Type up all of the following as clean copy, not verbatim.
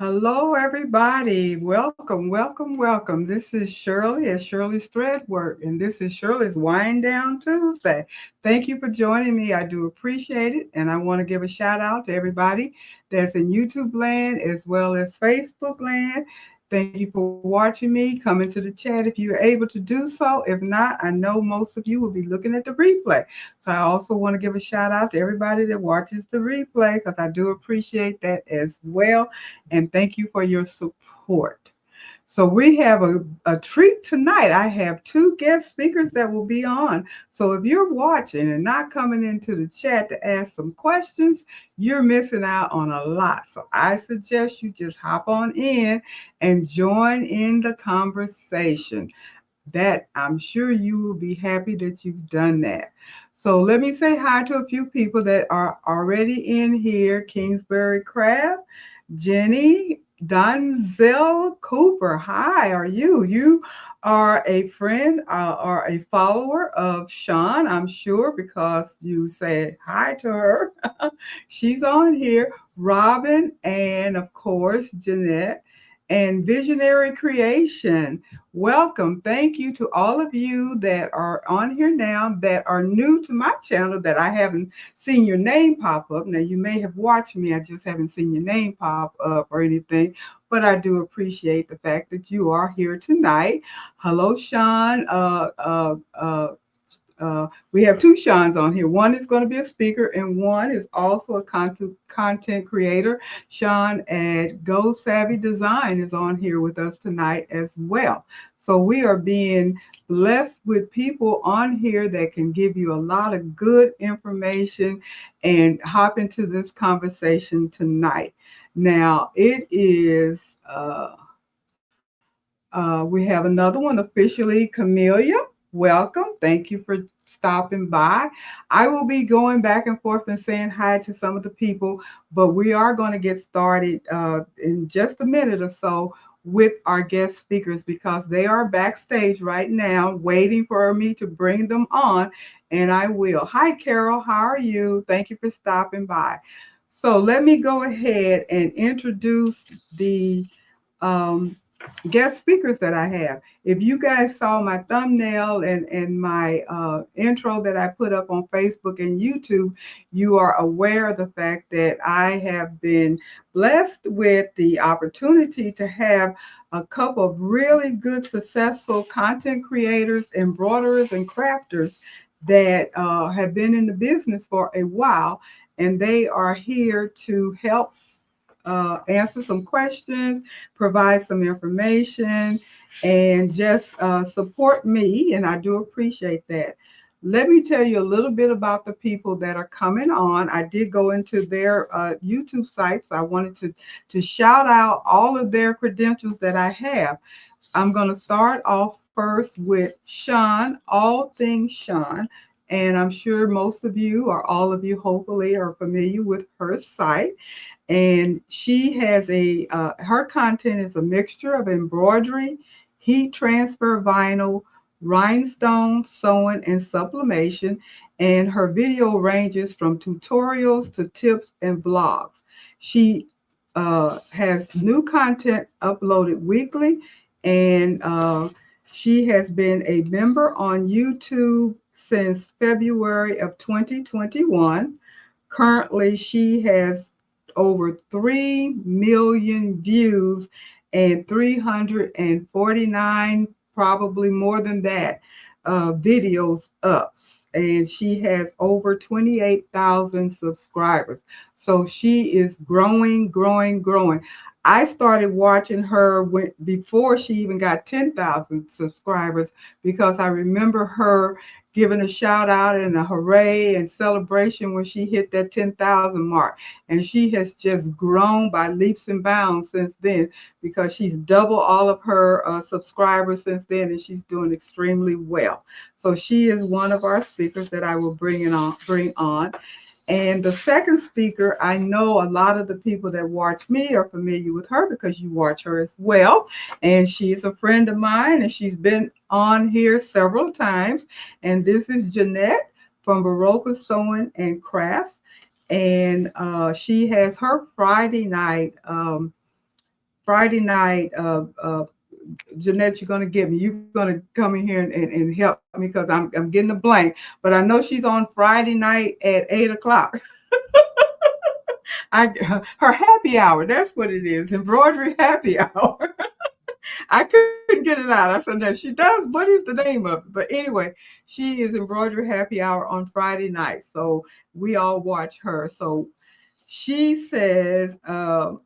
Hello, everybody. Welcome, welcome, welcome. This is Shirley at Shirley's Threadwork, and this is Shirley's Wind Down Tuesday. Thank you for joining me. I do appreciate it, and I want to give a shout out to everybody that's in YouTube land as well as Facebook land. Thank you for watching me. Come into the chat if you're able to do so. If not, I know most of you will be looking at the replay. So I also want to give a shout out to everybody that watches the replay because I do appreciate that as well, and thank you for your support. So we have a treat tonight. I have two guest speakers that will be on. So if you're watching and not coming into the chat to ask some questions, you're missing out on a lot. So I suggest you just hop on in and join in the conversation. That I'm sure you will be happy that you've done that. So let me say hi to a few people that are already in here. Kingsbury Crab, Jenny, Donzel Cooper. Hi, are you? You are a friend or a follower of Sean, I'm sure, because you said hi to her. She's on here. Robin, and of course, Jeanette, and Visionary Creation. Welcome. Thank you to all of you that are on here now that are new to my channel that I haven't seen your name pop up. Now, you may have watched me. I just haven't seen your name pop up or anything. But I do appreciate the fact that you are here tonight. Hello, Sean. We have two Seans on here. One is going to be a speaker, and one is also a content creator. Sean at Go Savvy Design is on here with us tonight as well. So we are being blessed with people on here that can give you a lot of good information and hop into this conversation tonight. Now, it is, we have another one officially, Camellia. Welcome. Thank you for stopping by. I will be going back and forth and saying hi to some of the people, but we are going to get started in just a minute or so with our guest speakers because they are backstage right now waiting for me to bring them on, and I will. Hi, Carol. How are you? Thank you for stopping by. So let me go ahead and introduce the um, guest speakers that I have. If you guys saw my thumbnail and my intro that I put up on Facebook and YouTube, you are aware of the fact that I have been blessed with the opportunity to have a couple of really good, successful content creators, embroiderers, and crafters that have been in the business for a while, and they are here to help answer some questions, provide some information, and just support me. And I do appreciate that. Let me tell you a little bit about the people that are coming on. I did go into their YouTube sites. I wanted to shout out all of their credentials that I have. I'm going to start off first with Sean, All Things Sean. And I'm sure most of you, or all of you, hopefully, are familiar with her site. And she has her content is a mixture of embroidery, heat transfer vinyl, rhinestone sewing, and sublimation. And her video ranges from tutorials to tips and vlogs. She has new content uploaded weekly, and she has been a member on YouTube since February of 2021. Currently, she has over 3 million views and 349, probably more than that, videos up. And she has over 28,000 subscribers. So she is growing, growing, growing. I started watching her before she even got 10,000 subscribers because I remember her giving a shout out and a hooray and celebration when she hit that 10,000 mark. And she has just grown by leaps and bounds since then because she's doubled all of her subscribers since then, and she's doing extremely well. So she is one of our speakers that I will bring on. And the second speaker, I know a lot of the people that watch me are familiar with her because you watch her as well. And she's a friend of mine, and she's been on here several times. And this is Jeanette from Baroka Sewing and Crafts. And she has her Friday night Friday night, Jeanette, you're gonna get me. You're gonna come in here and help me because I'm getting a blank. But I know she's on Friday night at 8 o'clock. I Her happy hour. That's what it is. Embroidery happy hour. I couldn't get it out. I said, no, she does. What is the name of it? But anyway, she is Embroidery Happy Hour on Friday night. So we all watch her. So she says, the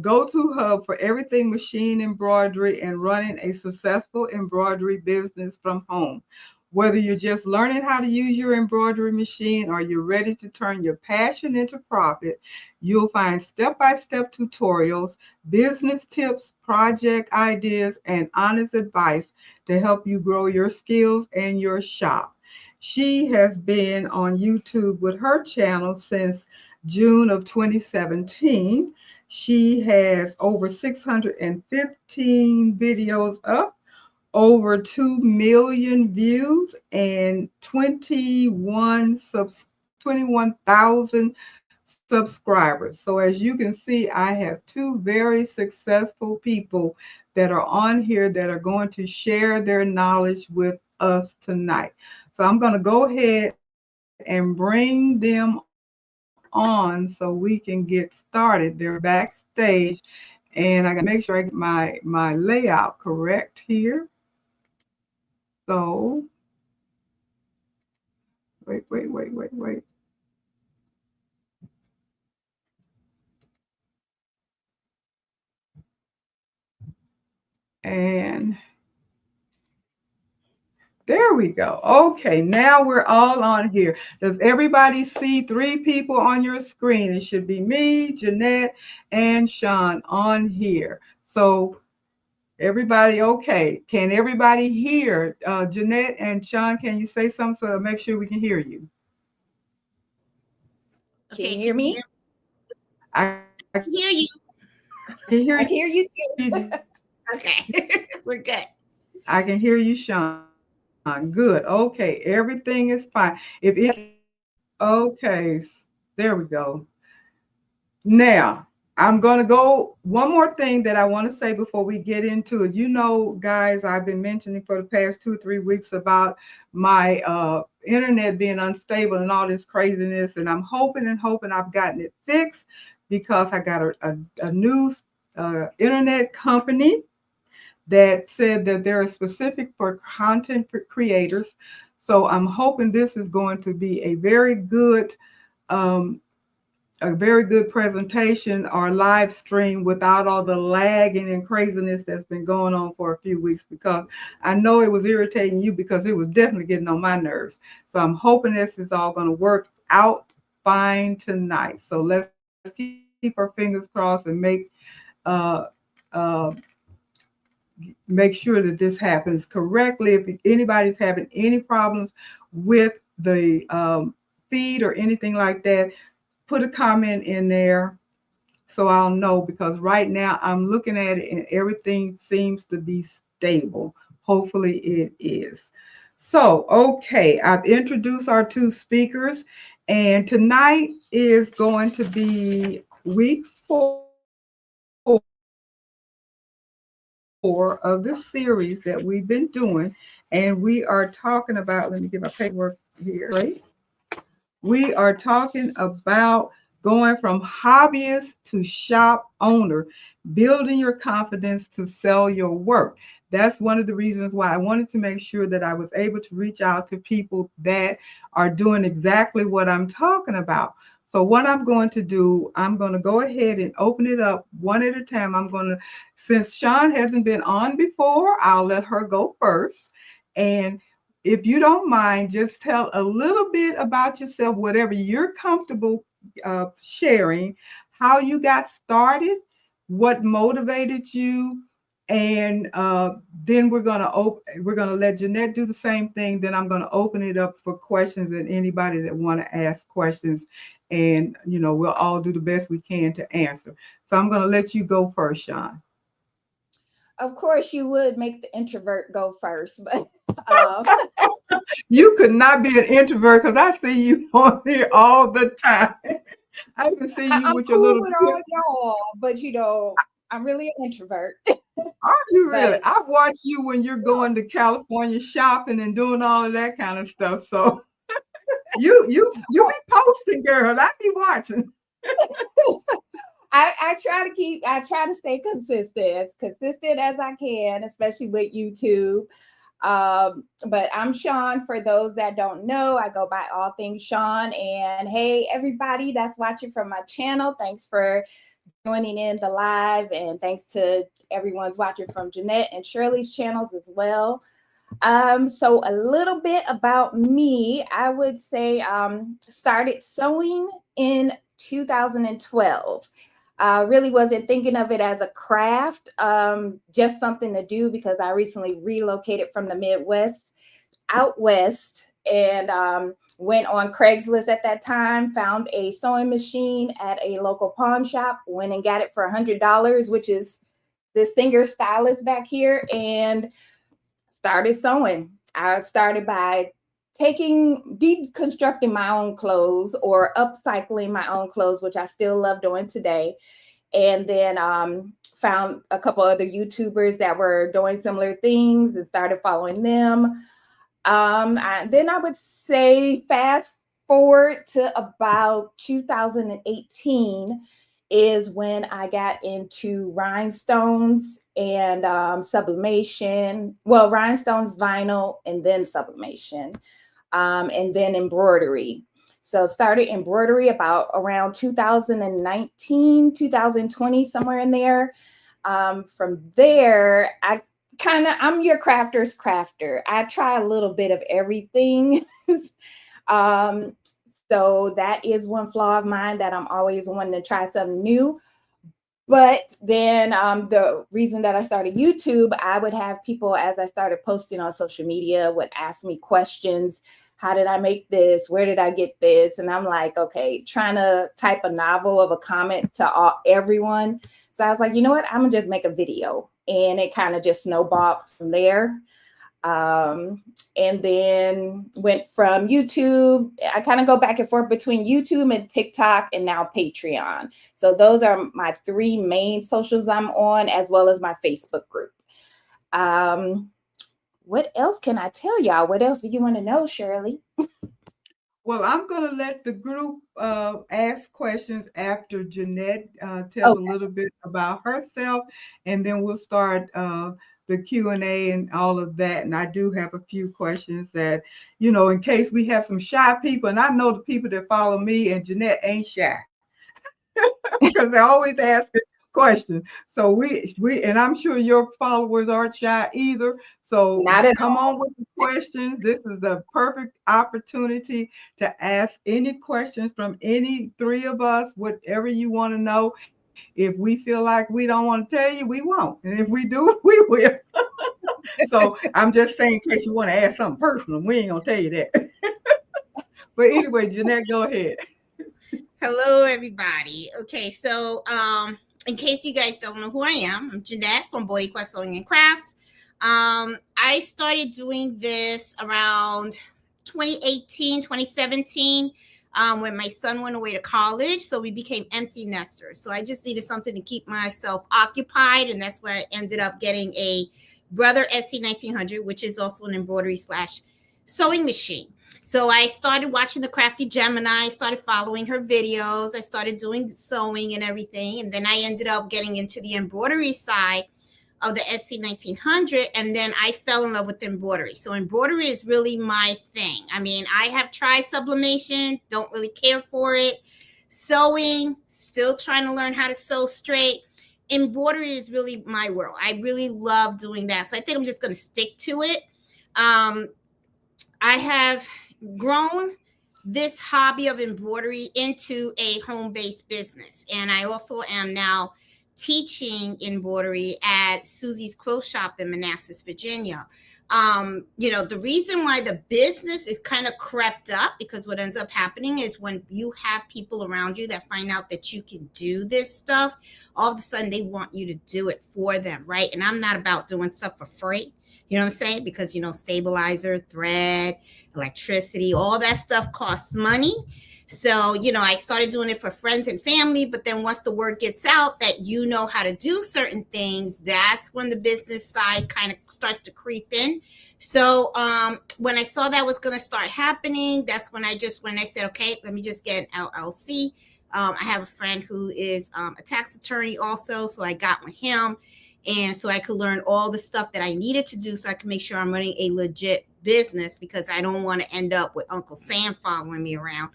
go-to hub for everything machine embroidery and running a successful embroidery business from home. Whether you're just learning how to use your embroidery machine or you're ready to turn your passion into profit, you'll find step-by-step tutorials, business tips, project ideas, and honest advice to help you grow your skills and your shop. She has been on YouTube with her channel since June of 2017. She has over 615 videos up, over 2 million views, and 21,000 subscribers. So as you can see, I have two very successful people that are on here that are going to share their knowledge with us tonight. So I'm going to go ahead and bring them on so we can get started. They're backstage, and I got to make sure I get my layout correct here. So wait. And there we go. Okay, now we're all on here. Does everybody see three people on your screen? It should be me, Jeanette, and Sean on here. So everybody, okay. Can everybody hear? Jeanette and Sean, can you say something so make sure we can hear you? Can you hear me? I Hear you. can hear I hear you too. Okay, we're good. I can hear you, Sean. Good. Okay, everything is fine. If it, okay, there we go. Now, I'm going to go one more thing that I want to say before we get into it. You know, guys, I've been mentioning for the past 2 or 3 weeks about my internet being unstable and all this craziness. And I'm hoping I've gotten it fixed because I got a new internet company that said that they're specific for content creators. So I'm hoping this is going to be um, a very good presentation or live stream without all the lagging and craziness that's been going on for a few weeks, because I know it was irritating you because it was definitely getting on my nerves. So I'm hoping this is all going to work out fine tonight. So let's keep our fingers crossed and uh, uh, make sure that this happens correctly. If anybody's having any problems with the feed or anything like that, put a comment in there so I'll know, because right now I'm looking at it and everything seems to be stable. Hopefully it is. So, okay, I've introduced our two speakers, and tonight is going to be week 4 of this series that we've been doing. And we are talking about, let me get my paperwork here straight. We are talking about going from hobbyist to shop owner, building your confidence to sell your work. That's one of the reasons why I wanted to make sure that I was able to reach out to people that are doing exactly what I'm talking about. So what I'm going to do, I'm going to go ahead and open it up one at a time. Since Sean hasn't been on before, I'll let her go first. And if you don't mind, just tell a little bit about yourself, whatever you're comfortable sharing, how you got started, what motivated you, and then we're gonna let Jeanette do the same thing. Then I'm gonna open it up for questions and anybody that want to ask questions, and we'll all do the best we can to answer. So I'm gonna let you go first, Sean. Of course, you would make the introvert go first, but You could not be an introvert because I see you on here all the time. I can see you I'm with your cool little with all y'all. But I'm really an introvert. Are you really? But I've watched you when you're going to California shopping and doing all of that kind of stuff. So you be posting, girl. I be watching. I try to stay consistent as I can, especially with YouTube. But I'm Sean. For those that don't know, I go by All Things Sean. And hey, everybody that's watching from my channel, thanks for joining in the live, and thanks to everyone's watching from Jeanette and Shirley's channels as well. So a little bit about me, I would say started sewing in 2012. Really wasn't thinking of it as a craft, just something to do because I recently relocated from the Midwest out west, and went on Craigslist at that time, found a sewing machine at a local pawn shop, went and got it for $100, which is this finger stylus back here, and started sewing. I started by deconstructing my own clothes or upcycling my own clothes, which I still love doing today. And then found a couple other YouTubers that were doing similar things and started following them. Then I would say fast forward to about 2018 is when I got into rhinestones and sublimation. Well, rhinestones, vinyl, and then sublimation, and then embroidery. So started embroidery about around 2019, 2020, somewhere in there. From there, I'm your crafter's crafter. I try a little bit of everything. So that is one flaw of mine, that I'm always wanting to try something new. But then the reason that I started YouTube, I would have people, as I started posting on social media, would ask me questions. How did I make this? Where did I get this? And I'm like, okay, trying to type a novel of a comment to everyone. So I was like, you know what? I'm gonna just make a video. And it kind of just snowballed from there. And then went from YouTube. I kind of go back and forth between YouTube and TikTok and now Patreon. So those are my three main socials I'm on, as well as my Facebook group. What else can I tell y'all? What else do you want to know, Shirley? Well, I'm going to let the group ask questions after Jeanette tells a little bit about herself, and then we'll start the Q&A and all of that. And I do have a few questions that, in case we have some shy people, and I know the people that follow me and Jeanette ain't shy because they're always asking questions. So we and I'm sure your followers aren't shy either. So come on with the questions. This is the perfect opportunity to ask any questions from any three of us, whatever you want to know. If we feel like we don't want to tell you, we won't. And if we do, we will. So I'm just saying, in case you want to ask something personal, we ain't gonna tell you that. But anyway, Jeanette, go ahead. Hello, everybody. Okay, so in case you guys don't know who I am, I'm Jeanette from Boy Quest Sewing and Crafts. I started doing this around 2018, 2017, when my son went away to college. So we became empty nesters. So I just needed something to keep myself occupied. And that's why I ended up getting a Brother SC1900, which is also an embroidery / sewing machine. So I started watching the Crafty Gemini, started following her videos. I started doing sewing and everything. And then I ended up getting into the embroidery side of the SC1900. And then I fell in love with embroidery. So embroidery is really my thing. I mean, I have tried sublimation, don't really care for it. Sewing, still trying to learn how to sew straight. Embroidery is really my world. I really love doing that. So I think I'm just going to stick to it. I have grown this hobby of embroidery into a home-based business. And I also am now teaching embroidery at Susie's Quilt Shop in Manassas, Virginia. The reason why the business is kind of crept up, because what ends up happening is when you have people around you that find out that you can do this stuff, all of a sudden they want you to do it for them, right? And I'm not about doing stuff for free. You know what I'm saying? Because, stabilizer, thread, electricity, all that stuff costs money. So, I started doing it for friends and family, but then once the word gets out that you know how to do certain things, that's when the business side kind of starts to creep in. So, when I saw that was going to start happening, that's when I said, okay, let me just get an LLC. I have a friend who is a tax attorney also, so I got with him. And so I could learn all the stuff that I needed to do so I could make sure I'm running a legit business, because I don't want to end up with Uncle Sam following me around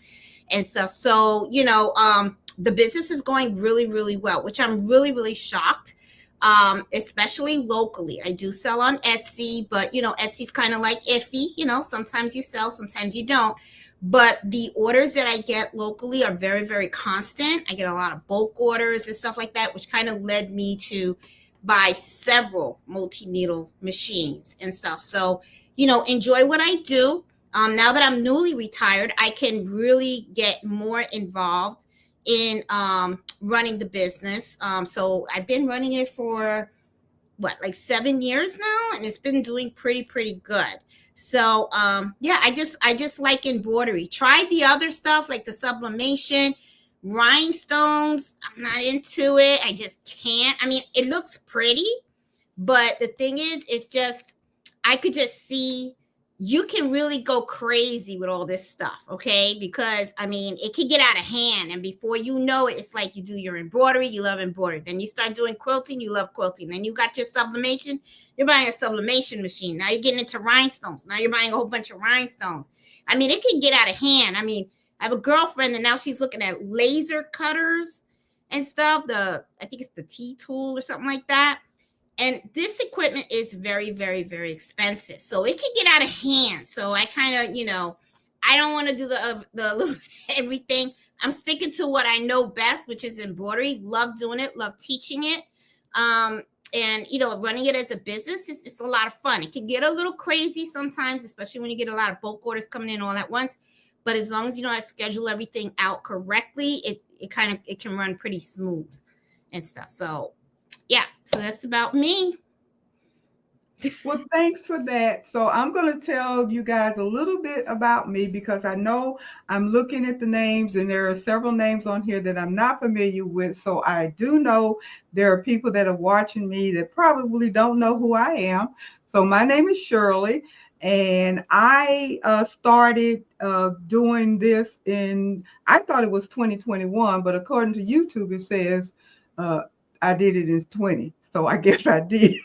and stuff. So, the business is going really, really well, which I'm really, really shocked, especially locally. I do sell on Etsy, but, Etsy's kind of like iffy. Sometimes you sell, sometimes you don't. But the orders that I get locally are very, very constant. I get a lot of bulk orders and stuff like that, which kind of led me to buy several multi-needle machines and stuff. So, enjoy what I do. Now that I'm newly retired, I can really get more involved in running the business. So I've been running it for like 7 years now, and it's been doing pretty good. So yeah, I just like embroidery. Tried the other stuff like the sublimation, rhinestones. I'm not into it. I just can't. I mean, it looks pretty, but the thing is, it's just, I could just see you can really go crazy with all this stuff, okay? Because, I mean, it can get out of hand. And before you know it, it's like you do your embroidery, you love embroidery. Then you start doing quilting, you love quilting. Then you got your sublimation, you're buying a sublimation machine. Now you're getting into rhinestones. Now you're buying a whole bunch of rhinestones. I mean, it can get out of hand. I mean, I have a girlfriend and now she's looking at laser cutters and stuff. I think it's the T-tool or something like that. And this equipment is very, very, very expensive. So it can get out of hand. So I kind of, I don't want to do the little everything. I'm sticking to what I know best, which is embroidery. Love doing it. Love teaching it. And, running it as a business, it's a lot of fun. It can get a little crazy sometimes, especially when you get a lot of bulk orders coming in all at once. But as long as you know how to schedule everything out correctly, it can run pretty smooth and stuff. So yeah, so that's about me. Well, thanks for that. So I'm going to tell you guys a little bit about me, because I know I'm looking at the names and there are several names on here that I'm not familiar with. So I do know there are people that are watching me that probably don't know who I am. So my name is Shirley, and I started doing this I thought it was 2021, but according to YouTube, it says I did it in 20. So I guess I did.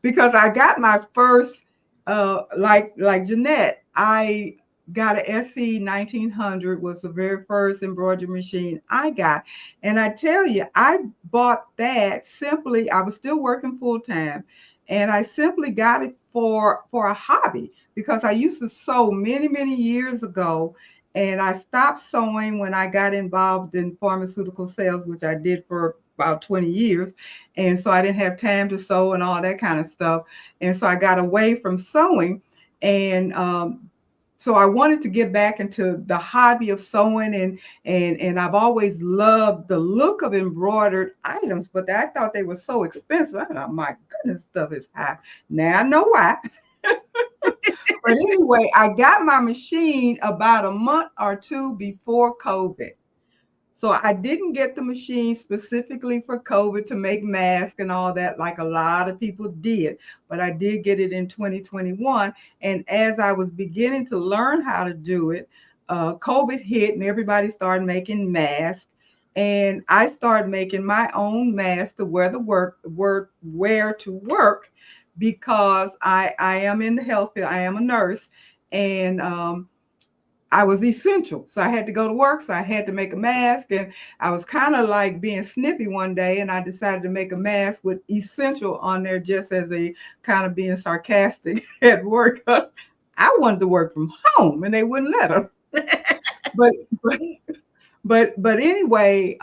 Because I got my first, like Jeanette, I got an SC 1900 was the very first embroidery machine I got. And I tell you, I bought that simply, I was still working full time, and I simply got it for a hobby, because I used to sew many, many years ago. And I stopped sewing when I got involved in pharmaceutical sales, which I did for about 20 years. And so I didn't have time to sew and all that kind of stuff. And so I got away from sewing. And so I wanted to get back into the hobby of sewing. And I've always loved the look of embroidered items, but I thought they were so expensive. I thought, my goodness, stuff is high. Now I know why. But anyway, I got my machine about a month or two before COVID. So I didn't get the machine specifically for COVID to make masks and all that, like a lot of people did. But I did get it in 2021. And as I was beginning to learn how to do it, COVID hit and everybody started making masks. And I started making my own mask to wear to work, because I am in the health field. I am a nurse, and I was essential. So I had to go to work. So I had to make a mask, and I was kind of like being snippy one day, and I decided to make a mask with essential on there, just as a kind of being sarcastic at work. I wanted to work from home and they wouldn't let us. But anyway,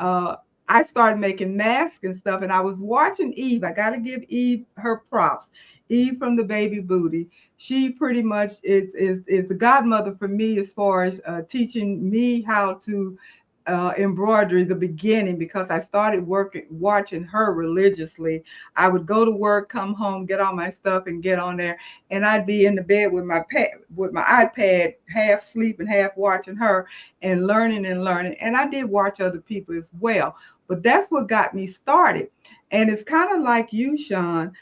I started making masks and stuff, and I was watching Eve. I got to give Eve her props. Eve from the Baby Booty. She pretty much is the godmother for me as far as teaching me how to embroidery the beginning, because I started watching her religiously. I would go to work, come home, get all my stuff, and get on there, and I'd be in the bed with my iPad, half sleeping, half watching her, and learning and learning. And I did watch other people as well, but that's what got me started. And it's kind of like you, Sean.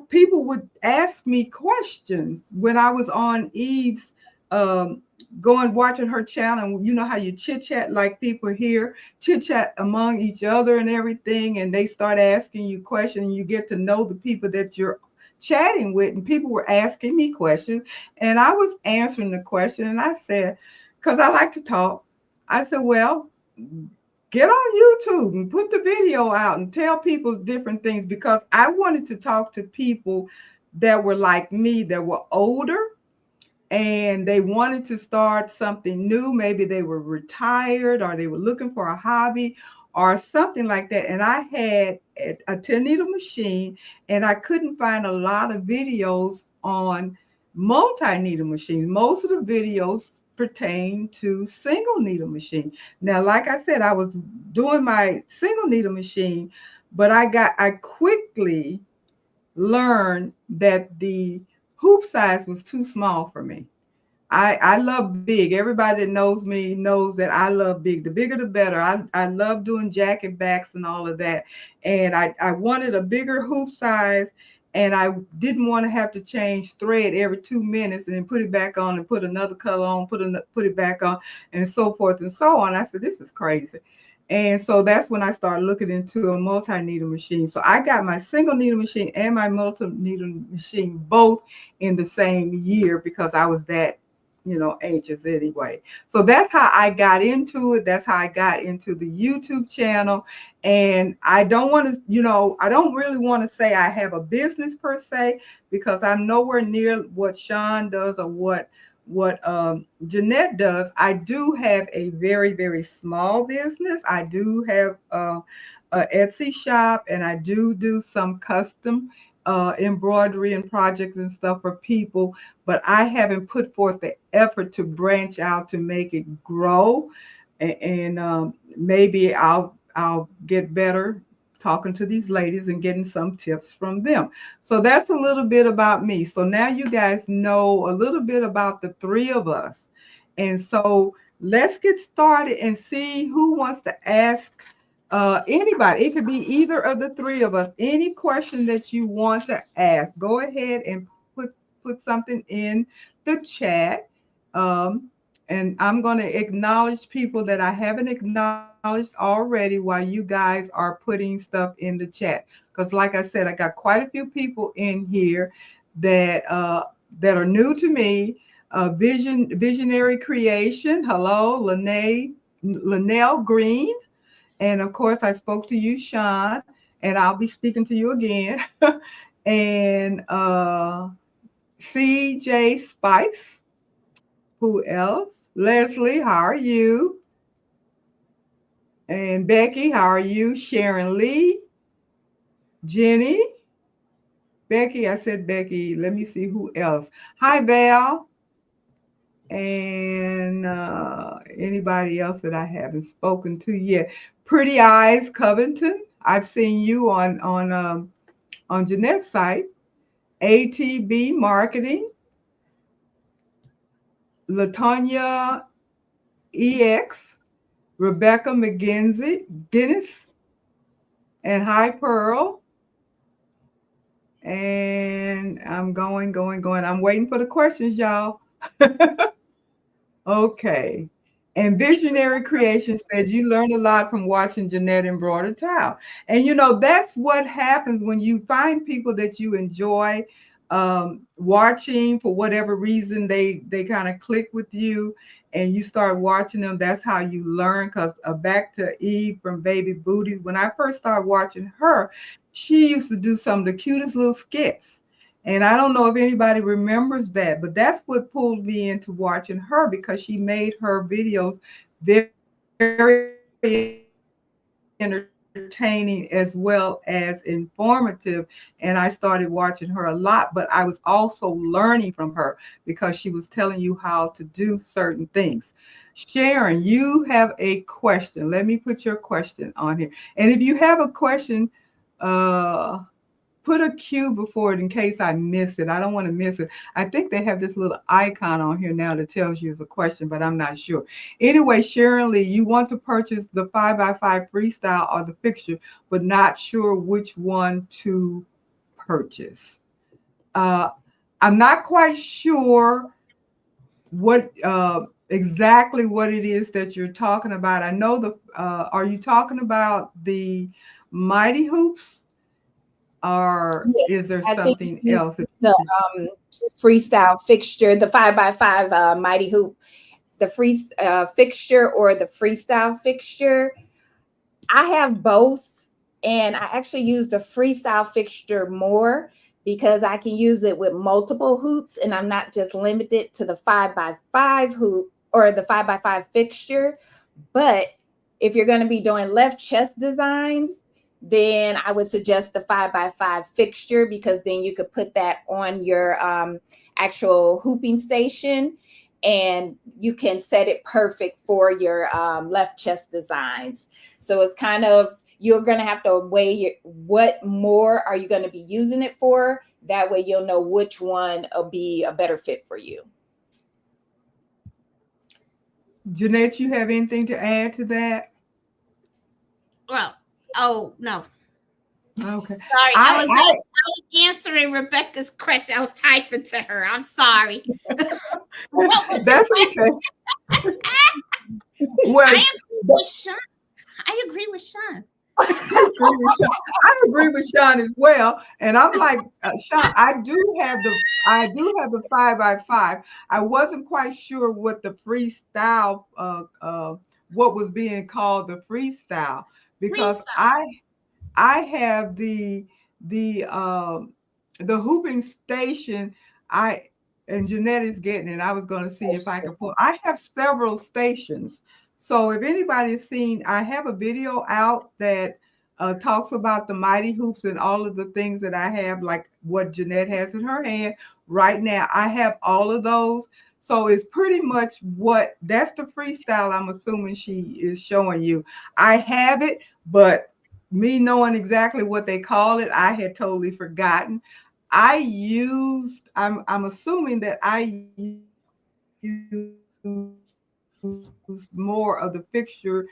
People would ask me questions when I was on Eve's, um, going watching her channel. You know how you chit chat like people here, chit chat among each other and everything, and they start asking you questions. And you get to know the people that you're chatting with, and people were asking me questions, and I was answering the question. And I said, because I like to talk, I said, well, get on YouTube and put the video out and tell people different things, because I wanted to talk to people that were like me, that were older, and they wanted to start something new. Maybe they were retired, or they were looking for a hobby or something like that. And I had a 10 needle machine, and I couldn't find a lot of videos on multi needle machines. Most of the videos pertain to single needle machine. Now, like I said, I was doing my single needle machine, but I quickly learned that the hoop size was too small for me. I love big. Everybody that knows me knows that I love big. The bigger, the better. I love doing jacket backs and all of that. And I wanted a bigger hoop size, and I didn't want to have to change thread every 2 minutes and then put it back on and put another color on, put it back on, and so forth and so on. I said, this is crazy. And so that's when I started looking into a multi-needle machine. So I got my single needle machine and my multi-needle machine both in the same year, because I was that, anxious anyway. So that's how I got into it. That's how I got into the YouTube channel. And I don't want to, I don't really want to say I have a business per se, because I'm nowhere near what Sean does or what Jeanette does. I do have a very, very small business. I do have a Etsy shop, and I do some custom embroidery and projects and stuff for people, but I haven't put forth the effort to branch out to make it grow. And maybe I'll get better talking to these ladies and getting some tips from them. So that's a little bit about me. So now you guys know a little bit about the three of us. And so let's get started and see who wants to ask anybody. It could be either of the three of us. Any question that you want to ask, go ahead and put something in the chat. And I'm going to acknowledge people that I haven't acknowledged already while you guys are putting stuff in the chat. Because like I said, I got quite a few people in here that are new to me. Visionary Creation. Hello, Linnell Green. And of course, I spoke to you, Sean, and I'll be speaking to you again. And CJ Spice. Who else? Leslie, how are you? And Becky, how are you? Sharon Lee. Jenny. Becky, I said Becky. Let me see who else. Hi, Val. And anybody else that I haven't spoken to yet. Pretty Eyes Covington. I've seen you on Jeanette's site. ATB Marketing. Latonya EX. Rebecca Guinness. And hi, Pearl. And I'm going. I'm waiting for the questions, y'all. Okay. And Visionary Creation said you learned a lot from watching Jeanette embroider tile. And that's what happens when you find people that you enjoy watching for whatever reason. They kind of click with you and you start watching them. That's how you learn. Because back to Eve from Baby Booties, when I first started watching her, she used to do some of the cutest little skits. And I don't know if anybody remembers that, but that's what pulled me into watching her, because she made her videos very entertaining. entertaining as well as informative. And I started watching her a lot, but I was also learning from her because she was telling you how to do certain things. Sharon, you have a question. Let me put your question on here. And if you have a question, put a Q before it in case I miss it. I don't want to miss it. I think they have this little icon on here now that tells you it's a question, but I'm not sure. Anyway, Sharon Lee, you want to purchase the 5x5 freestyle or the fixture, but not sure which one to purchase. I'm not quite sure what exactly what it is that you're talking about. I know are you talking about the Mighty Hoops? Or is there something else? The freestyle fixture, the 5x5 Mighty Hoop, the free fixture or the freestyle fixture. I have both, and I actually use the freestyle fixture more because I can use it with multiple hoops, and I'm not just limited to the 5x5 hoop or the 5x5 fixture. But if you're going to be doing left chest designs, then I would suggest the 5x5 fixture, because then you could put that on your actual hooping station and you can set it perfect for your left chest designs. So it's kind of, you're going to have to weigh what more are you going to be using it for. That way you'll know which one will be a better fit for you. Jeanette, you have anything to add to that? Well, oh, no. Okay. Sorry, I was answering Rebecca's question. I was typing to her. I'm sorry. That's okay. Well, I agree with Sean. I agree with Sean. I agree with Sean as well. And I'm like, Sean, I do have the 5x5. I wasn't quite sure what the freestyle, what was being called the freestyle, because I have the hooping station. And Jeanette is getting it. I was going to see if I could pull. I have several stations. So if anybody's seen, I have a video out that talks about the Mighty Hoops and all of the things that I have, like what Jeanette has in her hand right now. I have all of those. So it's pretty much that's the freestyle I'm assuming she is showing you. I have it, but me knowing exactly what they call it, I had totally forgotten. I'm assuming that I use more of the fixture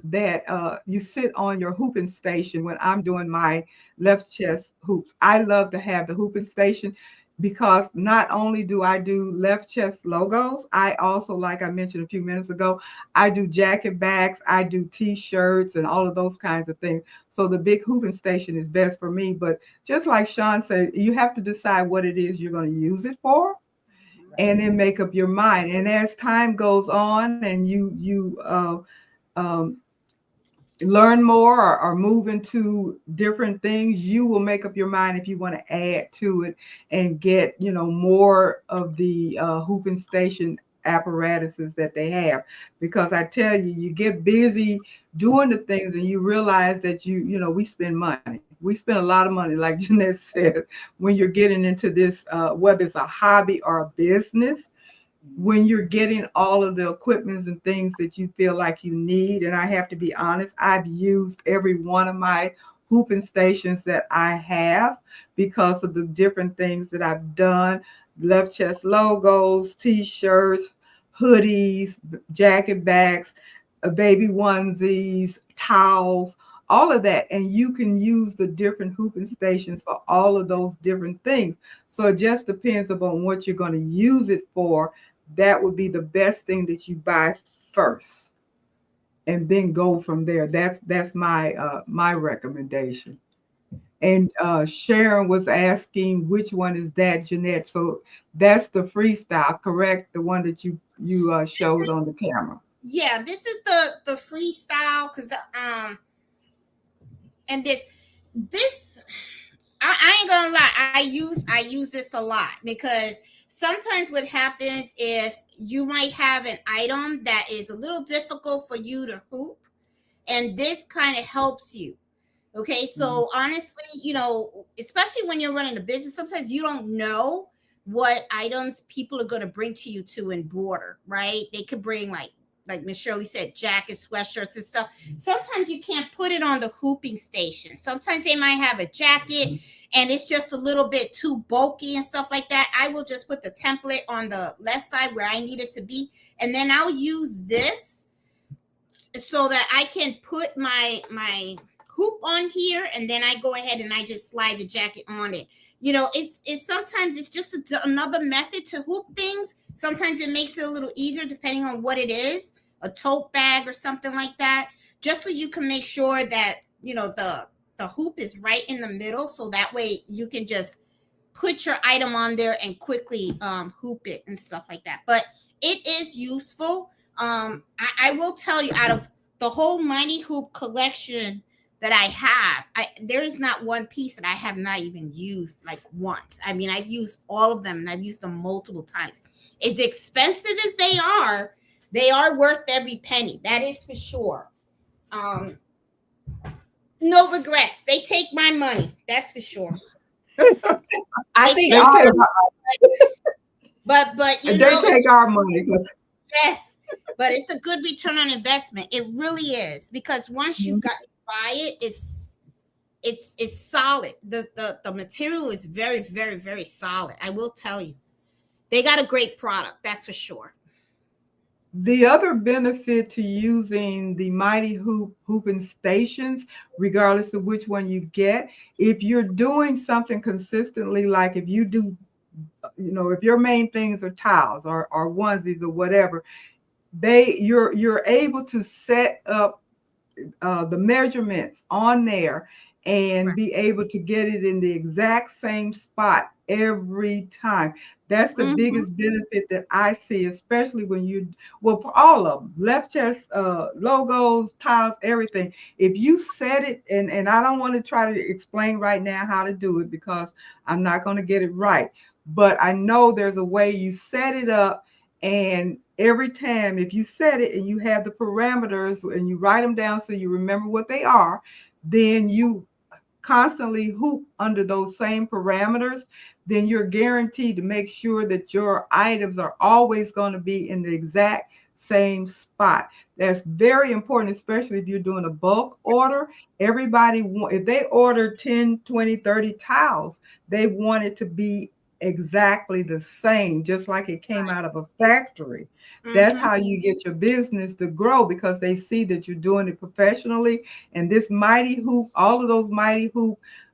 that you sit on your hooping station when I'm doing my left chest hoops. I love to have the hooping station because not only do I do left chest logos, I also, like I mentioned a few minutes ago, I do jacket backs, I do t-shirts and all of those kinds of things. So the big hooping station is best for me. But just like Sean said, you have to decide what it is you're going to use it for, and then make up your mind. And as time goes on and you learn more or move into different things, you will make up your mind if you want to add to it and get, more of the hooping station apparatuses that they have. Because I tell you, you get busy doing the things and you realize that we spend money. We spend a lot of money, like Jeanette said, when you're getting into this, whether it's a hobby or a business, when you're getting all of the equipments and things that you feel like you need. And I have to be honest, I've used every one of my hooping stations that I have because of the different things that I've done: left chest logos, t-shirts, hoodies, jacket backs, baby onesies, towels, all of that. And you can use the different hooping stations for all of those different things. So it just depends upon what you're going to use it for. That would be the best thing that you buy first, and then go from there. That's my recommendation. And Sharon was asking which one is that, Jeanette. So that's the freestyle, correct? The one that you showed on the camera. Yeah, this is the freestyle, because and this I ain't gonna lie, I use this a lot, because sometimes what happens is you might have an item that is a little difficult for you to hoop, and this kind of helps you. Okay, so honestly, especially when you're running a business, sometimes you don't know what items people are going to bring to you to embroider, right? They could bring like Miss Shirley said, jackets, sweatshirts, and stuff. Sometimes you can't put it on the hooping station. Sometimes they might have a jacket and it's just a little bit too bulky and stuff like that. I will just put the template on the left side where I need it to be, and then I'll use this so that I can put my hoop on here, and then I go ahead and I just slide the jacket on it. It's sometimes it's just another method to hoop things. Sometimes it makes it a little easier depending on what it is, a tote bag or something like that, just so you can make sure that the hoop is right in the middle, so that way you can just put your item on there and quickly hoop it and stuff like that. But it is useful. I will tell you, out of the whole Mighty Hoop collection that I have, there is not one piece that I have not even used like once. I mean, I've used all of them, and I've used them multiple times. As expensive as they are worth every penny. That is for sure. No regrets. They take my money. That's for sure. I think but they take our money. Yes, but it's a good return on investment. It really is, because once you buy it, it's solid. The material is very, very, very solid. I will tell you, they got a great product. That's for sure. The other benefit to using the Mighty hooping stations, regardless of which one you get, if you're doing something consistently, like if you do, if your main things are towels or onesies or whatever, you're able to set up the measurements on there and be able to get it in the exact same spot every time. That's the biggest benefit that I see, especially when for all of them, left chest, logos, tiles, everything. If you set it, and I don't want to try to explain right now how to do it because I'm not going to get it right, but I know there's a way you set it up, and every time if you set it and you have the parameters and you write them down so you remember what they are, then you constantly hoop under those same parameters, then you're guaranteed to make sure that your items are always going to be in the exact same spot. That's very important, especially if you're doing a bulk order. Everybody, if they order 10, 20, 30 towels, they want it to be exactly the same, just like it came out of a factory. That's how you get your business to grow, because they see that you're doing it professionally. And this Mighty Hoop, all of those Mighty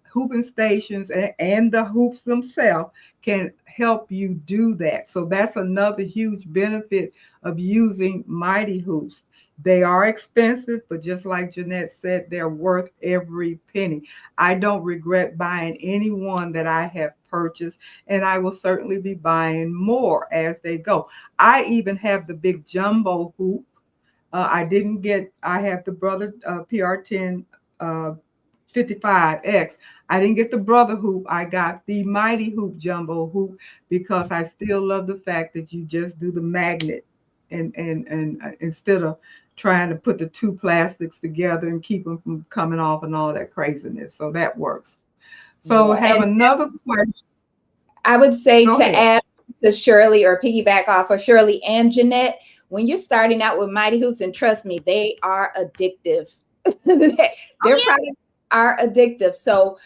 hooping stations and the hoops themselves can help you do that. So that's another huge benefit of using Mighty Hoops. They are expensive, but just like Jeanette said, they're worth every penny. I don't regret buying any one that I have purchased, and I will certainly be buying more as they go. I even have the big jumbo hoop. I have the Brother PR10 55X. I didn't get the Brother hoop. I got the Mighty Hoop jumbo hoop, because I still love the fact that you just do the magnet and instead of trying to put the two plastics together and keep them from coming off and all that craziness. So that works. So have another question. I would say add to Shirley, or piggyback off of Shirley and Jeanette, when you're starting out with Mighty Hoops, and trust me, they are addictive. Their products are addictive. So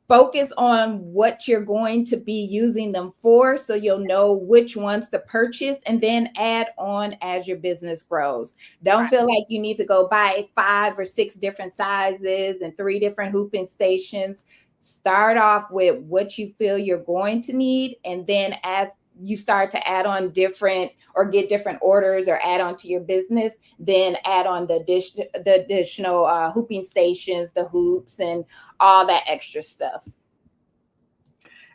focus on what you're going to be using them for, so you'll know which ones to purchase, and then add on as your business grows. Don't feel like you need to go buy 5 or 6 different sizes and 3 different hooping stations. Start off with what you feel you're going to need, and then as you start to add on different, or get different orders, or add on to your business, then add on the additional hooping stations, the hoops, and all that extra stuff.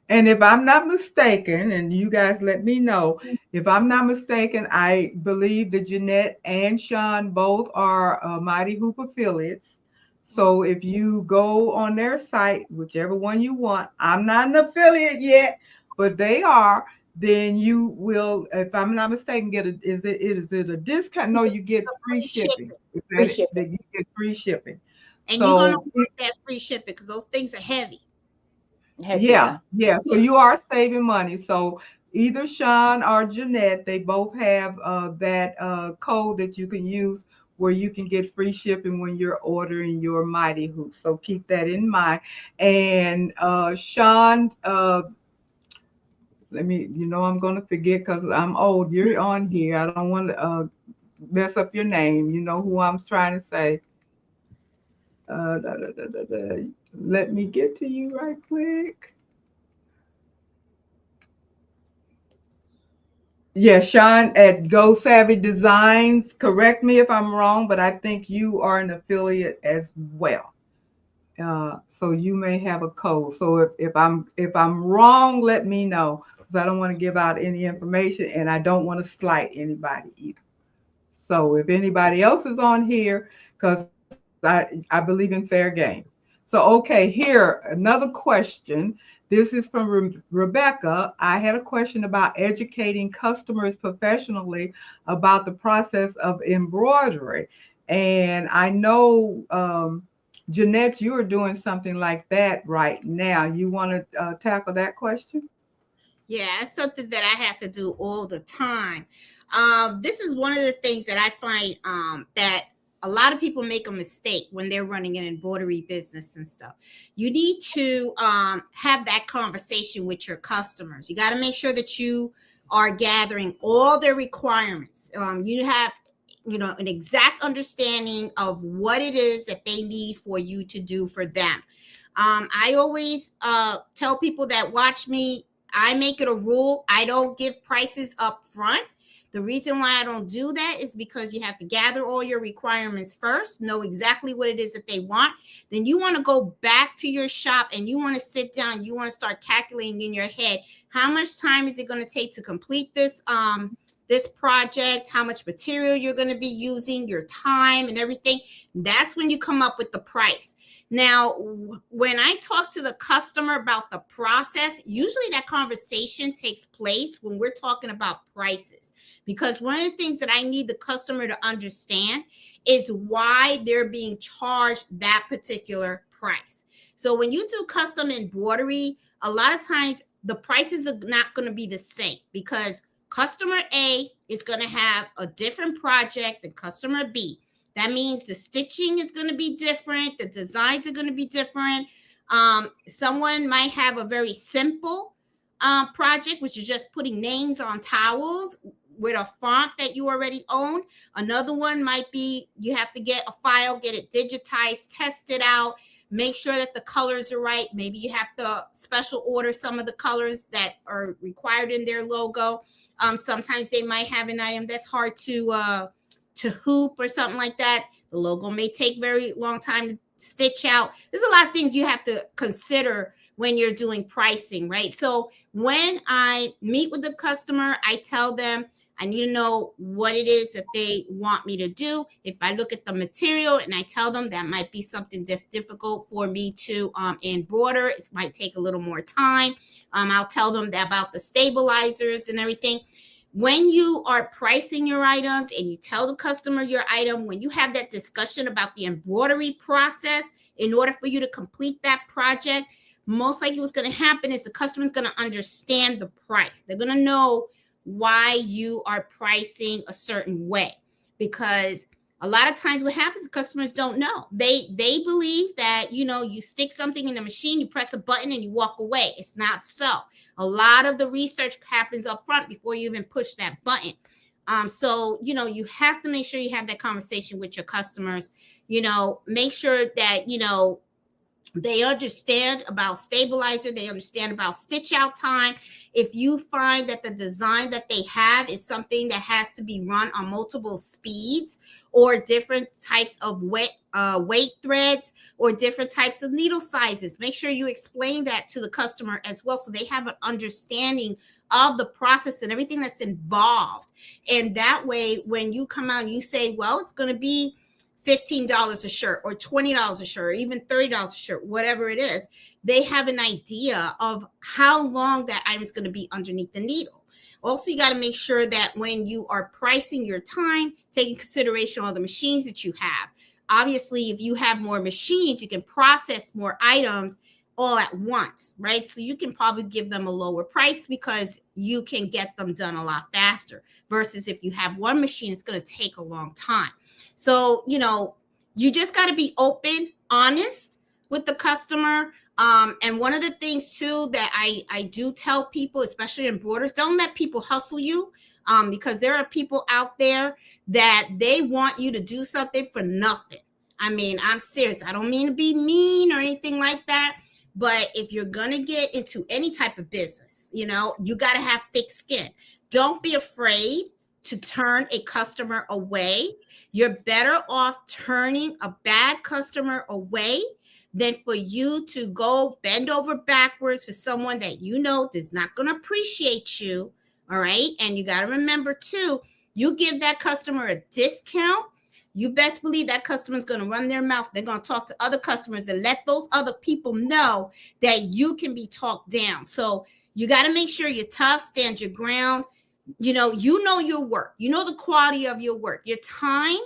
And if I'm not mistaken, and you guys let me know, if I'm not mistaken, I believe that Jeanette and Sean both are Mighty Hoop affiliates. So if you go on their site, whichever one you want, I'm not an affiliate yet, but they are, then you will, if I'm not mistaken, is it a discount? No, you get free shipping. Free shipping. You get free shipping. And you're So gonna want that free shipping because those things are heavy. Heck yeah, yeah. So you are saving money. So either Sean or Jeanette, they both have that code that you can use where you can get free shipping when you're ordering your Mighty Hoop. So keep that in mind. And Sean, let me, I'm going to forget because I'm old. You're on here. I don't want to mess up your name. You know who I'm trying to say. Da, da, da, da, da. Let me get to you right quick. Yeah, Sean at Go Savvy Designs. Correct me if I'm wrong, but I think you are an affiliate as well. So you may have a code. So if I'm wrong, let me know because I don't want to give out any information and I don't want to slight anybody either. So if anybody else is on here, because I believe in fair game. So okay, here another question. This is from Rebecca. I had a question about educating customers professionally about the process of embroidery. And I know, Jeanette, you are doing something like that right now. You want to tackle that question? Yeah, it's something that I have to do all the time. This is one of the things that I find that a lot of people make a mistake when they're running an embroidery business and stuff. You need to have that conversation with your customers. You got to make sure that you are gathering all their requirements. You have an exact understanding of what it is that they need for you to do for them. I always tell people that watch me, I make it a rule. I don't give prices up front. The reason why I don't do that is because you have to gather all your requirements first, know exactly what it is that they want. Then you want to go back to your shop and you want to sit down. You want to start calculating in your head, how much time is it going to take to complete this project, how much material you're going to be using, your time and everything. That's when you come up with the price. Now, when I talk to the customer about the process, usually that conversation takes place when we're talking about prices. Because one of the things that I need the customer to understand is why they're being charged that particular price. So when you do custom embroidery, a lot of times the prices are not going to be the same because customer A is going to have a different project than customer B. That means the stitching is going to be different. The designs are going to be different. Someone might have a very simple project, which is just putting names on towels with a font that you already own. Another one might be you have to get a file, get it digitized, test it out, make sure that the colors are right. Maybe you have to special order some of the colors that are required in their logo. Sometimes they might have an item that's hard to hoop or something like that. The logo may take very long time to stitch out. There's a lot of things you have to consider when you're doing pricing, right? So when I meet with the customer, I tell them I need to know what it is that they want me to do. If I look at the material and I tell them that might be something that's difficult for me to embroider, it might take a little more time. I'll tell them about the stabilizers and everything. When you are pricing your items and you tell the customer your item, when you have that discussion about the embroidery process, in order for you to complete that project, most likely what's going to happen is the customer is going to understand the price. They're going to know why you are pricing a certain way, because a lot of times what happens, customers don't know. They believe that, you stick something in the machine, you press a button and you walk away. It's not so. A lot of the research happens up front before you even push that button. So, you have to make sure you have that conversation with your customers, make sure that, they understand about stabilizer. They understand about stitch out time. If you find that the design that they have is something that has to be run on multiple speeds or different types of weight threads or different types of needle sizes, make sure you explain that to the customer as well, so they have an understanding of the process and everything that's involved. And that way, when you come out and you say, well, it's going to be $15 a shirt or $20 a shirt or even $30 a shirt, whatever it is, they have an idea of how long that item is going to be underneath the needle. Also, you got to make sure that when you are pricing your time, take in consideration all the machines that you have. obviously, if you have more machines, you can process more items all at once, right? So you can probably give them a lower price because you can get them done a lot faster versus if you have one machine, it's going to take a long time. So, you just got to be open, honest with the customer. And one of the things too that I do tell people, especially embroiders, don't let people hustle you, because there are people out there that they want you to do something for nothing. I mean, I'm serious. I don't mean to be mean or anything like that. But if you're going to get into any type of business, you got to have thick skin. Don't be afraid to turn a customer away. You're better off turning a bad customer away than for you to go bend over backwards for someone that is not going to appreciate you. All right. And you got to remember too, you give that customer a discount, you best believe that customer is going to run their mouth. They're going to talk to other customers and let those other people know that you can be talked down. So you got to make sure you're tough, stand your ground. You know your work. You know the quality of your work. Your time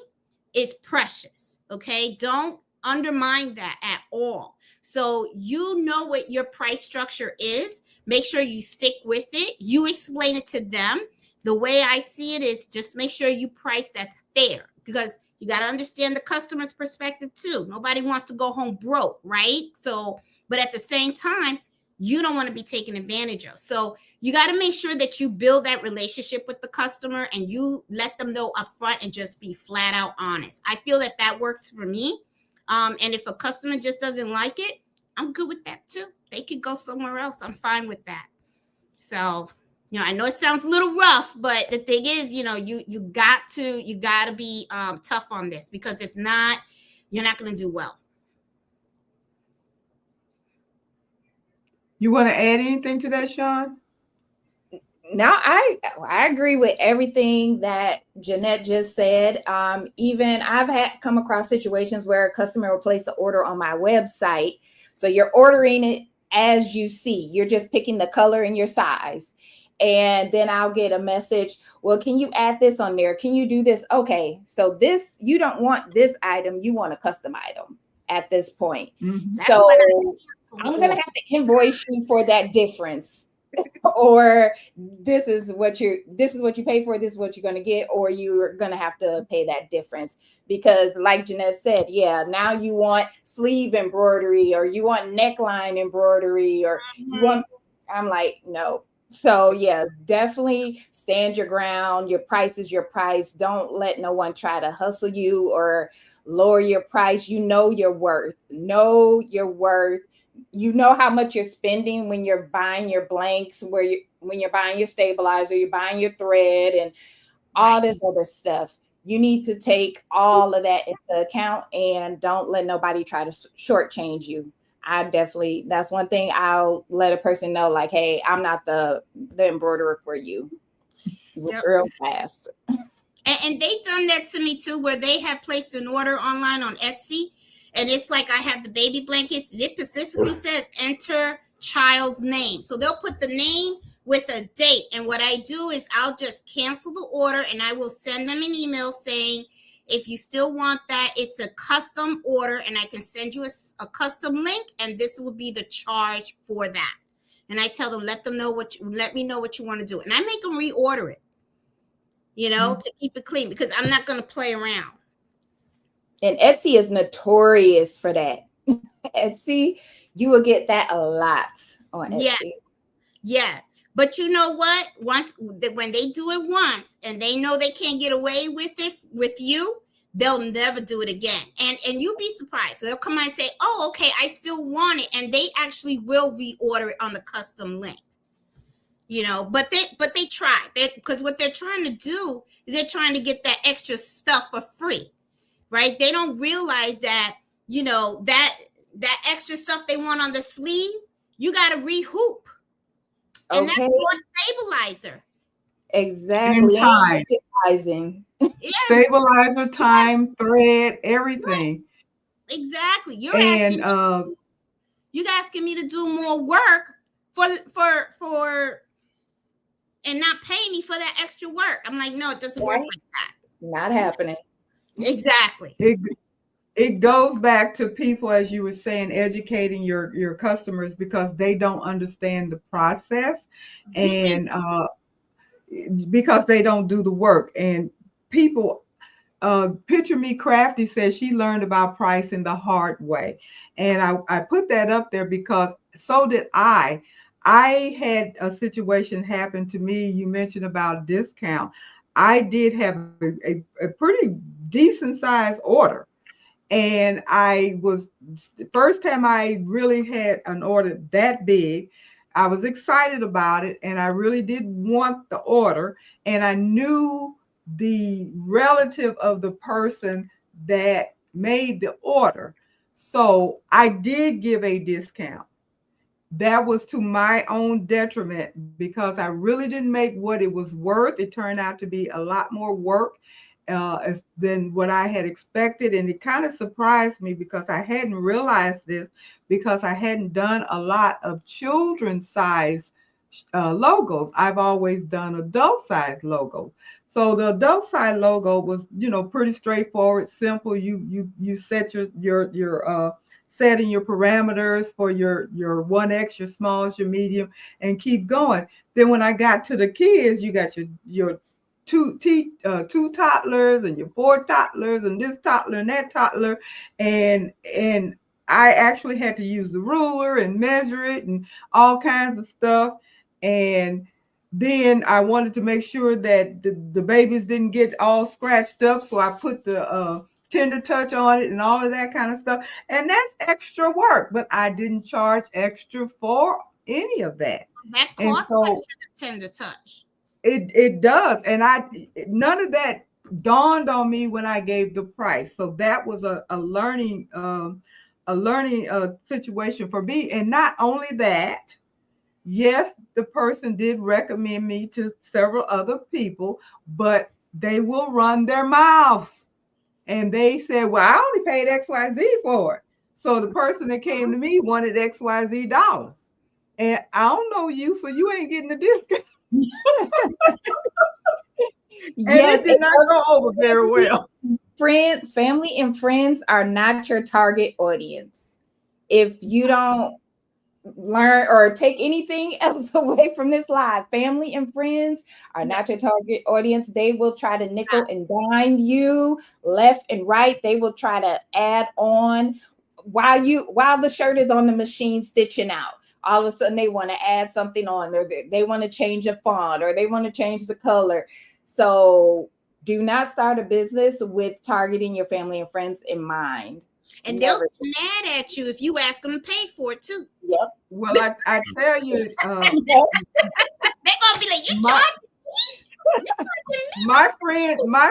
is precious. Okay. Don't undermine that at all. So what your price structure is. Make sure you stick with it. You explain it to them. The way I see it is just make sure you price that's fair, because you got to understand the customer's perspective too. Nobody wants to go home broke, right? So, but at the same time, you don't want to be taken advantage of. So you got to make sure that you build that relationship with the customer and you let them know up front and just be flat out honest. I feel that works for me. And if a customer just doesn't like it, I'm good with that too. They could go somewhere else. I'm fine with that. So, I know it sounds a little rough, but the thing is, you got to be tough on this, because if not, you're not going to do well. You want to add anything to that, Sean? No, I agree with everything that Jeanette just said. Even I've come across situations where a customer will place an order on my website. So you're ordering it as you see. You're just picking the color and your size. And then I'll get a message, well, can you add this on there? Can you do this? Okay, so you don't want this item. You want a custom item at this point. Mm-hmm. So I'm going to have to invoice you for that difference. Or this is what you pay for, this is what you're going to get, or you're going to have to pay that difference. Because like Jeanette said, now you want sleeve embroidery, or you want neckline embroidery, or I'm like, no. So definitely stand your ground. Your price is your price. Don't let no one try to hustle you or lower your price. You know your worth. Know your worth. You know how much you're spending when you're buying your blanks, when you're buying your stabilizer, you're buying your thread and all this other stuff. You need to take all of that into account and don't let nobody try to shortchange you. That's one thing I'll let a person know, like, hey, I'm not the embroiderer for you. Real fast. And they've done that to me too, where they have placed an order online on Etsy. And it's like I have the baby blankets. It specifically says enter child's name. So they'll put the name with a date. And what I do is I'll just cancel the order and I will send them an email saying, if you still want that, it's a custom order and I can send you a custom link and this will be the charge for that. And I tell them, let me know what you want to do. And I make them reorder it, to keep it clean, because I'm not going to play around. And Etsy is notorious for that. Etsy, you will get that a lot on Etsy. Yes. But you know what? When they do it once and they know they can't get away with it with you, they'll never do it again. And you'll be surprised. So they'll come out and say, oh, okay, I still want it. And they actually will reorder it on the custom link. But they try. Because what they're trying to do is they're trying to get that extra stuff for free. Right? They don't realize that, that extra stuff they want on the sleeve, you got to rehoop. And that's more stabilizer. Exactly. And time. Yes. Stabilizer, time, thread, everything. Right. Exactly. You're asking me to do more work for and not pay me for that extra work. I'm like, no, it doesn't work like that. Not happening. Exactly. it goes back to people, as you were saying, educating your customers because they don't understand the process, and because they don't do the work. And people, Picture Me Crafty says she learned about pricing the hard way. And I put that up there because so did I. I had a situation happen to me. You mentioned about discount. I did have a pretty decent size order. And I was the first time I really had an order that big. I was excited about it and I really did want the order. And I knew the relative of the person that made the order. So I did give a discount. That was to my own detriment because I really didn't make what it was worth. It turned out to be a lot more work than what I had expected. And it kind of surprised me because I hadn't realized this because I hadn't done a lot of children's size logos. I've always done adult size logos. So the adult size logo was, pretty straightforward, simple. You set your setting your parameters for your 1X, your smalls, your medium, and keep going. Then when I got to the kids, you got your two toddlers and your four toddlers and this toddler and that toddler, and I actually had to use the ruler and measure it and all kinds of stuff. And then I wanted to make sure that the babies didn't get all scratched up, so I put the tender touch on it and all of that kind of stuff. And that's extra work, but I didn't charge extra for any of that. That And costs so like a tender touch. it does. And none of that dawned on me when I gave the price. So that was a learning situation for me. And not only that, yes, the person did recommend me to several other people, but they will run their mouths. And they said, well, I only paid XYZ for it. So the person that came to me wanted XYZ dollars. And I don't know you, so you ain't getting a discount. Yes, it did not go over very well. Friends, family, and friends are not your target audience. If you don't learn or take anything else away from this live, family and friends are not your target audience. They will try to nickel and dime you left and right. They will try to add on while the shirt is on the machine stitching out. All of a sudden they want to add something on, or they want to change a font, or they want to change the color. So do not start a business with targeting your family and friends in mind. And they'll be mad at you if you ask them to pay for it too. Yep. Well, I tell you, they're gonna be like, you charging me? My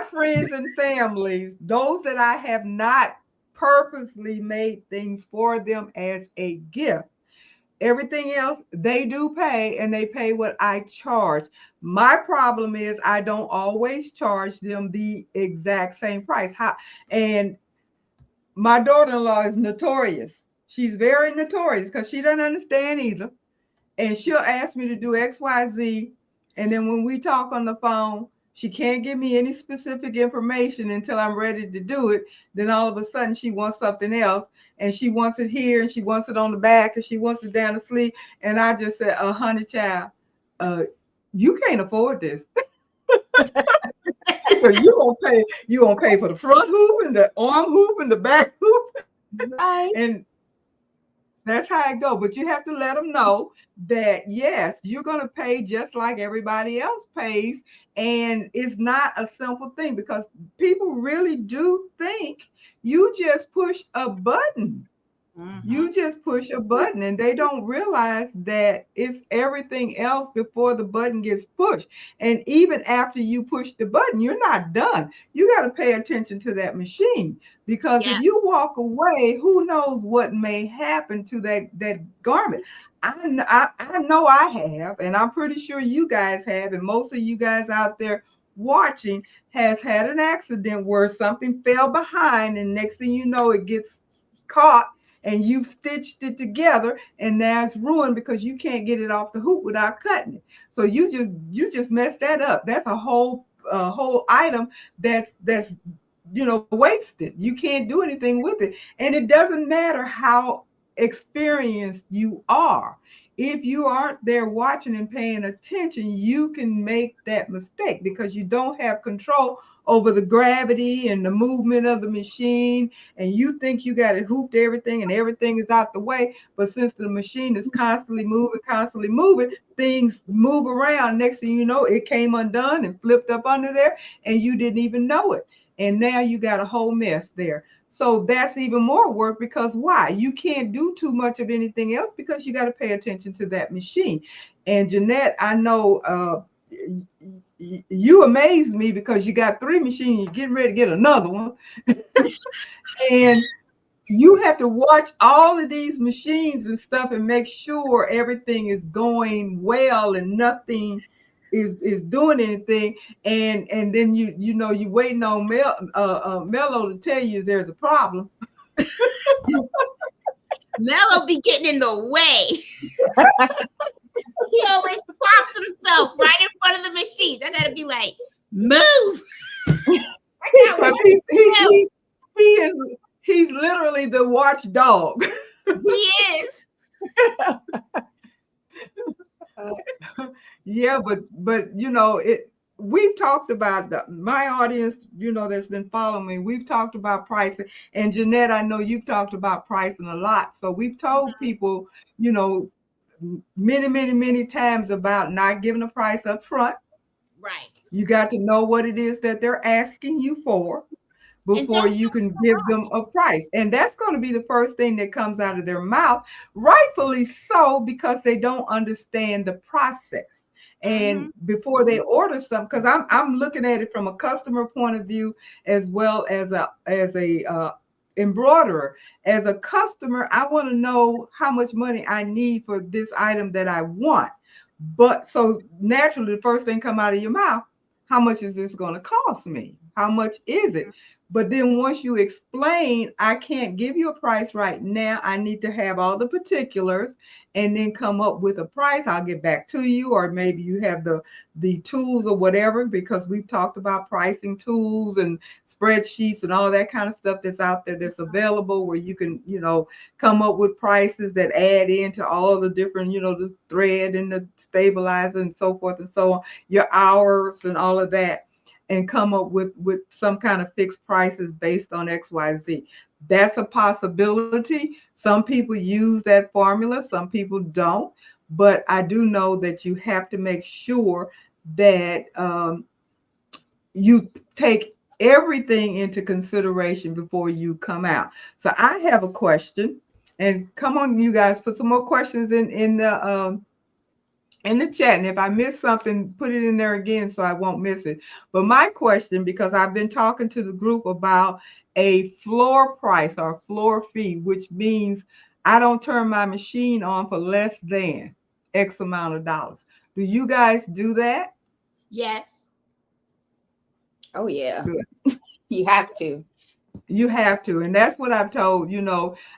friends and families, those that I have not purposely made things for them as a gift. Everything else, they do pay, and they pay what I charge. My problem is I don't always charge them the exact same price. And my daughter-in-law is notorious. She's very notorious because she doesn't understand either. And she'll ask me to do XYZ. And then when we talk on the phone, she can't give me any specific information until I'm ready to do it. Then all of a sudden she wants something else, and she wants it here, and she wants it on the back, and she wants it down the sleeve. And I just said, honey child, you can't afford this. So you gonna pay for the front hoop and the arm hoop and the back hoop. Right. And that's how it goes. But you have to let them know that, yes, you're going to pay just like everybody else pays. And it's not a simple thing because people really do think you just push a button. Mm-hmm. You just push a button, and they don't realize that it's everything else before the button gets pushed. And even after you push the button, you're not done. You got to pay attention to that machine, because if you walk away, who knows what may happen to that garment. I know I have, and I'm pretty sure you guys have, and most of you guys out there watching has had an accident where something fell behind, and next thing you know, it gets caught. And you've stitched it together, and now it's ruined because you can't get it off the hoop without cutting it. So you just messed that up. That's a whole item that's wasted. You can't do anything with it. And it doesn't matter how experienced you are. If you aren't there watching and paying attention, you can make that mistake because you don't have control over the gravity and the movement of the machine. And you think you got it hooped everything and everything is out the way. But since the machine is constantly moving, things move around. Next thing you know, it came undone and flipped up under there and you didn't even know it. And now you got a whole mess there. So that's even more work because why? You can't do too much of anything else because you got to pay attention to that machine. And Jeanette, I know you amazed me because you got 3 machines, you're getting ready to get another one. And you have to watch all of these machines and stuff and make sure everything is going well and nothing is doing anything. And then you waiting on Mello to tell you there's a problem. Mello be getting in the way. He always pops himself right in front of the machines. I gotta be like, move. He's literally the watchdog. He is. Yeah, but we've talked about my audience, that's been following me. We've talked about pricing, and Jeanette, I know you've talked about pricing a lot. So we've told people, many times about not giving a price up front. Right. You got to know what it is that they're asking you for before you can give them a price. And that's going to be the first thing that comes out of their mouth, rightfully so, because they don't understand the process. And before they order something, because I'm looking at it from a customer point of view as well as a embroiderer. As a customer, I want to know how much money I need for this item that I want. But so naturally, the first thing come out of your mouth, how much is this going to cost me? How much is it? But then once you explain, I can't give you a price right now. I need to have all the particulars and then come up with a price. I'll get back to you, or maybe you have the tools or whatever, because we've talked about pricing tools and spreadsheets and all that kind of stuff that's out there that's available where you can, come up with prices that add into all the different, the thread and the stabilizer and so forth and so on, your hours and all of that, and come up with some kind of fixed prices based on XYZ. That's a possibility. Some people use that formula, some people don't. But I do know that you have to make sure that you take everything into consideration before you come out. So I have a question, and come on, you guys, put some more questions in the chat. And if I miss something, put it in there again so I won't miss it. But my question, because I've been talking to the group about a floor price or floor fee, which means I don't turn my machine on for less than X amount of dollars. Do you guys do that? Yes. Oh, yeah. Good. You have to. You have to. And that's what I've told,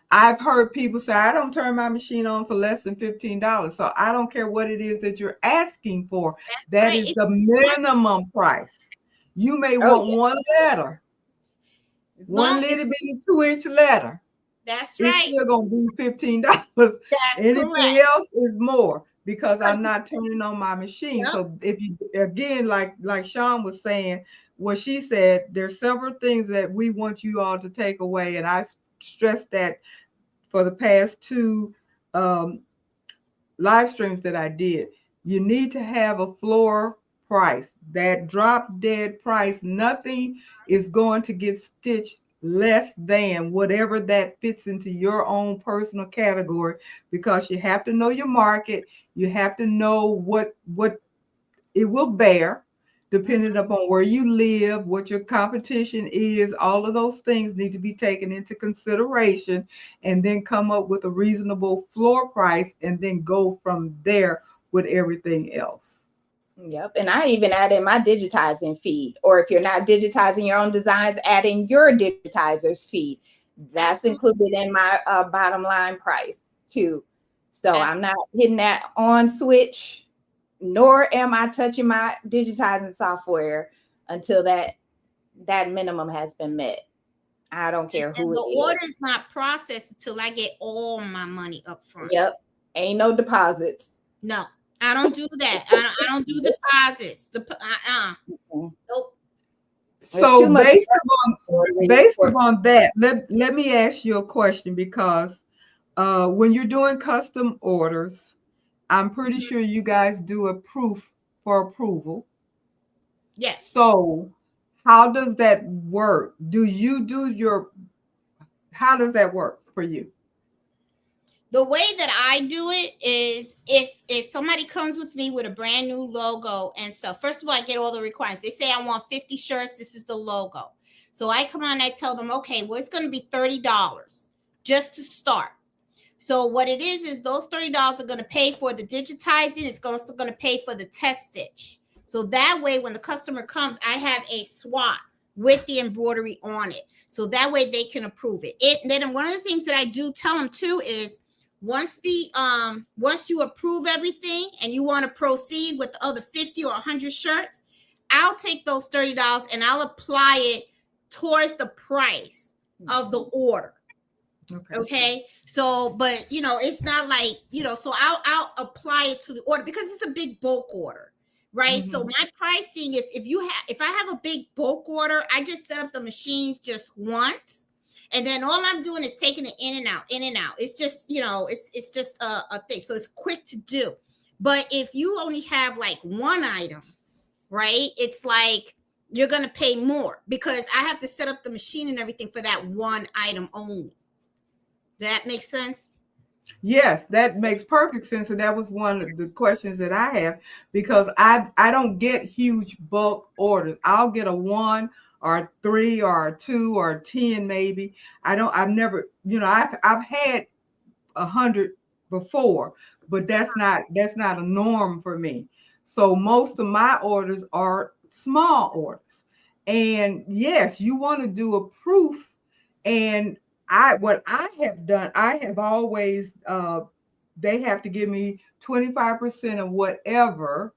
I've heard people say, I don't turn my machine on for less than $15. So I don't care what it is that you're asking for. That is the minimum price. You may want one letter, one little bitty 2-inch letter. That's right. It's still going to be $15. Anything else is more because I'm not turning on my machine. Yep. So if you, again, like Sean was saying, what she said, there's several things that we want you all to take away. And I stressed that for the past 2 live streams that I did. You need to have a floor price, that drop dead price. Nothing is going to get stitched less than whatever that fits into your own personal category, because you have to know your market. You have to know what it will bear, depending upon where you live, what your competition is. All of those things need to be taken into consideration, and then come up with a reasonable floor price and then go from there with everything else. Yep. And I even add in my digitizing fee, or if you're not digitizing your own designs, add in your digitizer's fee. That's included in my bottom line price too. So I'm not hitting that on switch, nor am I touching my digitizing software until that that minimum has been met. I don't care And who the it is. order is not processed until I get all my money up front. Yep. Ain't no deposits. No, I don't do that. I don't do deposits. Nope. So based upon that, let me ask you a question, because when you're doing custom orders, I'm pretty sure you guys do a proof for approval. Yes. So how does that work? How does that work for you? The way that I do it is if somebody comes with me with a brand new logo and stuff, first of all, I get all the requirements. They say I want 50 shirts. This is the logo. So I come on, I tell them, okay, well, it's going to be $30 just to start. So what it is those $30 are going to pay for the digitizing. It's also going to pay for the test stitch. So that way, when the customer comes, I have a swat with the embroidery on it. So that way they can approve it. Then one of the things that I do tell them too is once you approve everything and you want to proceed with the other 50 or 100 shirts, I'll take those $30 and I'll apply it towards the price of the order. Okay. So, but it's not like, so I'll apply it to the order because it's a big bulk order. Right. Mm-hmm. So my pricing, if I have a big bulk order, I just set up the machines just once. And then all I'm doing is taking it in and out. It's just, it's just a thing. So it's quick to do. But if you only have like one item, right, it's like you're going to pay more because I have to set up the machine and everything for that one item only. Does that make sense? Yes, that makes perfect sense. And that was one of the questions that I have, because I don't get huge bulk orders. I'll get a 1 or 3 or 2 or 10 maybe. I've never, I've had 100 before, but that's not a norm for me. So most of my orders are small orders. And yes, you want to do a proof. And what I have done, I have always, they have to give me 25% of whatever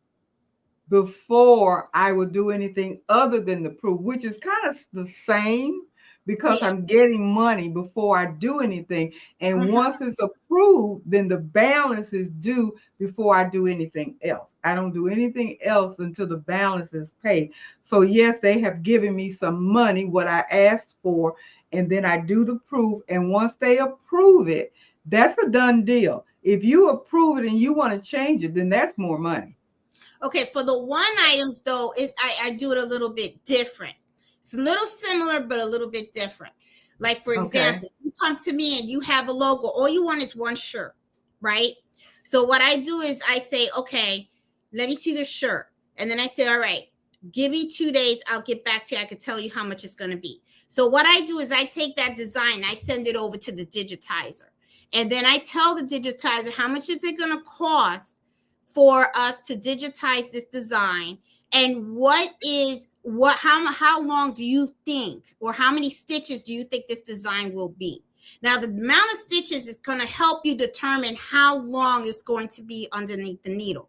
before I would do anything other than the proof, which is kind of the same because I'm getting money before I do anything. And once it's approved, then the balance is due before I do anything else. I don't do anything else until the balance is paid. So yes, they have given me some money, what I asked for, and then I do the proof. And once they approve it, that's a done deal. If you approve it and you want to change it, then that's more money. Okay, for the one items though, I do it a little bit different. It's a little similar, but a little bit different. Like for example, you come to me and you have a logo. All you want is one shirt, right? So what I do is I say, okay, let me see the shirt. And then I say, all right, give me 2 days. I'll get back to you. I can tell you how much it's going to be. So what I do is I take that design, I send it over to the digitizer. And then I tell the digitizer, how much is it going to cost for us to digitize this design? And how long do you think, or how many stitches do you think this design will be? Now, the amount of stitches is going to help you determine how long it's going to be underneath the needle.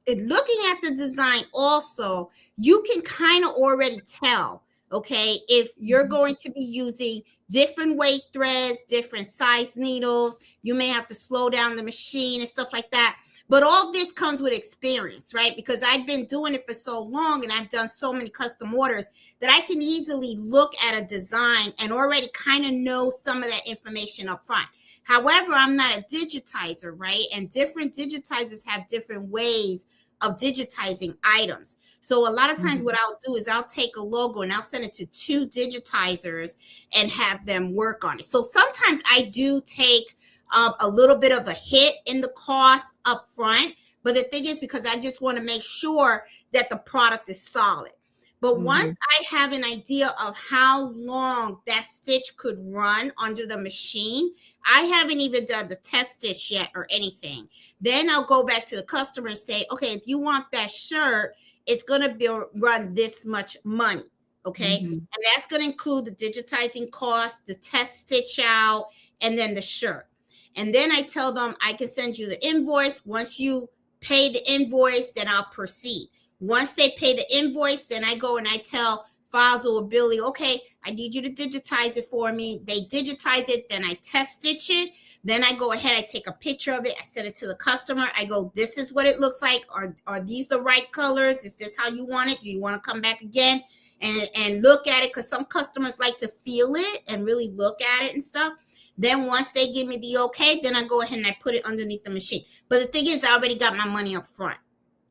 And looking at the design also, you can kind of already tell, okay, if you're going to be using different weight threads, different size needles, you may have to slow down the machine and stuff like that. But all this comes with experience, right? Because I've been doing it for so long and I've done so many custom orders that I can easily look at a design and already kind of know some of that information up front. However, I'm not a digitizer, right? And different digitizers have different ways of digitizing items. So a lot of times what I'll do is I'll take a logo and I'll send it to 2 digitizers and have them work on it. So sometimes I do take a little bit of a hit in the cost up front. But the thing is, because I just want to make sure that the product is solid. But once I have an idea of how long that stitch could run under the machine, I haven't even done the test stitch yet or anything. Then I'll go back to the customer and say, okay, if you want that shirt, it's going to run this much money. Okay. And that's going to include the digitizing cost, the test stitch out, and then the shirt. And then I tell them I can send you the invoice. Once you pay the invoice, then I'll proceed. Once they pay the invoice, then I go and I tell Fossil or Billy, okay, I need you to digitize it for me. They digitize it, then I test stitch it. Then I go ahead, I take a picture of it, I send it to the customer. I go, this is what it looks like. Are these the right colors? Is this how you want it? Do you want to come back again and look at it? Because some customers like to feel it and really look at it and stuff. Then once they give me the okay, then I go ahead and I put it underneath the machine. But the thing is, I already got my money up front.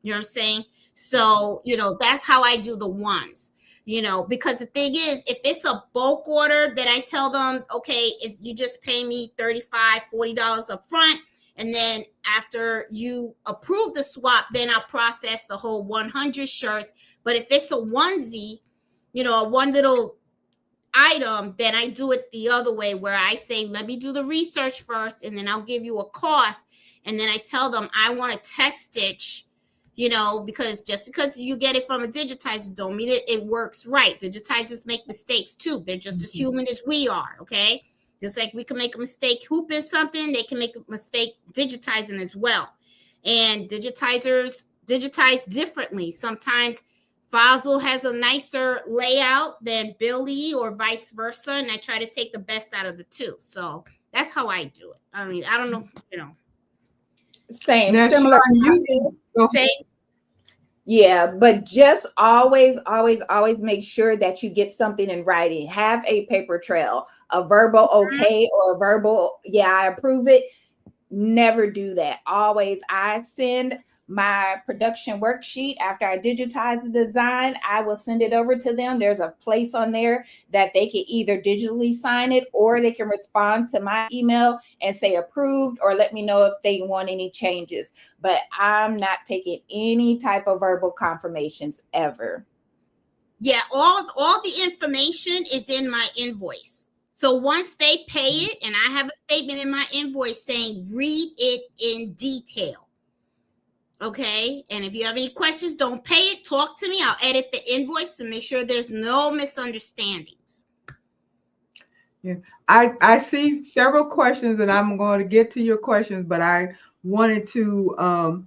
You know what I'm saying? So, that's how I do the ones. Because the thing is, if it's a bulk order that I tell them, okay, you just pay me $35, $40 up front, and then after you approve the swap, then I'll process the whole 100 shirts. But if it's a onesie, a one little item, then I do it the other way, where I say, let me do the research first, and then I'll give you a cost. And then I tell them I want to test stitch, because just because you get it from a digitizer don't mean it works right. Digitizers make mistakes too. They're just as human as we are, okay? Just like we can make a mistake hooping something, they can make a mistake digitizing as well. And digitizers digitize differently. Sometimes Fossil has a nicer layout than Billy or vice versa, and I try to take the best out of the two. So that's how I do it. I mean, I don't know, Same, Now, similar. Same. Yeah, but just always make sure that you get something in writing. Have a paper trail, a verbal okay or a verbal, yeah, I approve it. Never do that. Always, I send my production worksheet after I digitize the design. I will send it over to them. There's a place on there that they can either digitally sign it, or they can respond to my email and say approved, or let me know if they want any changes. But I'm not taking any type of verbal confirmations ever. Yeah, all the information is in my invoice. So once they pay it, and I have a statement in my invoice saying read it in detail. Okay, and if you have any questions, don't pay it, talk to me. I'll edit the invoice to make sure there's no misunderstandings. Yeah, I see several questions, and I'm going to get to your questions, but I wanted to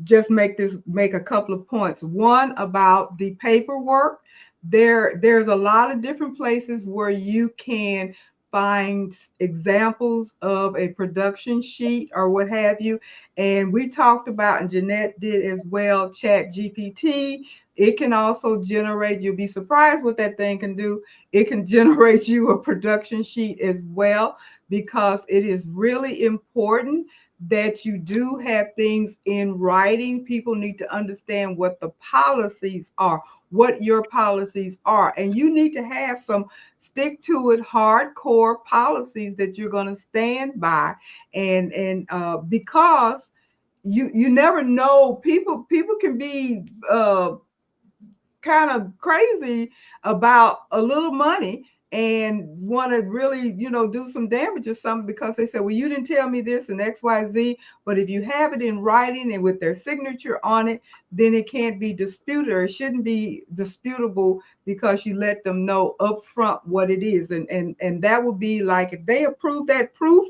just make a couple of points. One, about the paperwork. There's a lot of different places where you can find examples of a production sheet or what have you. And we talked about, and Jeanette did as well, Chat GPT. It can also generate, you'll be surprised what that thing can do. It can generate you a production sheet as well, because it is really important that you do have things in writing. People need to understand what the policies are, what your policies are. And you need to have some stick to it, hardcore policies that you're going to stand by. And because you never know, people can be kind of crazy about a little money and want to really, do some damage or something, because they say, well, you didn't tell me this and XYZ. But if you have it in writing and with their signature on it, then it can't be disputed, or it shouldn't be disputable, because you let them know up front what it is. And that would be like, if they approve that proof,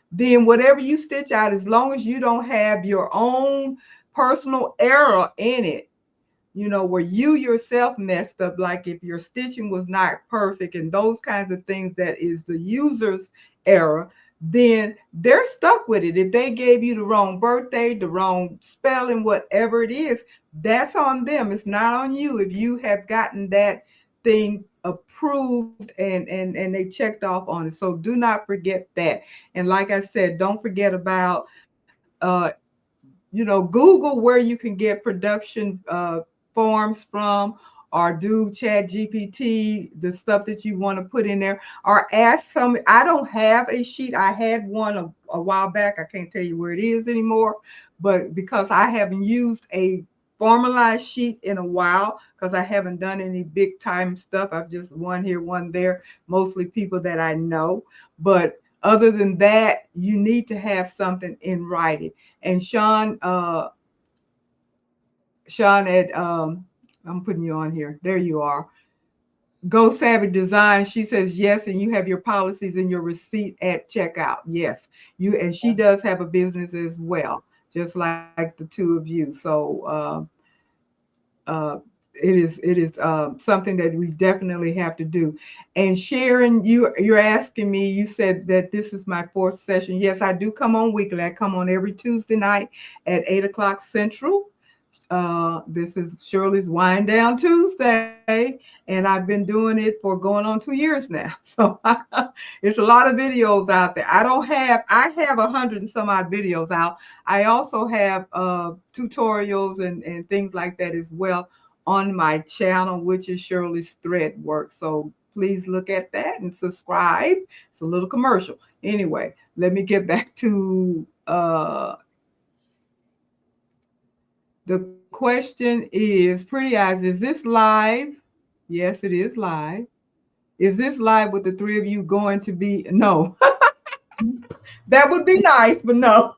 then whatever you stitch out, as long as you don't have your own personal error in it, where you yourself messed up, like if your stitching was not perfect and those kinds of things, that is the user's error, then they're stuck with it. If they gave you the wrong birthday, the wrong spelling, whatever it is, that's on them. It's not on you. If you have gotten that thing approved and they checked off on it. So do not forget that. And like I said, don't forget about Google where you can get production forms from, or do Chat GPT, the stuff that you want to put in there, or ask some. I don't have a sheet. I had one a while back. I can't tell you where it is anymore, but because I haven't used a formalized sheet in a while, because I haven't done any big time stuff. I've just one here, one there, mostly people that I know. But other than that, you need to have something in writing. And Sean at I'm putting you on here. There you are. Go Savvy Design. She says yes, and you have your policies and your receipt at checkout. Yes, and she does have a business as well, just like the two of you. So it is something that we definitely have to do. And Sharon, you're asking me, you said that this is my fourth session. Yes, I do come on weekly. I come on every Tuesday night at 8 o'clock Central. This is Shirley's Wind Down Tuesday, and I've been doing it for going on 2 years now. So it's a lot of videos out there. I have 100 and some odd videos out. I also have tutorials and things like that as well on my channel, which is Shirley's Thread Work. So please look at that and subscribe. It's a little commercial. Anyway, let me get back to the question is, Pretty Eyes, is this live? Yes, it is live. Is this live with the three of you going to be? No. That would be nice, but no.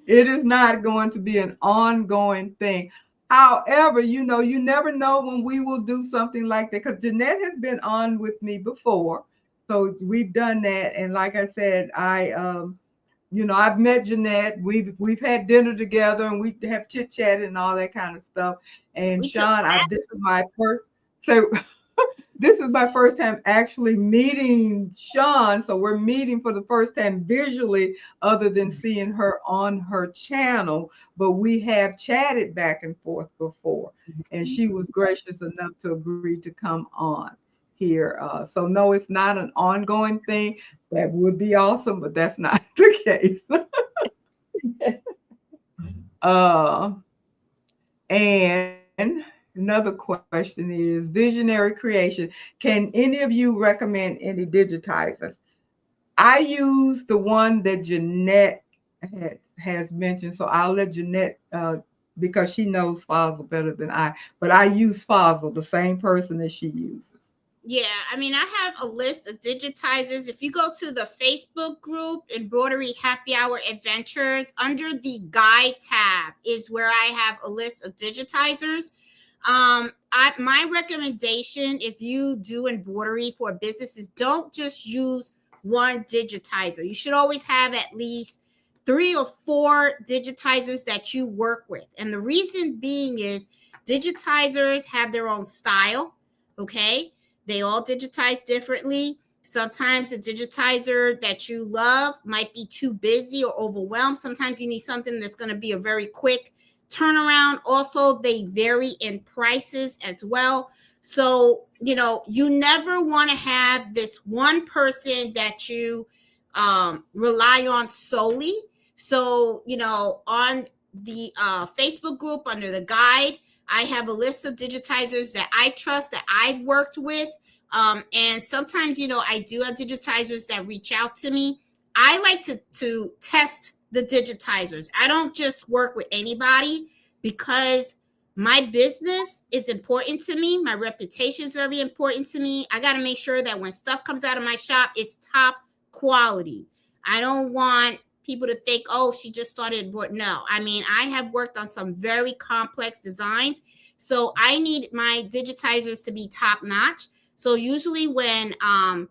It is not going to be an ongoing thing. However, you never know when we will do something like that, because Jeanette has been on with me before. So we've done that. And like I said, I've met Jeanette. We've had dinner together and we have chit chatted and all that kind of stuff. And Sean, this is my first. So this is my first time actually meeting Sean. So we're meeting for the first time visually, other than seeing her on her channel. But we have chatted back and forth before, and she was gracious enough to agree to come on here. So no, it's not an ongoing thing. That would be awesome, but that's not the case. And another question is visionary creation. Can any of you recommend any digitizers? I use the one that Jeanette has mentioned, so I'll let Jeanette because she knows Fossil better than I. But I use Fossil, the same person that she uses. Yeah, I mean, I have a list of digitizers. If you go to the Facebook group, Embroidery Happy Hour Adventures, under the guide tab is where I have a list of digitizers. My recommendation, if you do embroidery for a business, is don't just use one digitizer. You should always have at least 3 or 4 digitizers that you work with. And the reason being is digitizers have their own style, okay? They all digitize differently. Sometimes the digitizer that you love might be too busy or overwhelmed. Sometimes you need something that's going to be a very quick turnaround. Also, they vary in prices as well. So, you never want to have this one person that you rely on solely. So, on the Facebook group under the guide, I have a list of digitizers that I trust, that I've worked with. And sometimes, I do have digitizers that reach out to me. I like to test the digitizers. I don't just work with anybody, because my business is important to me. My reputation is very important to me. I got to make sure that when stuff comes out of my shop, it's top quality. I don't want people to think, oh, she just started. No, I mean, I have worked on some very complex designs. So I need my digitizers to be top notch. So usually when, I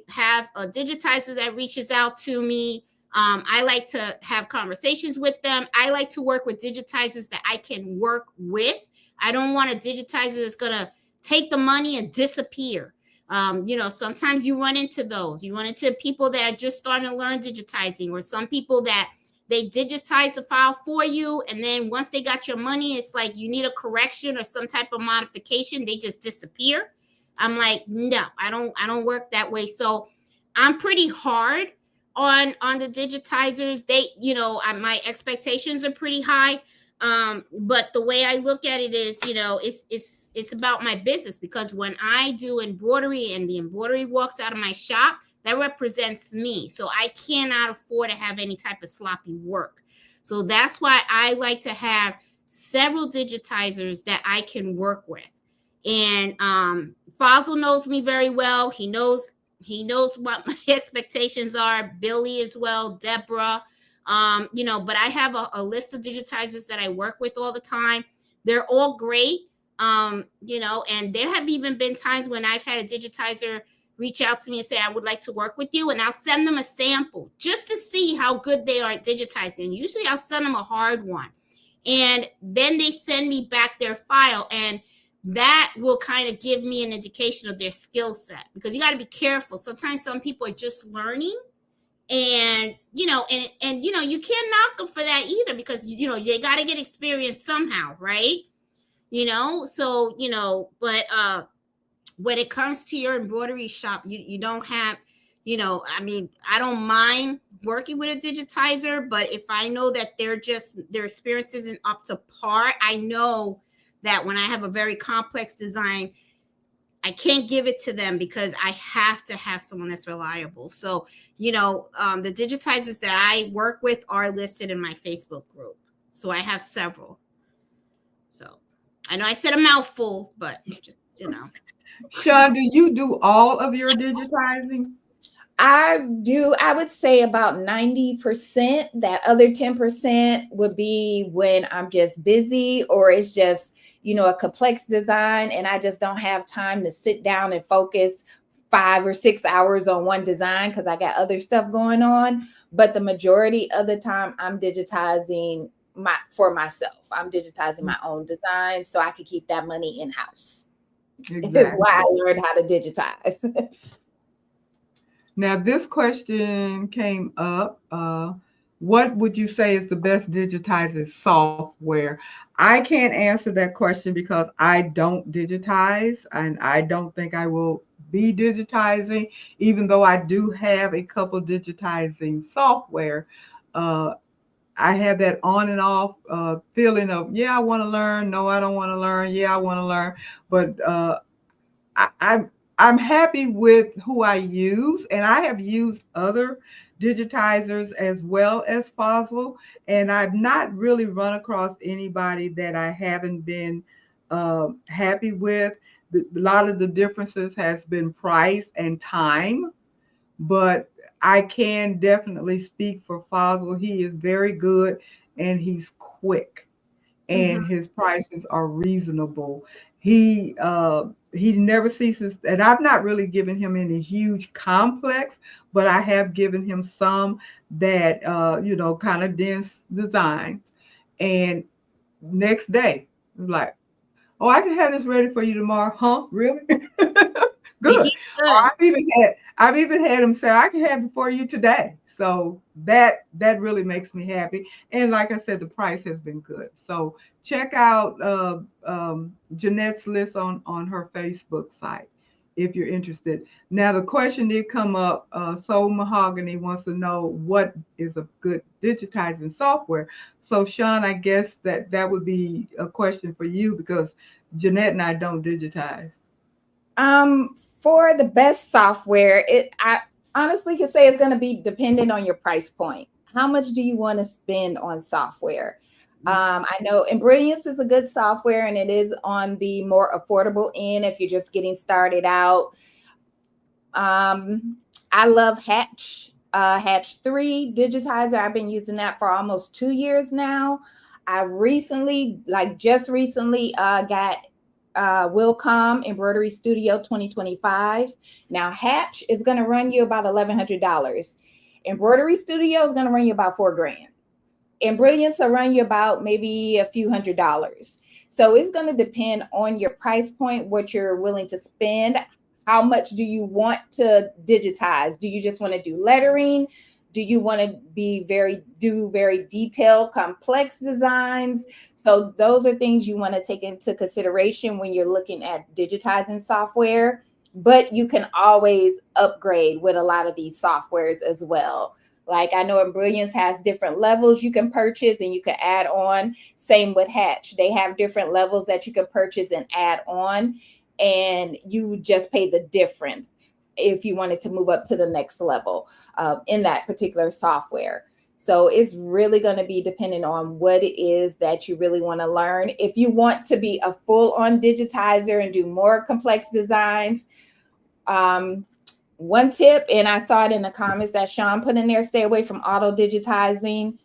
have a digitizer that reaches out to me, I like to have conversations with them. I like to work with digitizers that I can work with. I don't want a digitizer that's going to take the money and disappear. Sometimes you run into those. You run into people that are just starting to learn digitizing, or some people that they digitize the file for you, and then once they got your money, it's like you need a correction or some type of modification, they just disappear. I'm like, no, I don't work that way. So I'm pretty hard on the digitizers. They, my expectations are pretty high. But the way I look at it is, it's about my business, because when I do embroidery and the embroidery walks out of my shop, that represents me. So I cannot afford to have any type of sloppy work. So that's why I like to have several digitizers that I can work with. And Fossil knows me very well. He knows what my expectations are. Billy as well, Deborah. But I have a list of digitizers that I work with all the time. They're all great. And there have even been times when I've had a digitizer reach out to me and say, I would like to work with you. And I'll send them a sample just to see how good they are at digitizing. Usually I'll send them a hard one. And then they send me back their file, and that will kind of give me an indication of their skill set, because you got to be careful. Sometimes some people are just learning, and you know, and you know, you can't knock them for that either, because you know, they got to get experience somehow, right? You know, so you know, but when it comes to your embroidery shop, you don't have, you know, I mean, I don't mind working with a digitizer, but if I know that their experience isn't up to par, I know that when I have a very complex design, I can't give it to them, because I have to have someone that's reliable. So, you know, the digitizers that I work with are listed in my Facebook group. So I have several. So I know I said a mouthful, but just, you know. Sean, do you do all of your digitizing? I do. I would say about 90%. That other 10% would be when I'm just busy, or it's just, you know, a complex design and I just don't have time to sit down and focus 5 or 6 hours on one design because I got other stuff going on. But the majority of the time I'm digitizing for myself. I'm digitizing my own design so I can keep that money in-house. Exactly. That's why I learned how to digitize. Now, this question came up. What would you say is the best digitizing software? I can't answer that question because I don't digitize, and I don't think I will be digitizing, even though I do have a couple digitizing software. I have that on and off feeling of, yeah, I want to learn. No, I don't want to learn. Yeah, I want to learn. But I'm happy with who I use, and I have used other digitizers as well as Fossil, and I've not really run across anybody that I haven't been happy with. A lot of the differences has been price and time, but I can definitely speak for Fossil. He is very good and he's quick, and his prices are reasonable. He never ceases, and I've not really given him any huge complex, but I have given him some that you know, kind of dense designs. And next day, like, oh, I can have this ready for you tomorrow. Huh? Really? Good. Good. I've even had him say, I can have it for you today. So that really makes me happy. And like I said, the price has been good. So check out Jeanette's list on her Facebook site if you're interested. Now the question did come up. Soul Mahogany wants to know what is a good digitizing software. So Sean, I guess that would be a question for you, because Jeanette and I don't digitize. For the best software, I honestly can say it's going to be dependent on your price point. How much do you want to spend on software? I know Embroiderer is a good software, and it is on the more affordable end if you're just getting started out. I love Hatch 3 digitizer. I've been using that for almost 2 years now. I recently, just recently, got Willcom Embroidery Studio 2025. Now Hatch is going to run you about $1,100. Embroidery Studio is going to run you about $4,000. And Brilliance will run you about maybe a few $100s. So it's going to depend on your price point, what you're willing to spend. How much do you want to digitize? Do you just want to do lettering? Do you want to do very detailed, complex designs? So those are things you want to take into consideration when you're looking at digitizing software. But you can always upgrade with a lot of these softwares as well. Like I know Brilliance has different levels you can purchase and you can add on. Same with Hatch. They have different levels that you can purchase and add on, and you just pay the difference if you wanted to move up to the next level in that particular software. So it's really going to be dependent on what it is that you really want to learn. If you want to be a full-on digitizer and do more complex designs, one tip, and I saw it in the comments that Sean put in there, stay away from auto digitizing.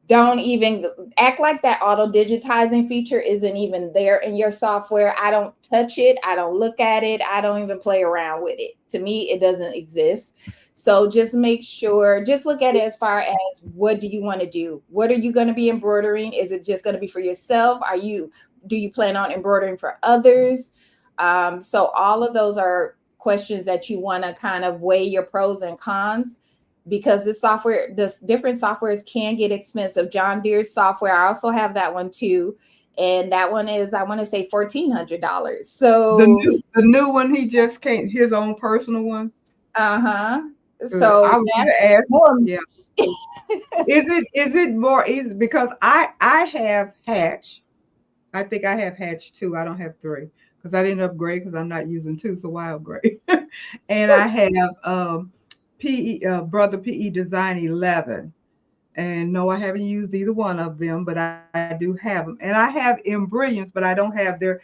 don't even act like that auto digitizing feature isn't even there in your software. I don't touch it. I don't look at it. I don't even play around with it. To me, it doesn't exist. So just make sure, just look at it as far as what do you want to do? What are you going to be embroidering? Is it just going to be for yourself? Do you plan on embroidering for others? So all of those are questions that you want to kind of weigh your pros and cons, because this different softwares can get expensive. John Deere's software, I also have that one too. And that one is, I want to say $1,400. So the new one, he just came, his own personal one. uh-huh. So I was going that's to ask, more. yeah. Is it more easy? Because I have Hatch. I think I have Hatch 2. I don't have 3 because I didn't upgrade because I'm not using 2, so why upgrade? And I have Brother PE Design 11. And no, I haven't used either one of them, but I do have them. And I have Embrilliance, but I don't have their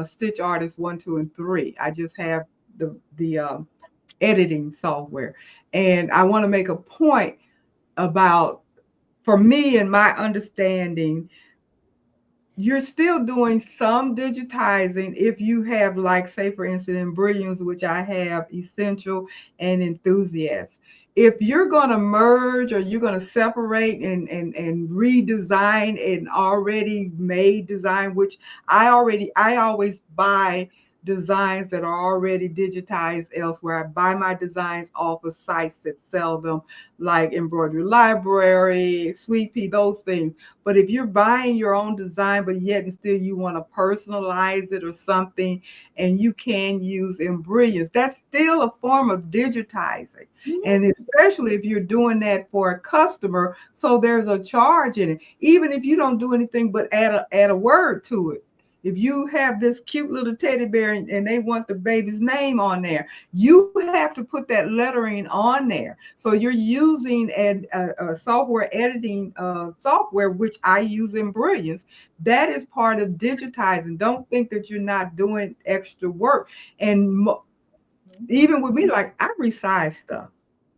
Stitch Artist 1, 2, and 3. I just have the editing software. And I want to make a point about, for me and my understanding, you're still doing some digitizing if you have, like, say, for instance, Brilliance, which I have Essential and Enthusiast. If you're going to merge or you're going to separate and redesign an already made design, which I always buy designs that are already digitized elsewhere. I buy my designs off of sites that sell them, like Embroidery Library, Sweet Pea, those things. But if you're buying your own design, but yet and still you want to personalize it or something, and you can use Embrilliance, that's still a form of digitizing. And especially if you're doing that for a customer, so there's a charge in it. Even if you don't do anything but add a word to it. If you have this cute little teddy bear and they want the baby's name on there, you have to put that lettering on there. So you're using a software editing software, which I use in Brilliance. That is part of digitizing. Don't think that you're not doing extra work. And even with me, like, I resize stuff.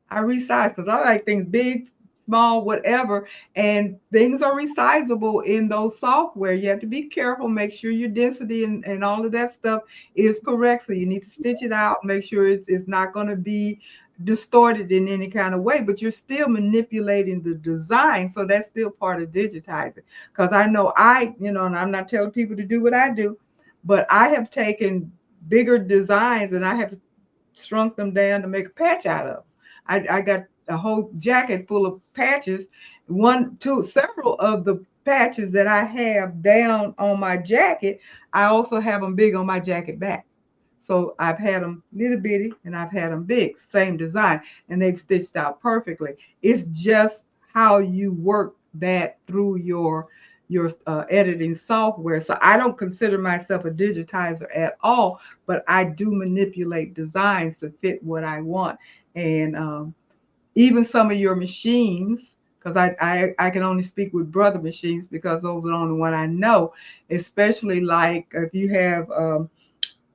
I resize because I like things big, small, whatever, and things are resizable in those software. You have to be careful, make sure your density and all of that stuff is correct. So you need to stitch it out, make sure it's not going to be distorted in any kind of way, but you're still manipulating the design. So that's still part of digitizing. Because I know and I'm not telling people to do what I do, but I have taken bigger designs and I have shrunk them down to make a patch out of. I got a whole jacket full of patches. Several of the patches that I have down on my jacket, I also have them big on my jacket back. So I've had them little bitty and I've had them big, same design, and they've stitched out perfectly. It's just how you work that through your editing software. So I don't consider myself a digitizer at all, but I do manipulate designs to fit what I want. And even some of your machines, because I can only speak with Brother machines because those are the only one I know, especially like if you have a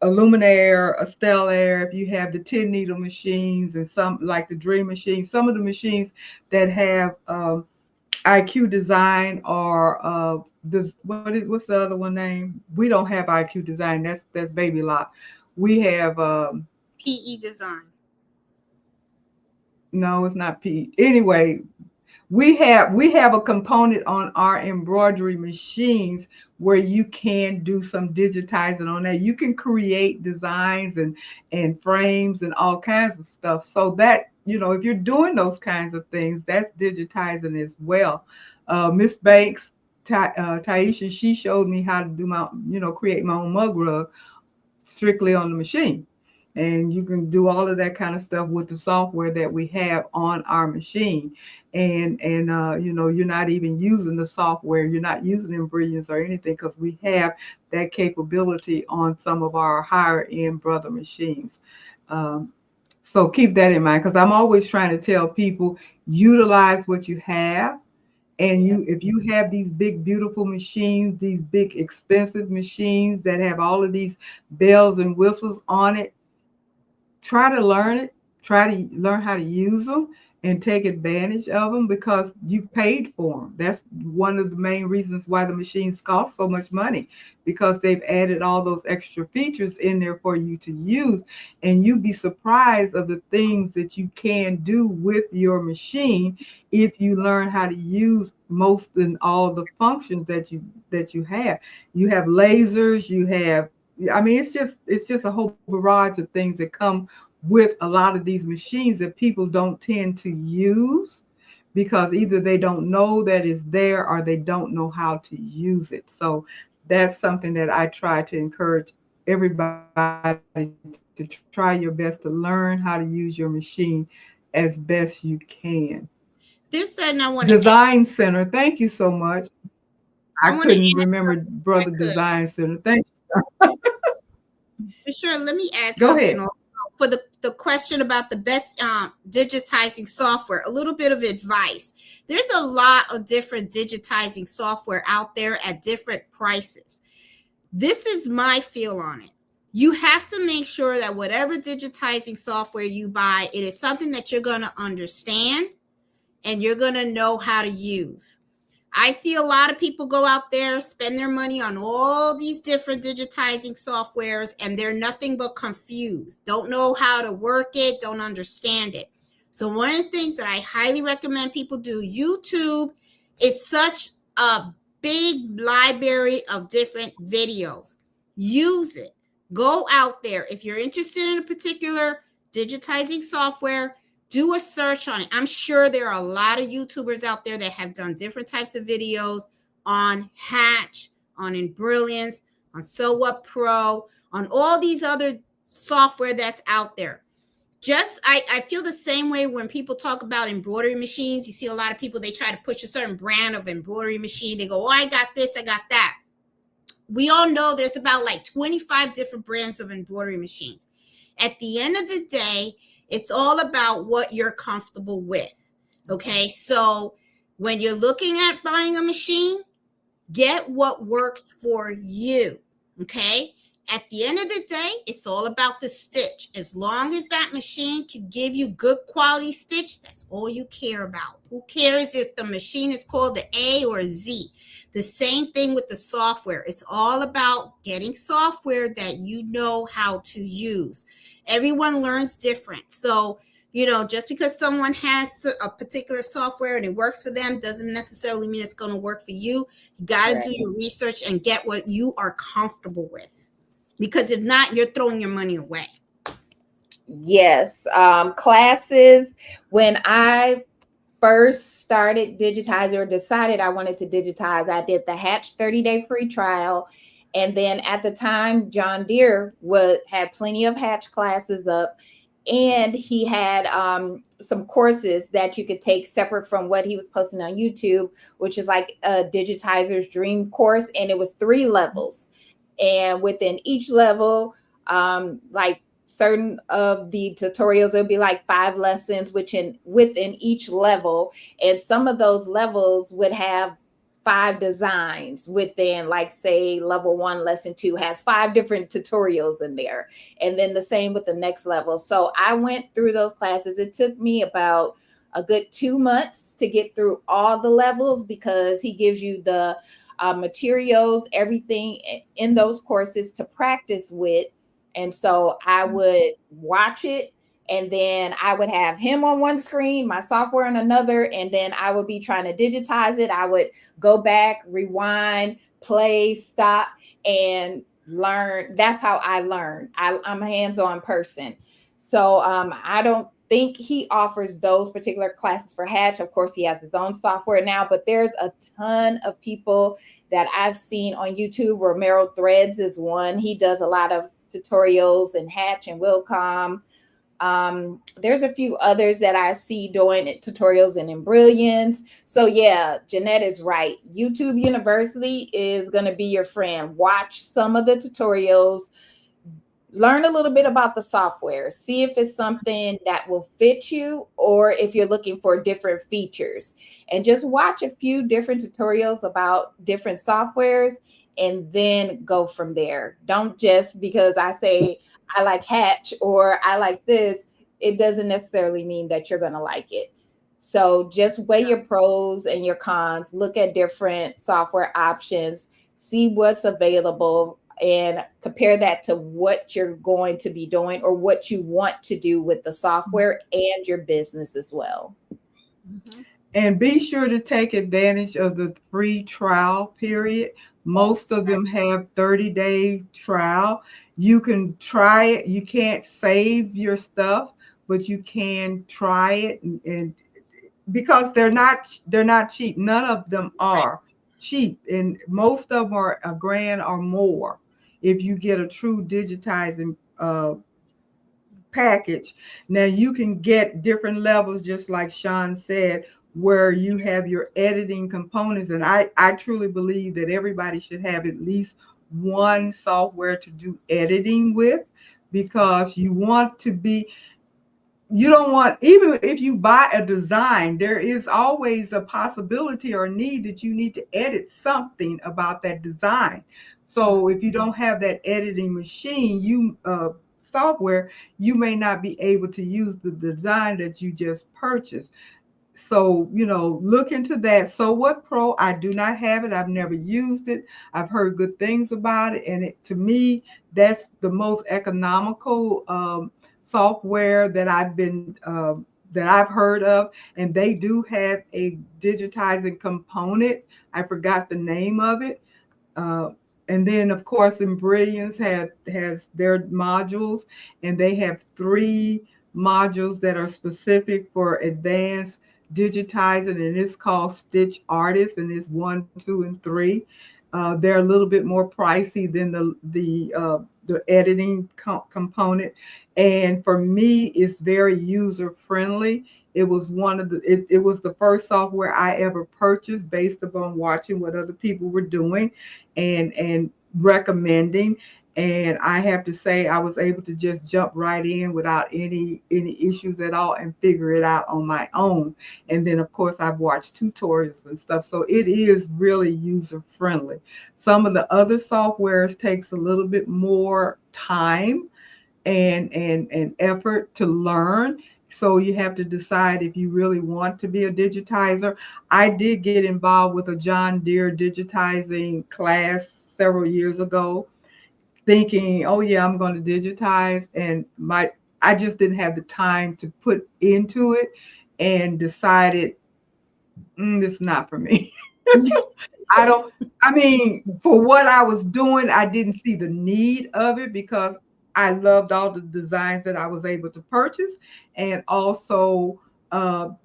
Luminaire, a Stellaire, if you have the 10 needle machines and some like the Dream machine, some of the machines that have IQ Design or what's the other one name? We don't have IQ Design. That's Baby Lock. We have PE Design. No, it's not PE. Anyway, we have a component on our embroidery machines where you can do some digitizing on that. You can create designs and frames and all kinds of stuff. So that, if you're doing those kinds of things, that's digitizing as well. Miss Banks, Taisha, she showed me how to do create my own mug rug strictly on the machine. And you can do all of that kind of stuff with the software that we have on our machine. And you're not even using the software. You're not using Embrilliance or anything because we have that capability on some of our higher end Brother machines. So keep that in mind, because I'm always trying to tell people, utilize what you have. And if you have these big, beautiful machines, these big, expensive machines that have all of these bells and whistles on it, try to learn it, try to learn how to use them, and take advantage of them because you paid for them. That's one of the main reasons why the machines cost so much money, because they've added all those extra features in there for you to use. And you'd be surprised of the things that you can do with your machine if you learn how to use most and all the functions that you have. You have lasers, you have, I mean, it's just a whole barrage of things that come with a lot of these machines that people don't tend to use because either they don't know that it's there or they don't know how to use it. So that's something that I try to encourage everybody to try your best to learn how to use your machine as best you can. This and I want to add, Design Center, thank you so much. I I want to couldn't add remember something if I Brother could. Design Center. Thank you. For sure. Let me add Go something ahead. also for the question about the best digitizing software. A little bit of advice. There's a lot of different digitizing software out there at different prices. This is my feel on it. You have to make sure that whatever digitizing software you buy, it is something that you're going to understand and you're going to know how to use. I see a lot of people go out there, spend their money on all these different digitizing softwares, and they're nothing but confused. Don't know how to work it, don't understand it. So one of the things that I highly recommend people do, YouTube is such a big library of different videos. Use it. Go out there. If you're interested in a particular digitizing software, do a search on it. I'm sure there are a lot of YouTubers out there that have done different types of videos on Hatch, on Embrilliance, on So What Pro, on all these other software that's out there. I feel the same way when people talk about embroidery machines. You see a lot of people, they try to push a certain brand of embroidery machine. They go, oh, I got this, I got that. We all know there's about like 25 different brands of embroidery machines. At the end of the day, it's all about what you're comfortable with. Okay. So when you're looking at buying a machine, get what works for you. Okay. At the end of the day, it's all about the stitch. As long as that machine can give you good quality stitch, that's all you care about. Who cares if the machine is called the A or Z? The same thing with the software. It's all about getting software that you know how to use. Everyone learns different. So, just because someone has a particular software and it works for them doesn't necessarily mean it's going to work for you. You got to do your research and get what you are comfortable with. Because if not, you're throwing your money away. Yes. Classes. When I first started digitizing or decided I wanted to digitize, I did the Hatch 30-day free trial. And then at the time, John Deere had plenty of Hatch classes up. And he had some courses that you could take separate from what he was posting on YouTube, which is like a digitizer's dream course. And it was 3 levels. And within each level, like certain of the tutorials, there'll be like 5 lessons within each level. And some of those levels would have 5 designs within, like, say, level 1, lesson 2 has 5 different tutorials in there. And then the same with the next level. So I went through those classes. It took me about a good 2 months to get through all the levels because he gives you the materials, everything in those courses to practice with. And so I would watch it, and then I would have him on one screen, my software on another, and then I would be trying to digitize it. I would go back, rewind, play, stop, and learn. That's how I learn. I'm a hands-on person. So I don't think he offers those particular classes for Hatch. Of course, he has his own software now, but there's a ton of people that I've seen on YouTube. Romero Threads is one. He does a lot of tutorials in Hatch and Wilcom. There's a few others that I see doing tutorials in Embrilliance. So yeah, Jeanette is right. YouTube University is going to be your friend. Watch some of the tutorials. Learn a little bit about the software. See if it's something that will fit you or if you're looking for different features. And just watch a few different tutorials about different softwares and then go from there. Don't just because I say I like Hatch or I like this, it doesn't necessarily mean that you're going to like it. So just weigh your pros and your cons, look at different software options, see what's available, and compare that to what you're going to be doing or what you want to do with the software and your business as well. Mhm. And be sure to take advantage of the free trial period. Most of them have 30-day trial. You can try it. You can't save your stuff, but you can try it, and because they're not cheap. None of them are cheap, and most of them are a grand or more if you get a true digitizing package. Now you can get different levels, just like Sean said, where you have your editing components. And I truly believe that everybody should have at least one software to do editing with, because you don't want, even if you buy a design, there is always a possibility or need that you need to edit something about that design. So if you don't have that editing machine, software, you may not be able to use the design that you just purchased. So, look into that. So What Pro, I do not have it. I've never used it. I've heard good things about it. And to me, that's the most economical software that I've heard of. And they do have a digitizing component. I forgot the name of it. Uh, and then, of course, Embroiderers has their modules, and they have 3 modules that are specific for advanced digitizing, and it's called Stitch Artist, and it's 1, 2, and 3. They're a little bit more pricey than the editing component, and for me, it's very user friendly. It was the first software I ever purchased based upon watching what other people were doing and recommending. And I have to say, I was able to just jump right in without any issues at all and figure it out on my own. And then, of course, I've watched tutorials and stuff. So it is really user friendly. Some of the other softwares takes a little bit more time and effort to learn. So you have to decide if you really want to be a digitizer. I did get involved with a John Deere digitizing class several years ago, thinking, oh yeah, I'm going to digitize, and I just didn't have the time to put into it, and decided, this is not for me. I mean, for what I was doing, I didn't see the need of it, because I loved all the designs that I was able to purchase. And also,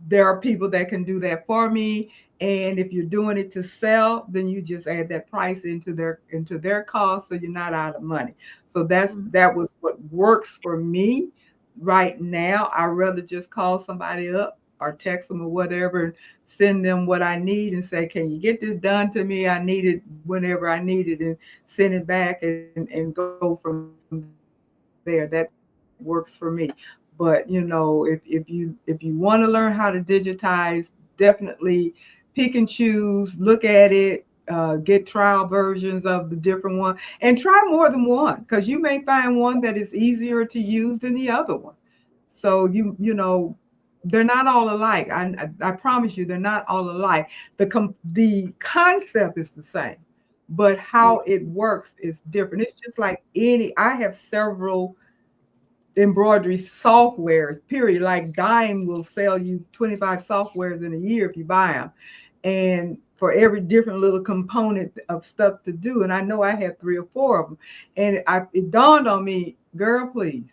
there are people that can do that for me. And if you're doing it to sell, then you just add that price into their cost, so you're not out of money. So that was what works for me right now. I'd rather just call somebody up or text them or whatever, send them what I need and say, can you get this done to me? I need it whenever I need it, and send it back and go from there. That works for me. But if you want to learn how to digitize, definitely pick and choose, look at it, get trial versions of the different one, and try more than one, because you may find one that is easier to use than the other one. So they're not all alike. I promise you, they're not all alike. The concept is the same, but how it works is different. It's just like I have several embroidery softwares, period. Like Dime will sell you 25 softwares in a year if you buy them. And for every different little component of stuff to do. And I know I have 3 or 4 of them. And it dawned on me, girl, please,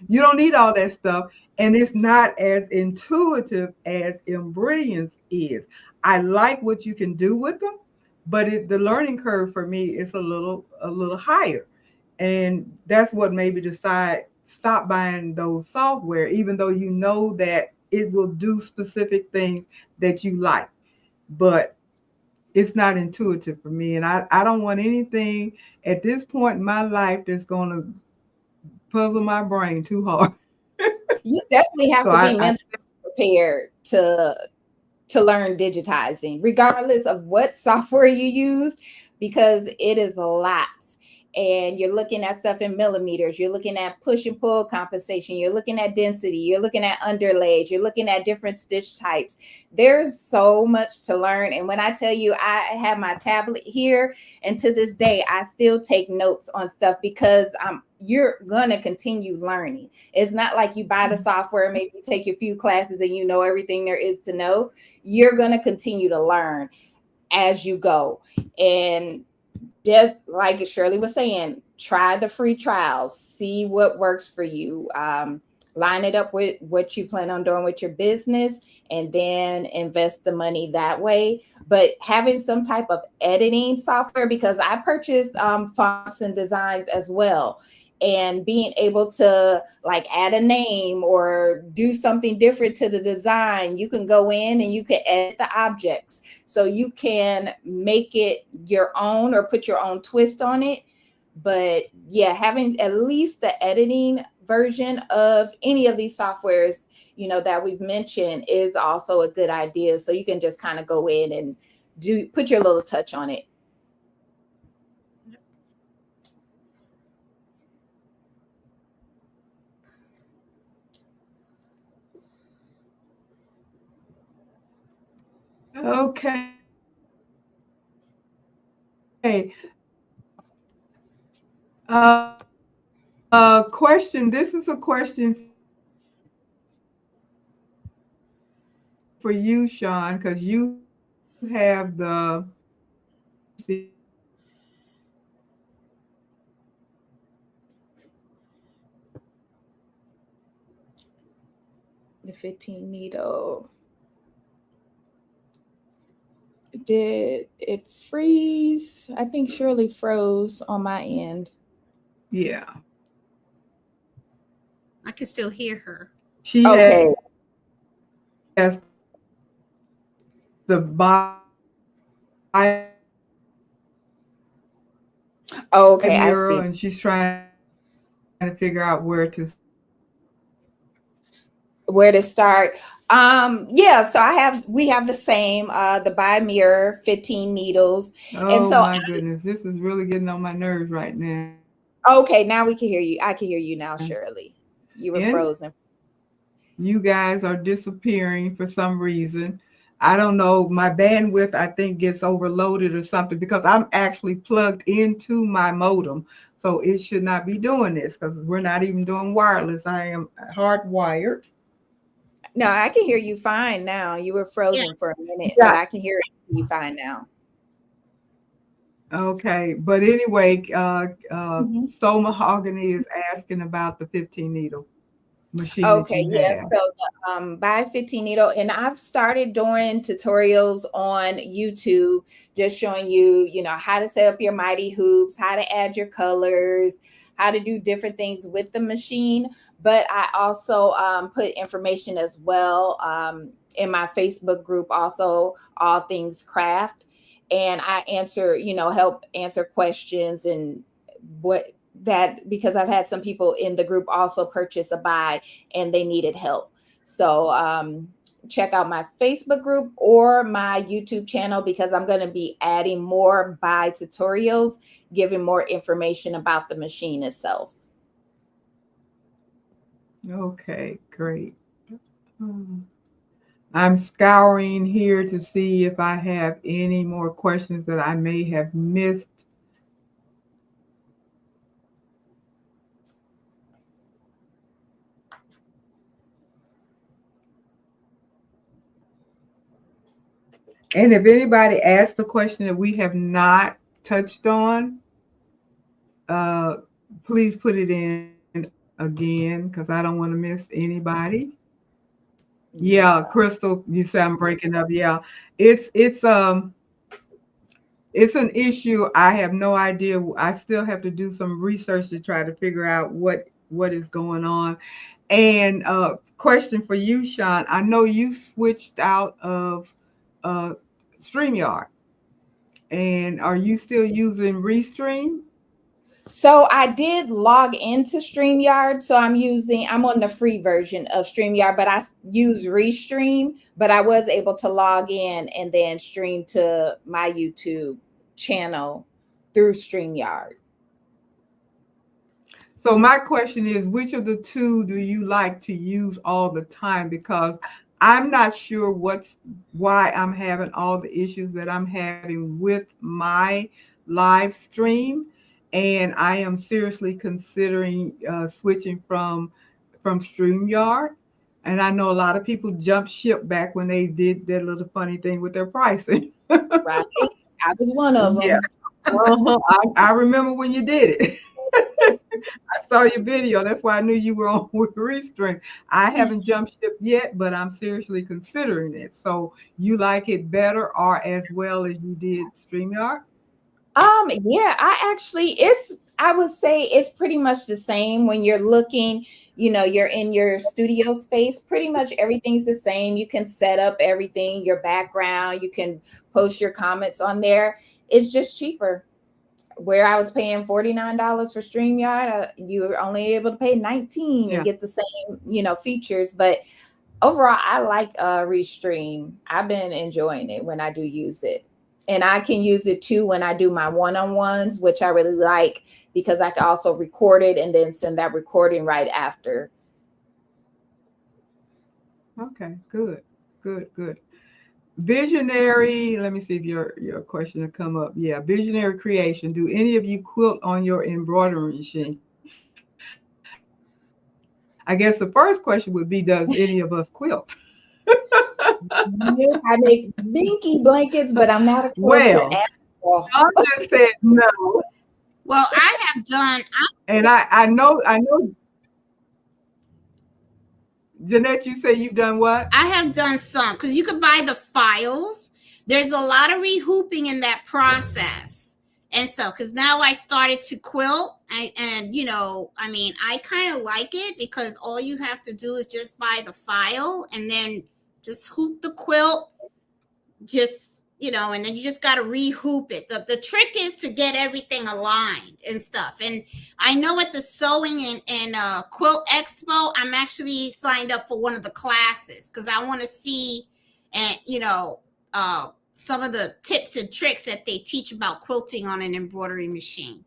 you don't need all that stuff. And it's not as intuitive as Embroiderers is. I like what you can do with them, but the learning curve for me is a little higher. And that's what made me stop buying those software, even though you know that it will do specific things that you like. But it's not intuitive for me. And I don't want anything at this point in my life that's going to puzzle my brain too hard. You definitely have So to be mentally prepared to learn digitizing, regardless of what software you use, because it is a lot. and you're looking at stuff in millimeters, you're looking at push and pull compensation, you're looking at density, you're looking at underlays, you're looking at different stitch types. There's so much to learn. And when I tell you, I have my tablet here, and to this day, I still take notes on stuff because you're going to continue learning. It's not like you buy the software, maybe you take a few classes and you know everything there is to know. You're going to continue to learn as you go. And just like Shirley was saying, try the free trials, see what works for you. Line it up with what you plan on doing with your business, and then invest the money that way. But having some type of editing software, because I purchased fonts and designs as well, and being able to like add a name or do something different to the design, you can go in and you can edit the objects. So you can make it your own or put your own twist on it. But yeah, having at least the editing version of any of these softwares, you know, that we've mentioned is also a good idea. So you can just kind of go in and put your little touch on it. Okay. Question. This is a question for you, Sean, because you have the The 15 needle. Did it freeze? I think Shirley froze on my end. Yeah. I can still hear her. She Okay. has the buy. Okay, I mural, see. and she's trying to figure out where to start. Yeah, so we have the same the by mirror 15 needles. Oh, and so my goodness, this is really getting on my nerves right now. Okay, now we can hear you. I can hear you now, Shirley. You were frozen. You guys are disappearing for some reason. I don't know. My bandwidth, I think, gets overloaded or something, because I'm actually plugged into my modem. So it should not be doing this, because we're not even doing wireless. I am hardwired. No, I can hear you fine now. You were frozen for a minute, Yeah. but I can hear you fine now. Okay. But anyway, Soul Mahogany is asking about the 15 needle machine. Okay, that you yes. have. So by 15 needle, and I've started doing tutorials on YouTube, just showing you, you know, how to set up your mighty hoops, how to add your colors, how to do different things with the machine. But I also put information as well in my Facebook group, also All Things Craft, and I answer, you know, help answer questions and because I've had some people in the group also purchase a buy and they needed help. So check out my Facebook group or my YouTube channel, because I'm going to be adding more buy tutorials, giving more information about the machine itself. Okay, great. I'm scouring here to see if I have any more questions that I may have missed. And if anybody asks the question that we have not touched on, please put it in again, because I don't want to miss anybody. Yeah, Crystal, you say I'm breaking up. Yeah, it's an issue. I have no idea. I still have to do some research to try to figure out what is going on. And question for you, Sean. I know you switched out of Streamyard, and are you still using Restream? So I did log into StreamYard. So I'm on the free version of StreamYard, but I use Restream, but I was able to log in and then stream to my YouTube channel through StreamYard. So my question is, which of the two do you like to use all the time? Because I'm not sure why I'm having all the issues that I'm having with my live stream, and I am seriously considering switching from Streamyard. And I know a lot of people jumped ship back when they did that little funny thing with their pricing. Right. I was one of Yeah. them. I remember when you did it. I saw your video. That's why I knew you were on with Restream. I haven't jumped ship yet, but I'm seriously considering it. So you like it better or as well as you did StreamYard? Yeah, I would say it's pretty much the same when you're looking, you're in your studio space, pretty much everything's the same. You can set up everything, your background, you can post your comments on there. It's just cheaper. Where I was paying $49 for StreamYard, you were only able to pay 19 and get the same, features. But overall, I like Restream. I've been enjoying it when I do use it. And I can use it too when I do my one-on-ones, which I really like because I can also record it and then send that recording right after. Okay, good. Visionary, let me see if your question will come up. Yeah, Visionary Creation. Do any of you quilt on your embroidery machine? I guess the first question would be, does any of us quilt? Nope, I make binky blankets, but I'm not a quilter Well, at all. I just said no. Well, I have done. And I know, Jeanette, you say you've done what? I have done some because you could buy the files. There's a lot of rehooping in that process and stuff. Because now I started to quilt, I kind of like it because all you have to do is just buy the file and then just hoop the quilt. And then you just got to rehoop it. The trick is to get everything aligned and stuff. And I know at the Sewing and Quilt Expo, I'm actually signed up for one of the classes because I want to see, some of the tips and tricks that they teach about quilting on an embroidery machine.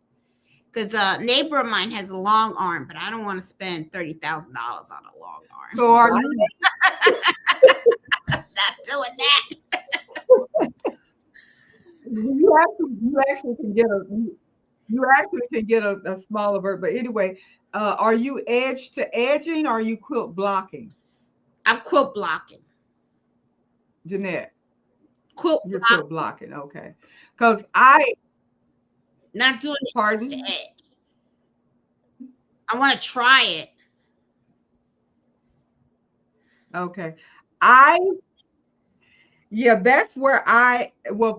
Because a neighbor of mine has a long arm, but I don't want to spend $30,000 on a long arm. So are you? Not doing that. You actually can get a smaller version. But anyway, are you edge to edging or are you quilt blocking? I'm quilt blocking. Jeanette. You're quilt blocking, okay. Because I not doing it pardon? Edge to edge. I want to try it. Okay. That's where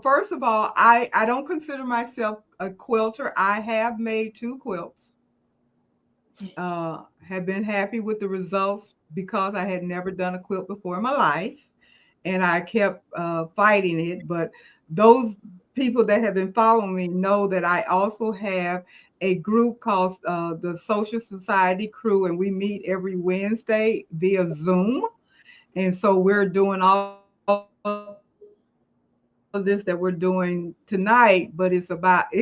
first of all, I don't consider myself a quilter. I have made 2 quilts. Have been happy with the results because I had never done a quilt before in my life. And I kept fighting it. But those people that have been following me know that I also have a group called the Social Society Crew, and we meet every Wednesday via Zoom. And so we're doing all of this that we're doing tonight, but it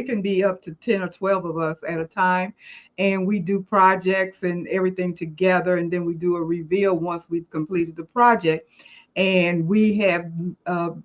can be up to 10 or 12 of us at a time. And we do projects and everything together. And then we do a reveal once we've completed the project. And we have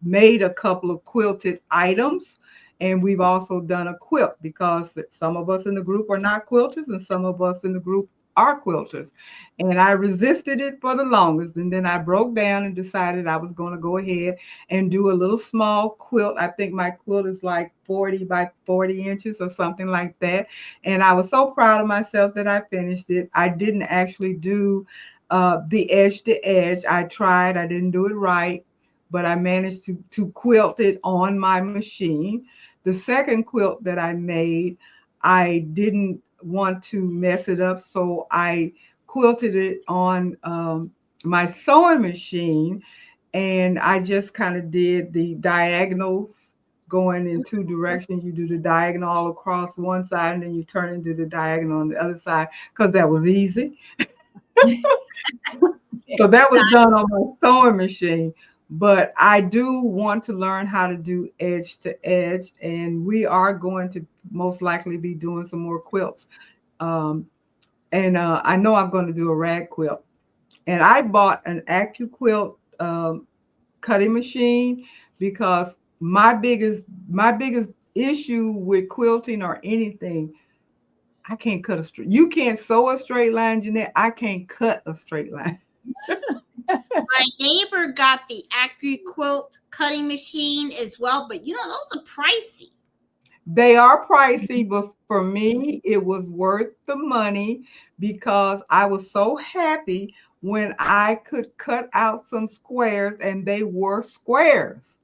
made a couple of quilted items. And we've also done a quilt because some of us in the group are not quilters and some of us in the group are quilters. And I resisted it for the longest. And then I broke down and decided I was going to go ahead and do a little small quilt. I think my quilt is like 40 by 40 inches or something like that. And I was so proud of myself that I finished it. I didn't actually do the edge to edge. I tried. I didn't do it right, but I managed to quilt it on my machine. The second quilt that I made, I didn't want to mess it up, so I quilted it on my sewing machine, and I just kind of did the diagonals going in 2 directions. You do the diagonal all across one side, and then you turn into the diagonal on the other side because that was easy. So that was done on my sewing machine. But I do want to learn how to do edge to edge, and we are going to most likely be doing some more quilts And I know I'm going to do a rag quilt. And I bought an AccuQuilt cutting machine because my biggest issue with quilting or anything, I can't cut a straight. You can't sew a straight line, Jeanette. I can't cut a straight line. My neighbor got the AccuQuilt cutting machine as well, but those are pricey. They are pricey, but for me, it was worth the money because I was so happy when I could cut out some squares and they were squares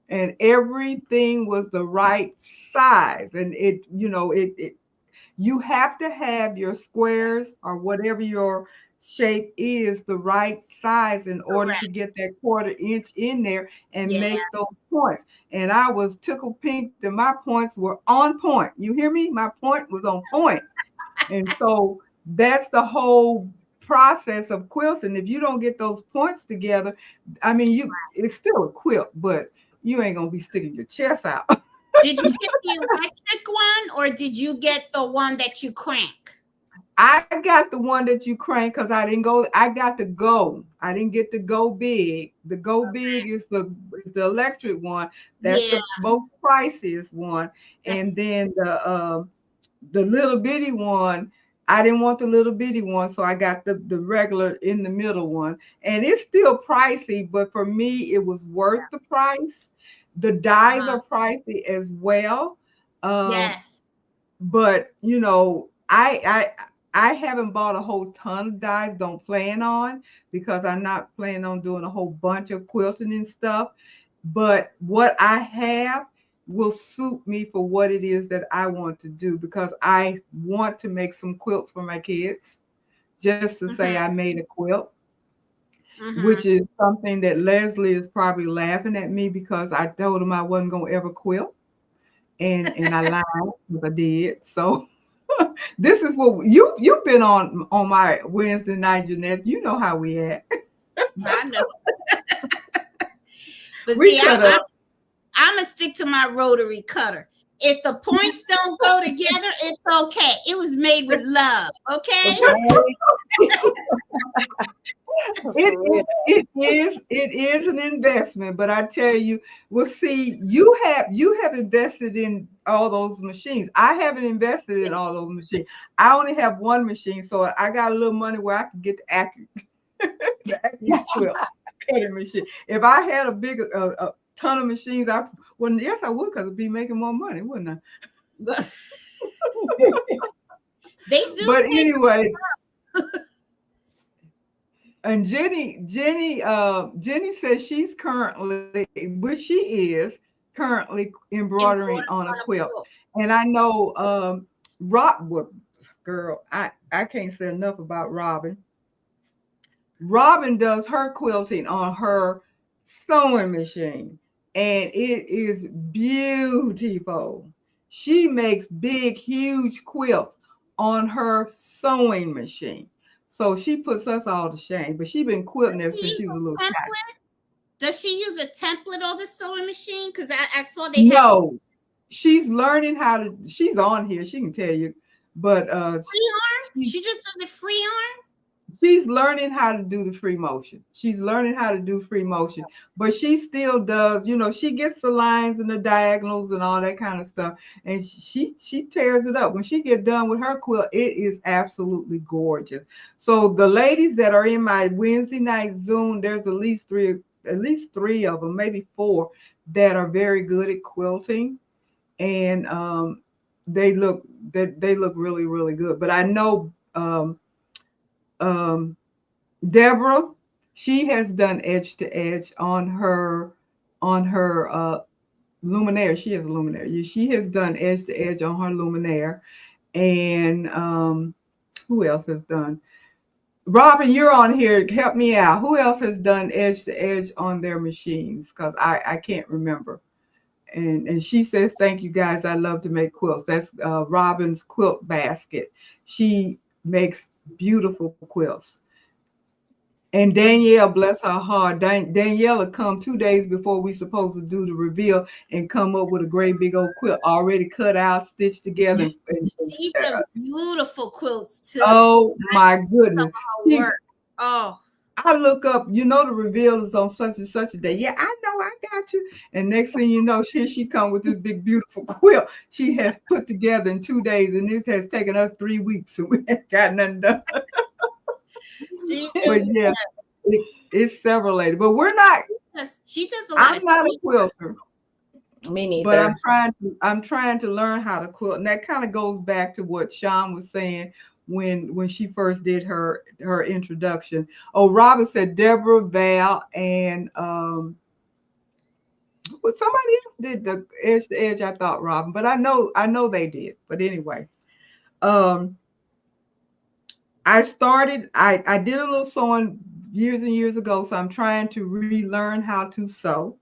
and everything was the right size. And you have to have your squares or whatever your shape is the right size in order Correct. to get that 1/4 inch in there and Yeah. make those points. And I was tickled pink that my points were on point. You hear me? My point was on point. And so that's the whole process of quilting. If you don't get those points together, I mean, it's still a quilt, but you ain't gonna be sticking your chest out. Did you get the electric one or did you get the one that you crank? I got the one that you crank because I didn't go. I got the Go. I didn't get the Go Big. The Go Big is the electric one. That's Yeah. the most priciest one. That's- And then the little bitty one. I didn't want the little bitty one, so I got the regular in the middle one. And it's still pricey, but for me, it was worth the price. The dyes are pricey as well. Yes. But I haven't bought a whole ton of dyes, don't plan on, because I'm not planning on doing a whole bunch of quilting and stuff. But what I have will suit me for what it is that I want to do, because I want to make some quilts for my kids, just to say I made a quilt, which is something that Leslie is probably laughing at me because I told him I wasn't going to ever quilt. And I lied because I did. So this is what you've been on my Wednesday night, Jeanette. You know how we act. I know. But We see, cut up. I'm going to stick to my rotary cutter. If the points don't go together, it's okay. It was made with love, okay? It is an investment, but I tell you, well, see, you have invested in all those machines. I haven't invested in all those machines. I only have one machine, so I got a little money where I can get the AccuQuilt cutting machine. If I had a ton of machines, yes, I would, because I'd be making more money, wouldn't I? They do. But anyway. And Jenny says she's currently, which she is currently embroidering on a quilt. And I know girl, I can't say enough about Robin. Robin does her quilting on her sewing machine, and it is beautiful. She makes big, huge quilts on her sewing machine. So she puts us all to shame, but she's been quilting ever since she was a little child. Does she use a template on the sewing machine? Because I saw they No, she's learning how to. She's on here. She can tell you, but free arm. She just does the free arm. She's learning how to do the free motion. She's learning how to do free motion, but she still does. She gets the lines and the diagonals and all that kind of stuff, and she tears it up. When she gets done with her quilt, it is absolutely gorgeous. So the ladies that are in my Wednesday night Zoom, there's at least three of them, maybe four, that are very good at quilting, and they look really, really good. But I know. Deborah, she has done edge to edge on her luminaire. She has a luminaire. She has done edge to edge on her luminaire. And who else has done? Robin, you're on here. Help me out. Who else has done edge to edge on their machines? Because I can't remember. And she says, thank you guys. I love to make quilts. That's Robin's Quilt Basket. She makes beautiful quilts. And Danielle, bless her heart, Danielle will come 2 days before we supposed to do the reveal and come up with a great big old quilt already cut out, stitched together. She does beautiful quilts too. Oh my goodness. Work. Oh. I look up, the reveal is on such and such a day. Yeah, I know, I got you. And next thing you know, here she come with this big, beautiful quilt she has put together in 2 days, and this has taken us 3 weeks, and we ain't got nothing done. But yeah, it's several ladies. But we're not. She does a lot. I'm not a quilter. Me neither. But I'm trying to learn how to quilt, and that kind of goes back to what Sean was saying when she first did her introduction. Oh, Robert said Deborah, Val, and somebody else did the edge to edge. I thought Robin, but I know they did. But anyway, I did a little sewing years and years ago, so I'm trying to relearn how to sew,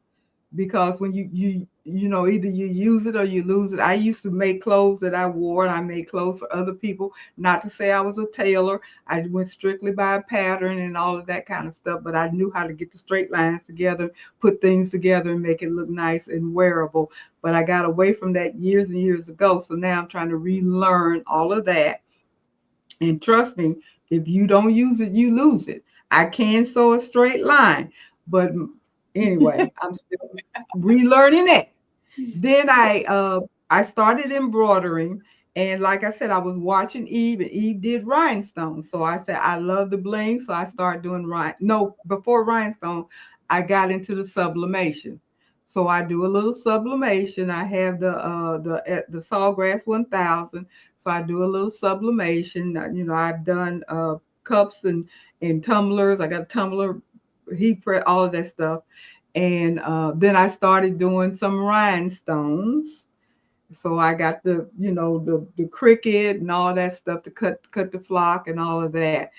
because when you either you use it or you lose it. I used to make clothes that I wore, and I made clothes for other people. Not to say I was a tailor. I went strictly by a pattern and all of that kind of stuff, but I knew how to get the straight lines together, put things together, and make it look nice and wearable. But I got away from that years and years ago, so now I'm trying to relearn all of that. And trust me, if you don't use it, you lose it. I can sew a straight line, but anyway, I'm still relearning that. Then I started embroidering, and like I said, I was watching Eve, and Eve did rhinestones. So I said I love the bling, so I started doing before rhinestone, I got into the sublimation. So I do a little sublimation. I have the Sawgrass 1000, so I do a little sublimation. I've done cups and tumblers. I got a tumbler, heat press, all of that stuff. And then I started doing some rhinestones. So I got the cricket and all that stuff to cut the flock and all of that.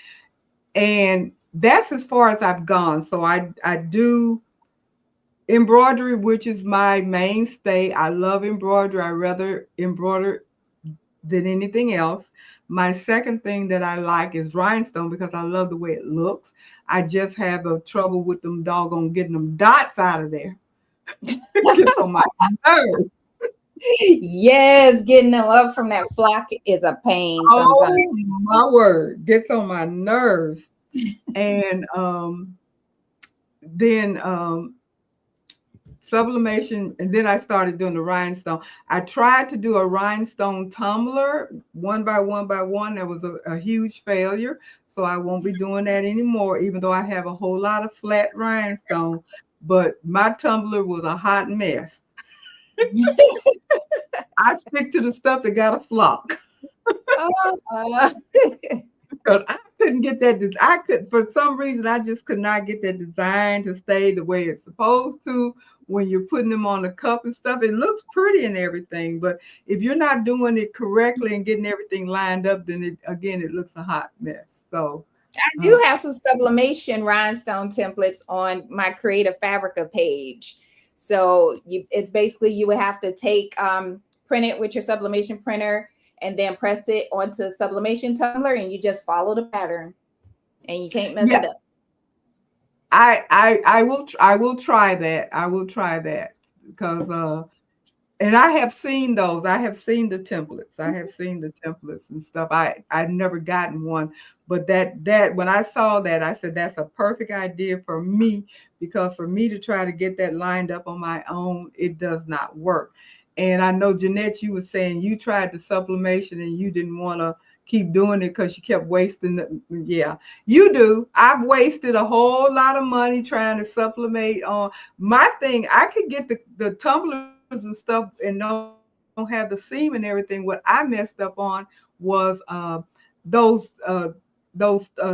And that's as far as I've gone. So I do embroidery, which is my mainstay. I love embroidery. I rather embroider than anything else. My second thing that I like is rhinestone, because I love the way it looks. I just have a trouble with them doggone getting them dots out of there. It gets on my nerves. Yes, getting them up from that flock is a pain sometimes. Oh my word, gets on my nerves. And then sublimation, and then I started doing the rhinestone. I tried to do a rhinestone tumbler, one by one by one. That was a huge failure, so I won't be doing that anymore, even though I have a whole lot of flat rhinestone. But my tumbler was a hot mess. I stick to the stuff that got a flock. Because I couldn't get that. For some reason, I just could not get that design to stay the way it's supposed to. When you're putting them on the cup and stuff, it looks pretty and everything. But if you're not doing it correctly and getting everything lined up, then it looks a hot mess. So I do have some sublimation rhinestone templates on my Creative Fabrica page. So it's basically you would have to print it with your sublimation printer, and then press it onto the sublimation tumbler, and you just follow the pattern, and you can't mess it up. I will try that. I will try that, because and I have seen those. I have seen the templates. I have seen the templates and stuff. I've never gotten one, but that when I saw that, I said that's a perfect idea for me, because for me to try to get that lined up on my own, it does not work. And I know, Jeanette, you were saying you tried the sublimation and you didn't want to keep doing it because you kept wasting yeah, you do. I've wasted a whole lot of money trying to sublimate on my thing. I could get the tumblers and stuff and don't have the seam and everything. What I messed up on was those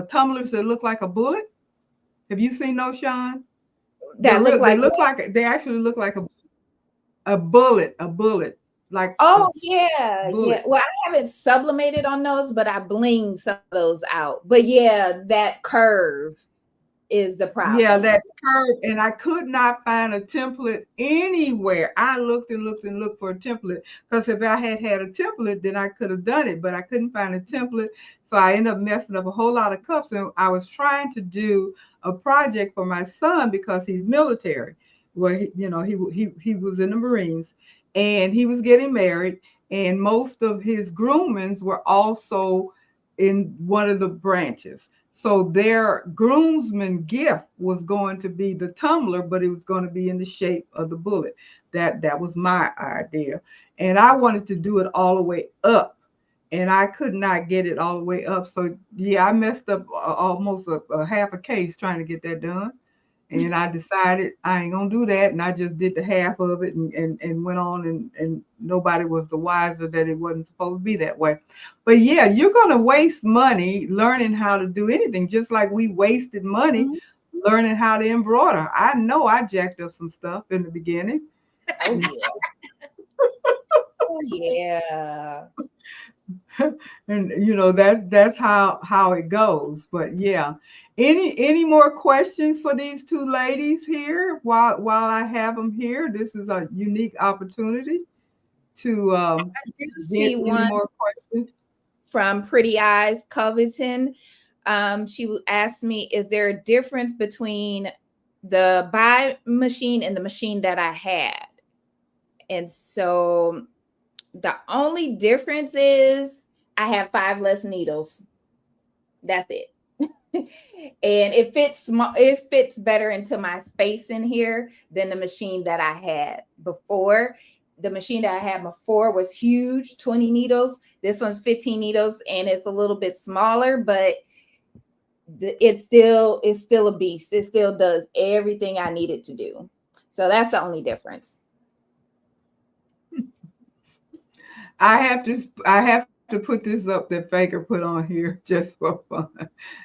tumblers that look like a bullet. Have you seen those, Sean? They actually look like a bullet, like yeah. Well, I haven't sublimated on those, but I bling some of those out. But yeah, that curve is the problem. Yeah, that curve, and I could not find a template anywhere. I looked and looked and looked for a template, because if I had had a template, then I could have done it, but I couldn't find a template. So I ended up messing up a whole lot of cups, and I was trying to do a project for my son because he's military. Well, he was in the Marines, and he was getting married, and most of his groomsmen were also in one of the branches. So their groomsman gift was going to be the tumbler, but it was going to be in the shape of the bullet. That was my idea. And I wanted to do it all the way up, and I could not get it all the way up. So yeah, I messed up almost a half a case trying to get that done. And I decided I ain't gonna do that. And I just did the half of it and went on, and nobody was the wiser that it wasn't supposed to be that way. But yeah, you're gonna waste money learning how to do anything, just like we wasted money learning how to embroider. I know I jacked up some stuff in the beginning. Oh yeah. Oh yeah. And that's how it goes. But yeah, any more questions for these two ladies here while I have them here? This is a unique opportunity to I do get see any one more questions. from Pretty Eyes Covington. She asked me, is there a difference between the buy machine and the machine that I had? And so the only difference is I have 5 less needles. That's it. And it fits better into my space in here than the machine that I had before. The machine that I had before was huge, 20 needles. This one's 15 needles, and it's a little bit smaller, but it's still a beast. It still does everything I need it to do. So that's the only difference. I have to put this up that Faker put on here just for fun.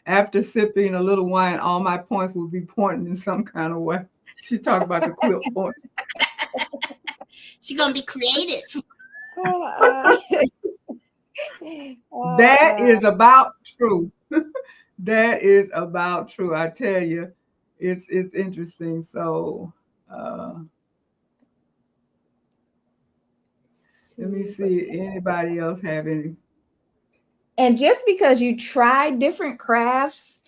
After sipping a little wine, all my points will be pointing in some kind of way. She talked about the quilt point. She's gonna be creative. That is about true. That is about true. I tell you, it's interesting. So let me see. Anybody else have any? And just because you try different crafts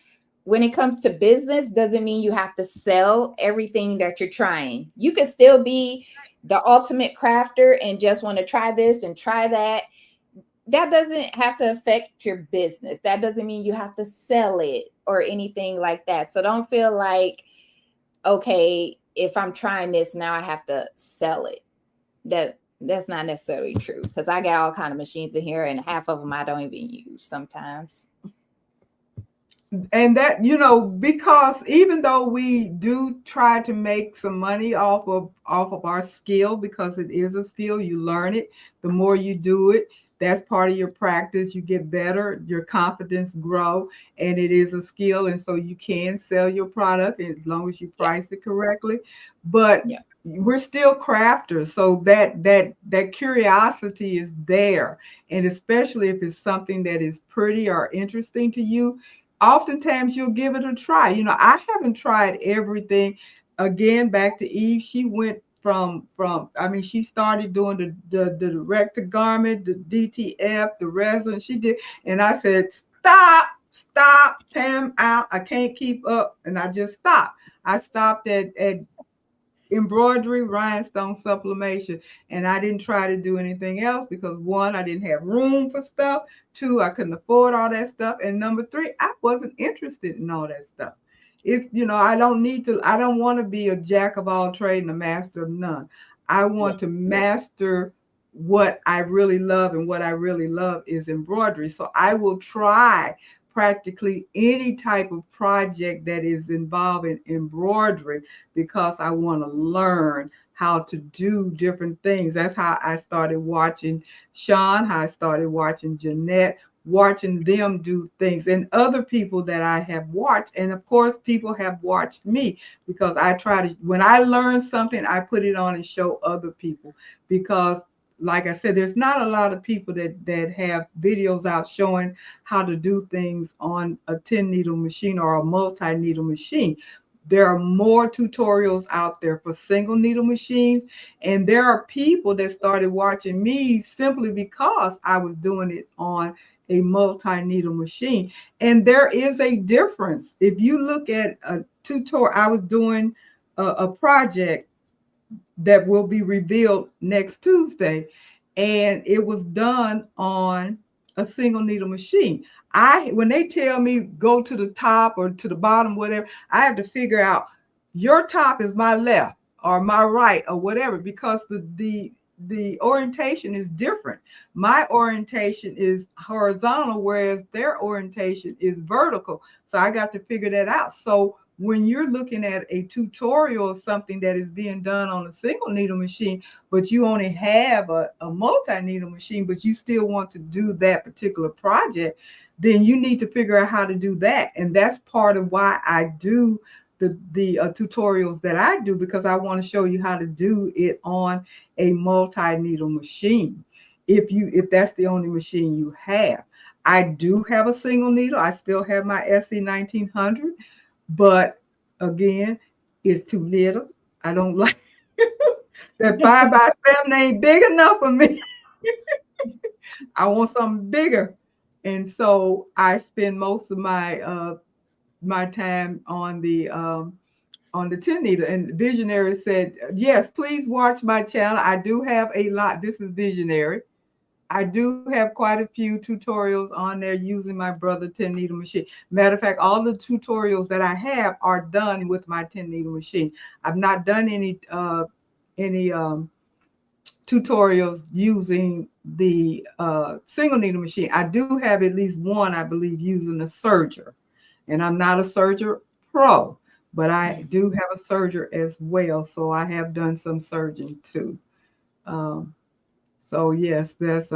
when it comes to business doesn't mean you have to sell everything that you're trying. You could still be the ultimate crafter and just want to try this and try that. That doesn't have to affect your business. That doesn't mean you have to sell it or anything like that. So don't feel like, okay, if I'm trying this now, I have to sell it. That's not necessarily true, because I got all kind of machines in here, and half of them I don't even use sometimes. And that, because even though we do try to make some money off of our skill, because it is a skill, you learn it. The more you do it, that's part of your practice. You get better, your confidence grow, and it is a skill. And so you can sell your product as long as you price it correctly. But we're still crafters. So that curiosity is there. And especially if it's something that is pretty or interesting to you, oftentimes you'll give it a try. I haven't tried everything. Again, back to Eve, she went she started doing the direct to garment, the DTF, the resin. She did, and I said, stop, Tam, out. I can't keep up, and I just stopped. I stopped at embroidery, rhinestone sublimation, and I didn't try to do anything else because 1, I didn't have room for stuff. 2, I couldn't afford all that stuff, and number 3, I wasn't interested in all that stuff. It's, I don't want to be a jack of all trades and a master of none. I want to master what I really love, and what I really love is embroidery. So I will try practically any type of project that is involving embroidery, because I want to learn how to do different things. That's how I started watching Sean, how I started watching Jeanette, watching them do things, and other people that I have watched. And of course, people have watched me, because I try to, when I learn something, I put it on and show other people, because like I said, there's not a lot of people that have videos out showing how to do things on a 10 needle machine or a multi needle machine. There are more tutorials out there for single needle machines. And there are people that started watching me simply because I was doing it on a multi needle machine. And there is a difference. If you look at a tutorial, I was doing a project that will be revealed next Tuesday, and it was done on a single needle machine. When they tell me go to the top or to the bottom, whatever, I have to figure out your top is my left or my right or whatever, because the orientation is different. My orientation is horizontal, whereas their orientation is vertical. So I got to figure that out. So when you're looking at a tutorial of something that is being done on a single needle machine, but you only have a multi-needle machine, but you still want to do that particular project, then you need to figure out how to do that. And that's part of why I do the tutorials that I do, because I want to show you how to do it on a multi-needle machine. If that's the only machine you have. I do have a single needle. I still have my SE 1900. But again, it's too little. I don't like that 5x7 ain't big enough for me. I want something bigger. And so I spend most of my my time on the 10 needle. And Visionary said, yes, please watch my channel. I do have a lot. This is Visionary. I do have quite a few tutorials on there using my brother 10 needle machine. Matter of fact, all the tutorials that I have are done with my 10 needle machine. I've not done any tutorials using the single needle machine. I do have at least one, I believe, using a serger. And I'm not a serger pro, but I do have a serger as well. So I have done some serging too. So yes, that's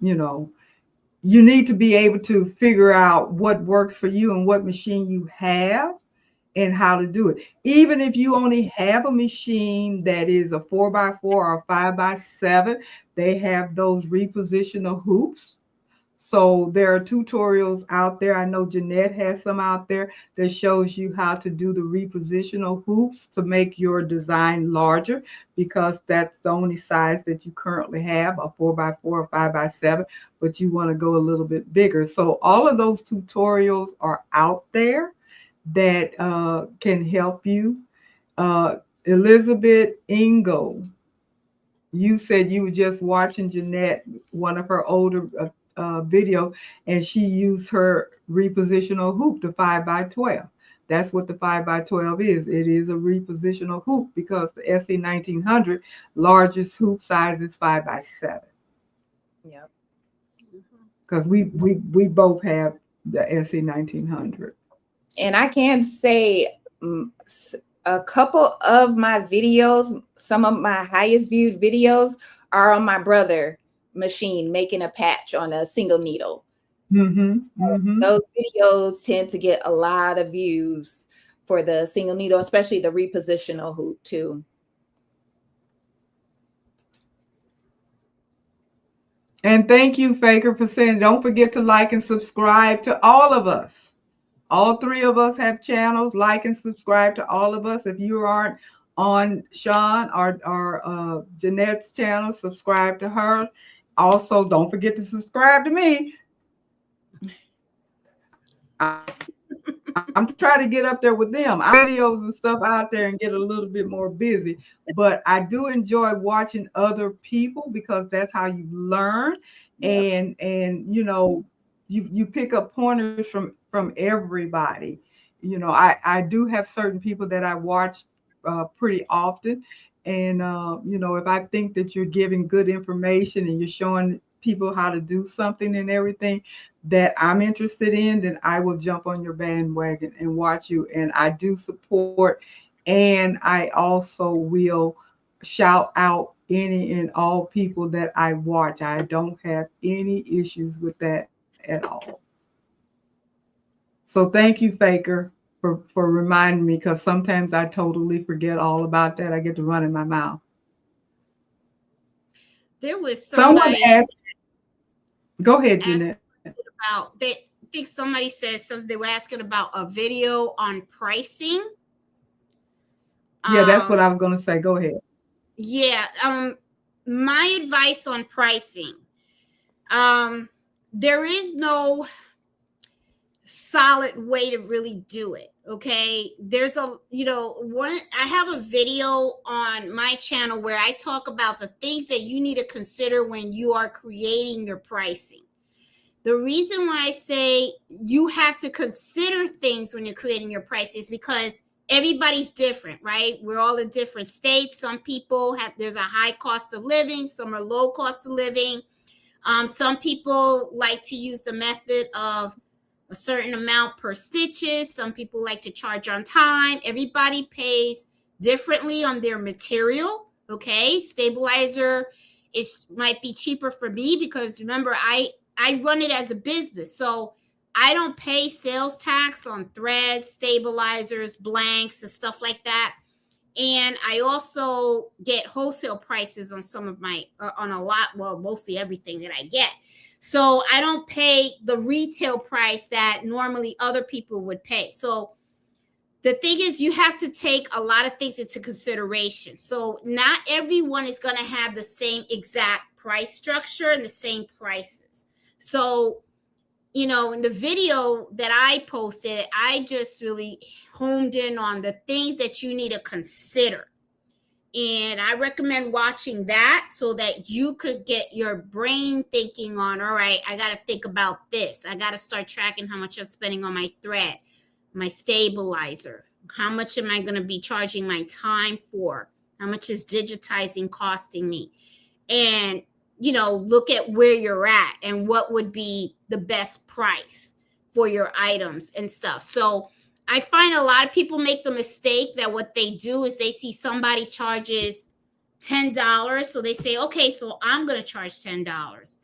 you need to be able to figure out what works for you and what machine you have and how to do it. Even if you only have a machine that is a 4x4 or a 5x7, they have those repositional hoops. So there are tutorials out there. I know Jeanette has some out there that shows you how to do the repositional hoops to make your design larger, because that's the only size that you currently have, a 4x4 or 5x7, but you want to go a little bit bigger. So all of those tutorials are out there that can help you. Elizabeth Ingo, you said you were just watching Jeanette, one of her older video, and she used her repositional hoop, the 5x12. That's what the 5x12 is. It is a repositional hoop, because the SE 1900 largest hoop size is 5x7. Yep. Because we both have the SE 1900. And I can say a couple of my videos, some of my highest viewed videos, are on my brother machine making a patch on a single needle. Those videos tend to get a lot of views for the single needle, especially the repositional hoop too. And thank you, Faker, for saying, don't forget to like and subscribe to all of us. All three of us have channels. Like and subscribe to all of us. If you aren't on Sean or Jeanette's channel, subscribe to her. Also, don't forget to subscribe to me. I'm trying to get up there with them. I videos and stuff out there and get a little bit more busy. But I do enjoy watching other people, because that's how you learn. Yep. And you pick up pointers from everybody. I do have certain people that I watch pretty often. And, if I think that you're giving good information and you're showing people how to do something and everything that I'm interested in, then I will jump on your bandwagon and watch you. And I do support, and I also will shout out any and all people that I watch. I don't have any issues with that at all. So thank you, Faker, for reminding me, because sometimes I totally forget all about that. I get to run in my mouth. there was Someone somebody asked, go ahead, asked Jeanette. about they I think somebody said something. They were asking about a video on pricing. Yeah, that's what Um, I was going to say. Go ahead. yeah. My advice on pricing. Um, there is no solid way to really do it. Okay, there's one. I have a video on my channel where I talk about the things that you need to consider when you are creating your pricing. The reason why I say you have to consider things when you're creating your pricing is because everybody's different, right? We're all in different states. Some people there's a high cost of living, some are low cost of living. Some people like to use the method of a certain amount per stitches. Some people like to charge on time. Everybody pays differently on their material. Okay, stabilizer might be cheaper for me because remember I run it as a business, so I don't pay sales tax on threads, stabilizers, blanks, and stuff like that. And I also get wholesale prices on some of my on a lot, well, mostly everything that I get. So I don't pay the retail price that normally other people would pay. So the thing is, you have to take a lot of things into consideration. So not everyone is going to have the same exact price structure and the same prices. So, in the video that I posted, I just really honed in on the things that you need to consider. And I recommend watching that so that you could get your brain thinking on, all right, I got to think about this. I got to start tracking how much I'm spending on my thread, my stabilizer. How much am I going to be charging my time for? How much is digitizing costing me? And, look at where you're at and what would be the best price for your items and stuff. So I find a lot of people make the mistake that what they do is they see somebody charges $10. So they say, okay, so I'm going to charge $10.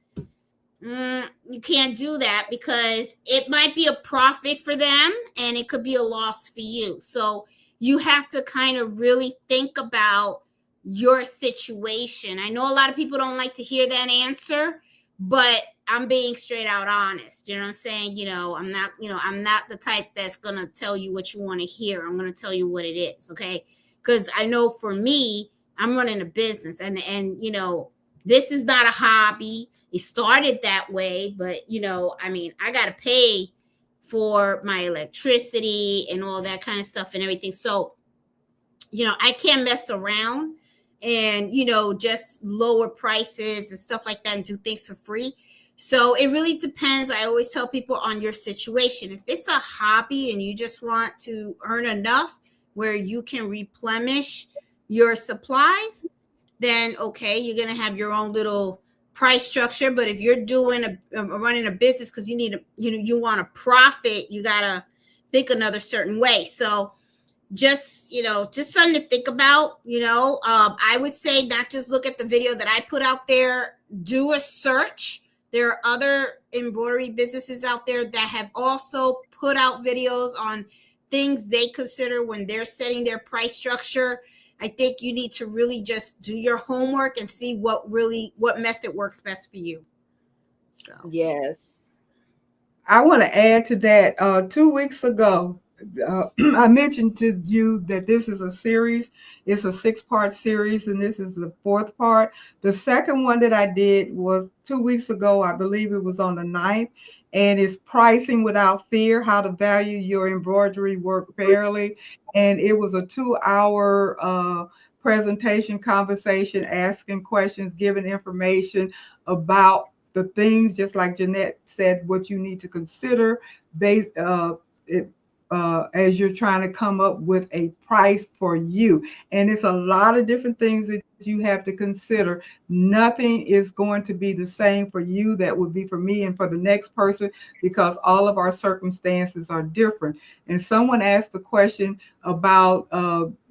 You can't do that because it might be a profit for them and it could be a loss for you. So you have to kind of really think about your situation. I know a lot of people don't like to hear that answer, but I'm being straight out honest. You know what I'm saying? I'm not the type that's going to tell you what you want to hear. I'm going to tell you what it is. Okay. Because I know for me, I'm running a business and this is not a hobby. It started that way, but I got to pay for my electricity and all that kind of stuff and everything. So, I can't mess around and, just lower prices and stuff like that and do things for free. So it really depends. I always tell people on your situation. If it's a hobby and you just want to earn enough where you can replenish your supplies, then okay, you're going to have your own little price structure. But if you're doing running a business because you need you want a profit, you got to think another certain way. So just something to think about. I would say not just look at the video that I put out there, do a search. There are other embroidery businesses out there that have also put out videos on things they consider when they're setting their price structure. I think you need to really just do your homework and see what method works best for you. So Yes. I want to add to that. 2 weeks ago, I mentioned to you that this is a series. It's a 6-part series, and this is the 4th part. The second one that I did was 2 weeks ago. I believe it was on the 9th, and it's pricing without fear, how to value your embroidery work fairly. And it was a 2-hour presentation, conversation, asking questions, giving information about the things, just like Jeanette said, what you need to consider based as you're trying to come up with a price for you. And it's a lot of different things that you have to consider. Nothing is going to be the same for you that would be for me and for the next person, because all of our circumstances are different. And someone asked a question about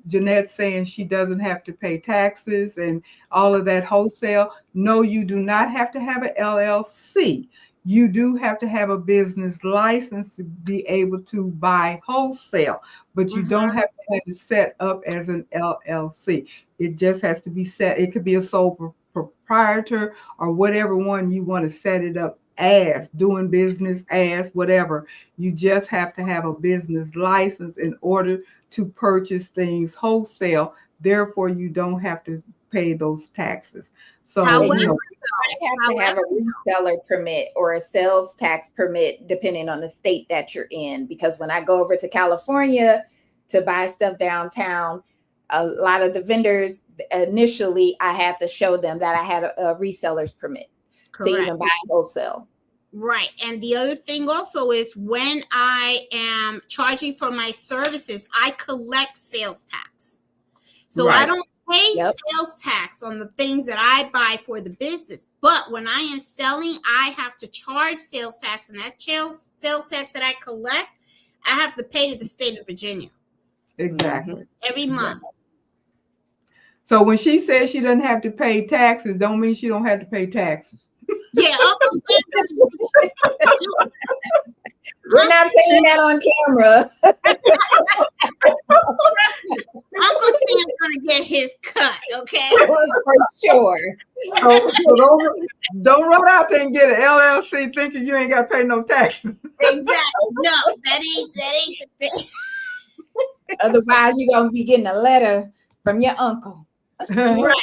Jeanette saying she doesn't have to pay taxes and all of that wholesale. No, you do not have to have an LLC. You do have to have a business license to be able to buy wholesale, but you don't have to have it set up as an LLC. It just has to be set. It could be a sole proprietor or whatever one you want to set it up as, doing business as, whatever. You just have to have a business license in order to purchase things wholesale. Therefore, you don't have to pay those taxes. So, However, You might have to have a reseller permit or a sales tax permit, depending on the state that you're in. Because when I go over to California to buy stuff downtown, a lot of the vendors initially, I had to show them that I had a reseller's permit to even buy wholesale. Right. And the other thing also is when I am charging for my services, I collect sales tax. So I don't pay sales tax on the things that I buy for the business. But when I am selling, I have to charge sales tax. And that sales tax that I collect, I have to pay to the state of Virginia. Exactly. Every month. So when she says she doesn't have to pay taxes, don't mean she don't have to pay taxes. Yeah, Uncle Sam. We're not saying that on camera. Uncle Sam's gonna get his cut, okay? For sure. So don't run out there and get an LLC thinking you ain't got to pay no taxes. Exactly. No, that ain't the thing. Otherwise, you're gonna be getting a letter from your uncle. Right.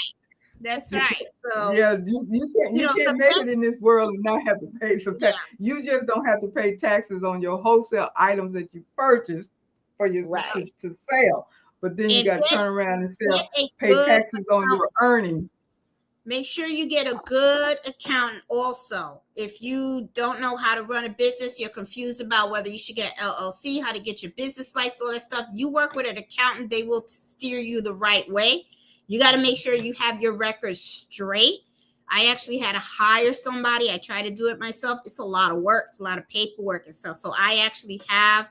That's right. So yeah, you can't make it in this world and not have to pay some tax. Yeah. You just don't have to pay taxes on your wholesale items that you purchase for your to sell. But then you got to turn around and pay taxes on your earnings. Make sure you get a good accountant also. If you don't know how to run a business, you're confused about whether you should get LLC, how to get your business license, all that stuff. You work with an accountant, they will steer you the right way. You got to make sure you have your records straight. I actually had to hire somebody. I try to do it myself. It's a lot of work. It's a lot of paperwork and stuff. So I actually have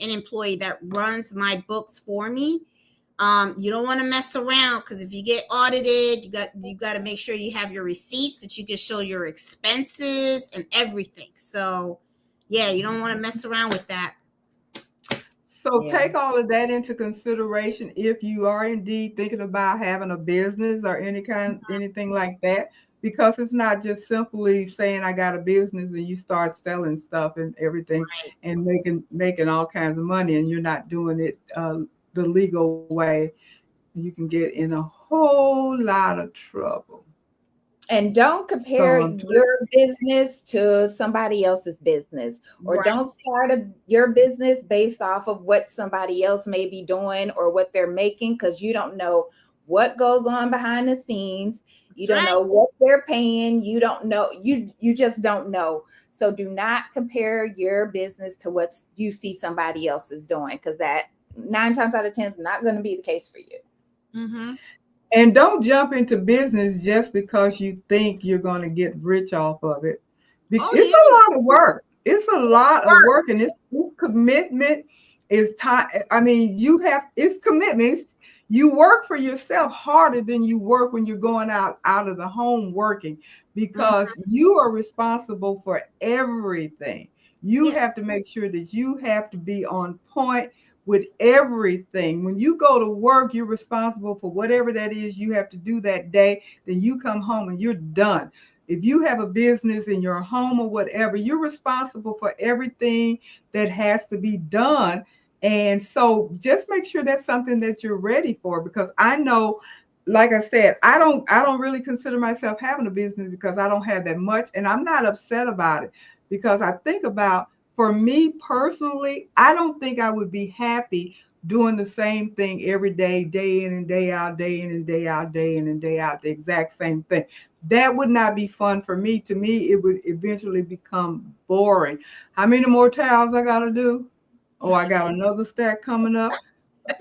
an employee that runs my books for me. You don't want to mess around because if you get audited, you got to make sure you have your receipts that you can show your expenses and everything. So yeah, you don't want to mess around with that. So take all of that into consideration if you are indeed thinking about having a business or anything like that, because it's not just simply saying I got a business and you start selling stuff and everything and making all kinds of money and you're not doing it the legal way. You can get in a whole lot of trouble. And don't compare your business to somebody else's business, or don't start your business based off of what somebody else may be doing or what they're making, because you don't know what goes on behind the scenes. You don't know what they're paying. You don't know. You just don't know. So do not compare your business to what you see somebody else is doing, because that 9 times out of 10 is not going to be the case for you. Mm-hmm. And don't jump into business just because you think you're going to get rich off of it. It's a lot of work. It's a lot of work, and it's commitment. Is time. I mean, it's commitments. You work for yourself harder than you work when you're going out of the home working, because you are responsible for everything. You have to make sure that you have to be on point with everything. When you go to work, you're responsible for whatever that is you have to do that day. Then you come home and you're done. If you have a business in your home or whatever, you're responsible for everything that has to be done. And so just make sure that's something that you're ready for, because I know, like I said, I don't really consider myself having a business because I don't have that much, and I'm not upset about it, because I think about, for me personally, I don't think I would be happy doing the same thing every day, day in and day out, day in and day out, day in and day out, the exact same thing. That would not be fun for me. To me, it would eventually become boring. How many more towels I got to do? Oh, I got another stack coming up.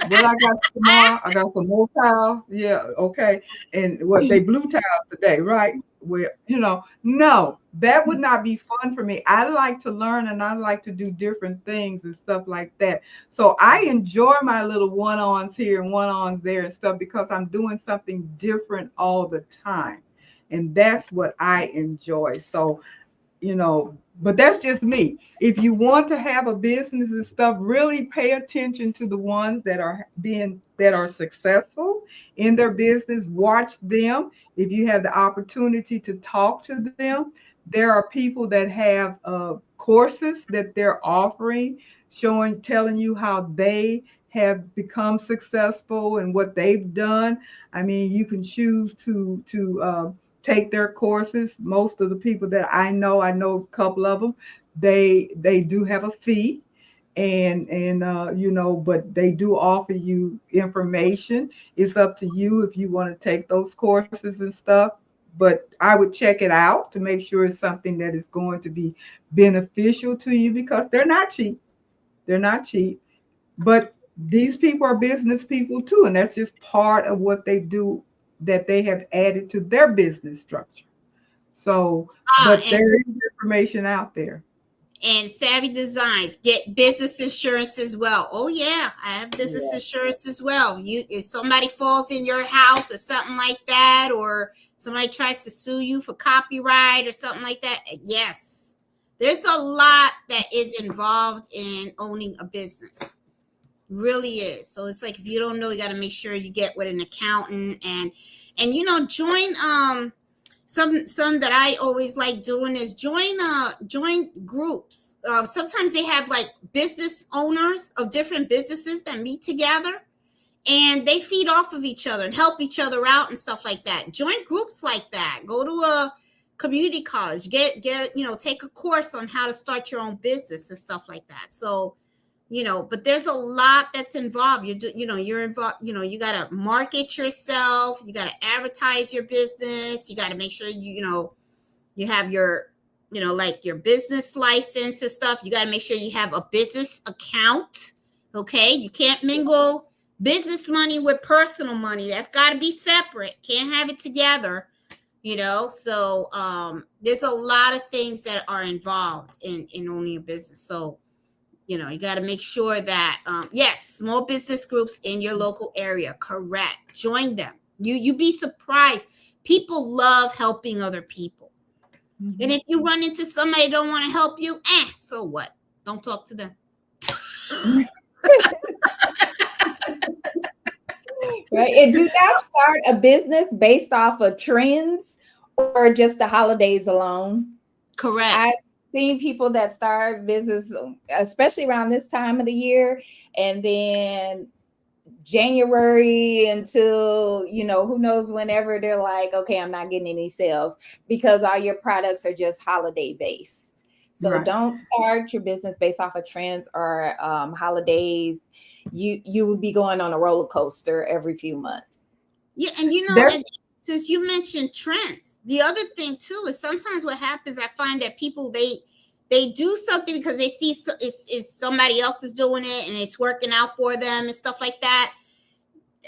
What I got tomorrow? I got some more towels. Yeah, okay. And what, they blue towels today, right? Where, no, that would not be fun for me. I like to learn and I like to do different things and stuff like that. So I enjoy my little one-ons here and one-ons there and stuff, because I'm doing something different all the time. And that's what I enjoy. So, But that's just me. If you want to have a business and stuff, really pay attention to the ones that are successful in their business. Watch them. If you have the opportunity to talk to them, there are people that have courses that they're offering, telling you how they have become successful and what they've done. I mean, you can choose to take their courses. Most of the people that I know a couple of them, they do have a fee, and you know, but they do offer you information. It's up to you if you want to take those courses and stuff. But I would check it out to make sure it's something that is going to be beneficial to you, because they're not cheap. They're not cheap. But these people are business people too, and that's just part of what they do, that they have added to their business structure. So, but And there is information out there. Savvy Designs, get business insurance as well. Oh yeah, I have business Yeah. insurance as well. You, if somebody falls in your house or something like that, or somebody tries to sue you for copyright or something like that, yes, there's a lot that is involved in owning a business. Really is. So it's like, if you don't know, you got to make sure you get with an accountant, and you know, join some that I always like doing is join groups. Sometimes they have like business owners of different businesses that meet together, and they feed off of each other and help each other out and stuff like that. Join groups like that. Go to a community college, get you know, take a course on how to start your own business and stuff like that. So, you know, but there's a lot that's involved. You're involved, you know, you got to market yourself, you got to advertise your business, you got to make sure you know, you have your, you know, like your business license and stuff. You got to make sure you have a business account. Okay, you can't mingle business money with personal money. That's got to be separate. Can't have it together, you know. So there's a lot of things that are involved in owning a business. So, you know, you got to make sure that yes, small business groups in your local area, correct, join them. You be surprised, people love helping other people. Mm-hmm. And if you run into somebody that don't want to help you, so what? Don't talk to them. Right. And do not start a business based off of trends or just the holidays alone. Correct. I've seen people that start business, especially around this time of the year, and then January until, you know, who knows, whenever they're like, okay, I'm not getting any sales because all your products are just holiday based. So Right. don't start your business based off of trends or holidays. You would be going on a roller coaster every few months. Yeah, and you know, There- and since you mentioned trends, the other thing too is sometimes what happens, I find that people they do something because they see is somebody else is doing it and it's working out for them and stuff like that.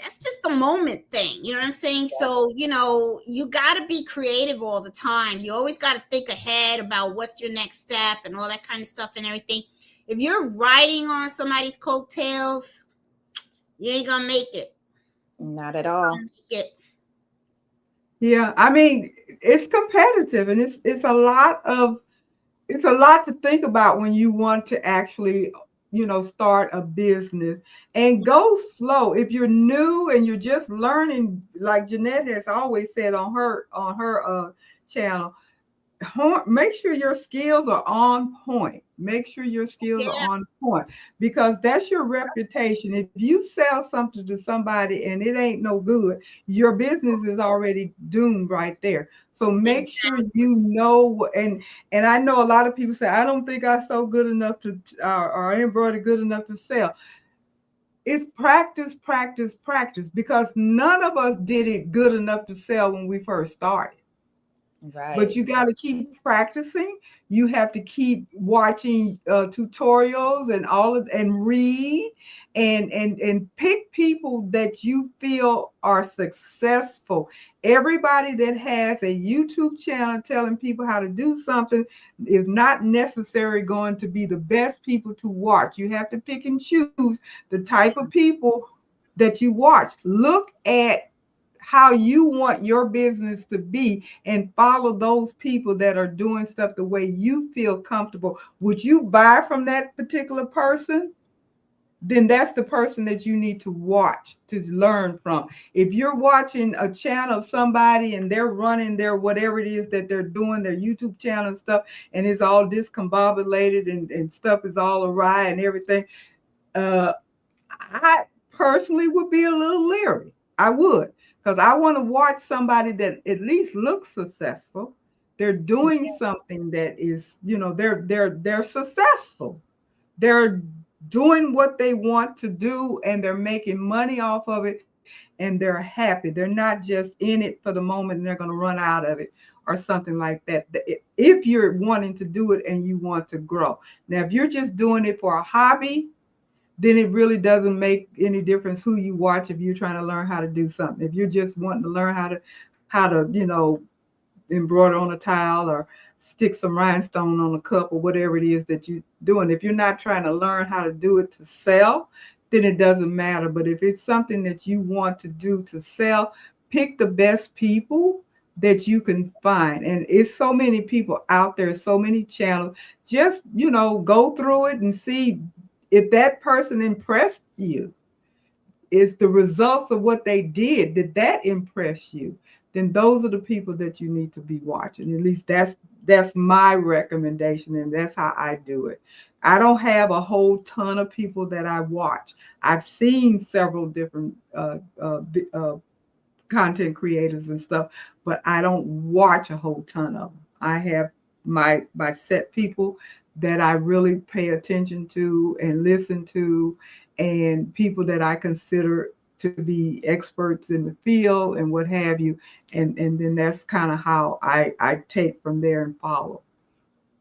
That's just a moment thing, you know what I'm saying? Yeah. So, you know, you got to be creative all the time. You always got to think ahead about what's your next step and all that kind of stuff and everything. If you're riding on somebody's coattails, you ain't gonna make it. Not at all. Yeah, I mean, it's competitive, and it's a lot to think about when you want to actually, you know, start a business, and go slow. If you're new and you're just learning, like Jeanette has always said on her channel, make sure your skills are on point. Make sure your skills are on point, because that's your reputation. If you sell something to somebody and it ain't no good, your business is already doomed right there. So make sure you know. And I know a lot of people say, I don't think I sew good enough to or embroider good enough to sell. It's practice, practice, practice, because none of us did it good enough to sell when we first started. Right. But you got to keep practicing. You have to keep watching tutorials and read and pick people that you feel are successful. Everybody that has a YouTube channel telling people how to do something is not necessarily going to be the best people to watch. You have to pick and choose the type of people that you watch. Look at how you want your business to be and follow those people that are doing stuff the way you feel comfortable. Would you buy from that particular person? Then that's the person that you need to watch to learn from. If you're watching a channel of somebody and they're running their whatever it is that they're doing, their YouTube channel and stuff, and it's all discombobulated and stuff is all awry and everything, I personally would be a little leery. I would, because I want to watch somebody that at least looks successful. They're doing something that is, they're successful. They're doing what they want to do and they're making money off of it and they're happy. They're not just in it for the moment and they're going to run out of it or something like that. If you're wanting to do it and you want to grow. Now, if you're just doing it for a hobby, then it really doesn't make any difference who you watch if you're trying to learn how to do something. If you're just wanting to learn how to, embroider on a tile or stick some rhinestone on a cup or whatever it is that you're doing. If you're not trying to learn how to do it to sell, then it doesn't matter. But if it's something that you want to do to sell, pick the best people that you can find. And it's so many people out there, so many channels. Just, go through it and see if that person impressed you. Is the results of what they did that impress you? Then those are the people that you need to be watching. At least that's my recommendation, and that's how I do it. I don't have a whole ton of people that I watch. I've seen several different content creators and stuff, but I don't watch a whole ton of them. I have my set people that I really pay attention to and listen to, and people that I consider to be experts in the field and what have you. And then that's kind of how I take from there and follow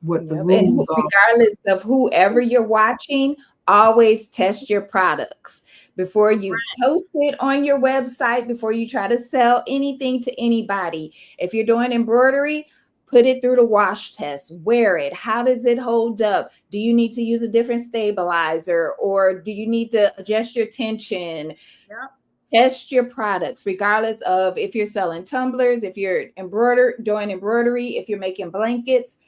what the rules are. Regardless of whoever you're watching, always test your products before you post it on your website, before you try to sell anything to anybody. If you're doing embroidery, put it through the wash test, wear it. How does it hold up? Do you need to use a different stabilizer, or do you need to adjust your tension? Yep. Test your products, regardless of if you're selling tumblers, if you're doing embroidery, if you're making blankets.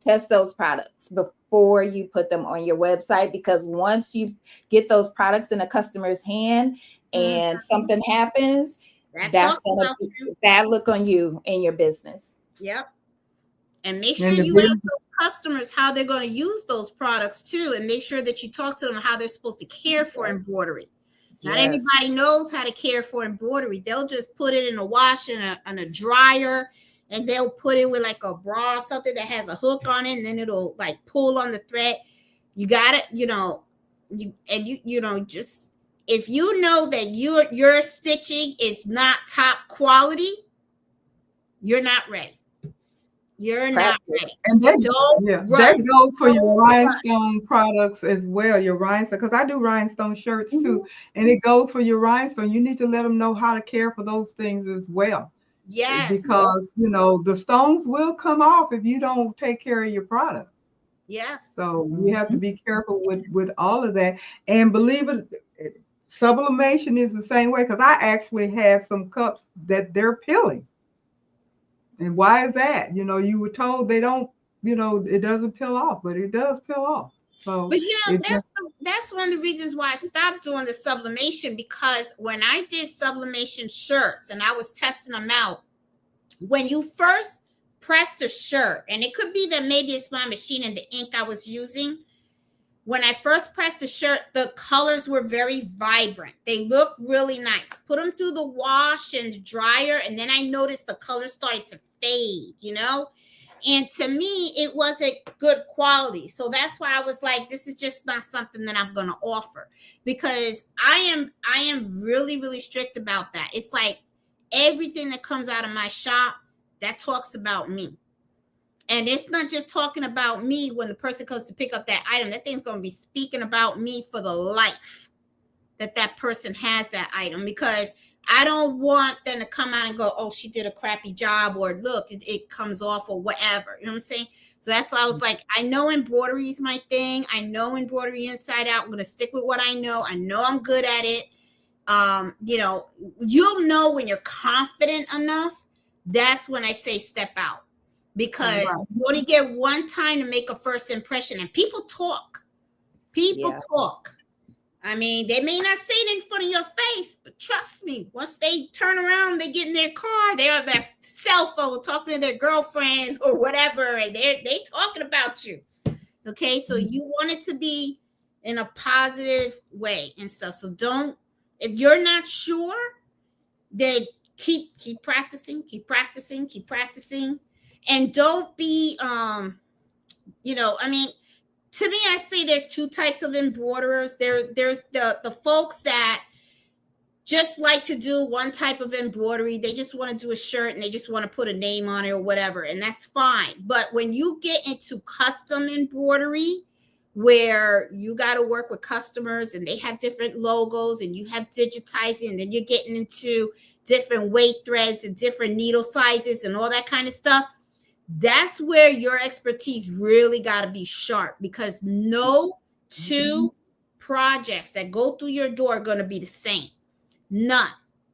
Test those products before you put them on your website, because once you get those products in a customer's hand and something happens, that's going to be a bad look on you and your business. Yep. And make sure you ask those customers how they're going to use those products too, and make sure that you talk to them how they're supposed to care for embroidery. Not everybody knows how to care for embroidery. They'll just put it in a wash and a dryer, and they'll put it with like a bra or something that has a hook on it, and then it'll like pull on the thread. You got it, just if you know that your stitching is not top quality, you're not ready. You're not ready. And that goes for your rhinestone products as well. Your rhinestone, because I do rhinestone shirts too, and it goes for your rhinestone. You need to let them know how to care for those things as well. Yes. Because the stones will come off if you don't take care of your product. Yes. So you have to be careful with all of that. And believe it, sublimation is the same way, because I actually have some cups that they're peeling. And why is that? You were told they don't, it doesn't peel off, but it does peel off. So, but that's one of the reasons why I stopped doing the sublimation, because when I did sublimation shirts and I was testing them out, when you first press the shirt, and it could be that maybe it's my machine and the ink I was using. When I first pressed the shirt, the colors were very vibrant. They looked really nice. Put them through the wash and dryer, and then I noticed the colors started to fade, And to me, it wasn't good quality. So that's why I was like, this is just not something that I'm going to offer, because I am really, really strict about that. It's like everything that comes out of my shop, that talks about me. And it's not just talking about me when the person comes to pick up that item. That thing's going to be speaking about me for the life that person has that item, because I don't want them to come out and go, oh, she did a crappy job, or look, it comes off, or whatever. You know what I'm saying? So that's why I was like, I know embroidery is my thing. I know embroidery inside out. I'm going to stick with what I know. I know I'm good at it. you'll know when you're confident enough. That's when I say step out, because you only get one time to make a first impression, and people talk. I mean, they may not say it in front of your face, but trust me, once they turn around, they get in their car, they're on their cell phone talking to their girlfriends or whatever, and they talking about you. Okay, so you want it to be in a positive way and stuff. So don't, if you're not sure, then keep practicing, and don't be I mean, to me, I say there's two types of embroiderers. There's the folks that just like to do one type of embroidery. They just want to do a shirt and they just want to put a name on it or whatever, and that's fine. But when you get into custom embroidery, where you got to work with customers and they have different logos and you have digitizing, and then you're getting into different weight threads and different needle sizes and all that kind of stuff, that's where your expertise really got to be sharp, because no two projects that go through your door are going to be the same. None.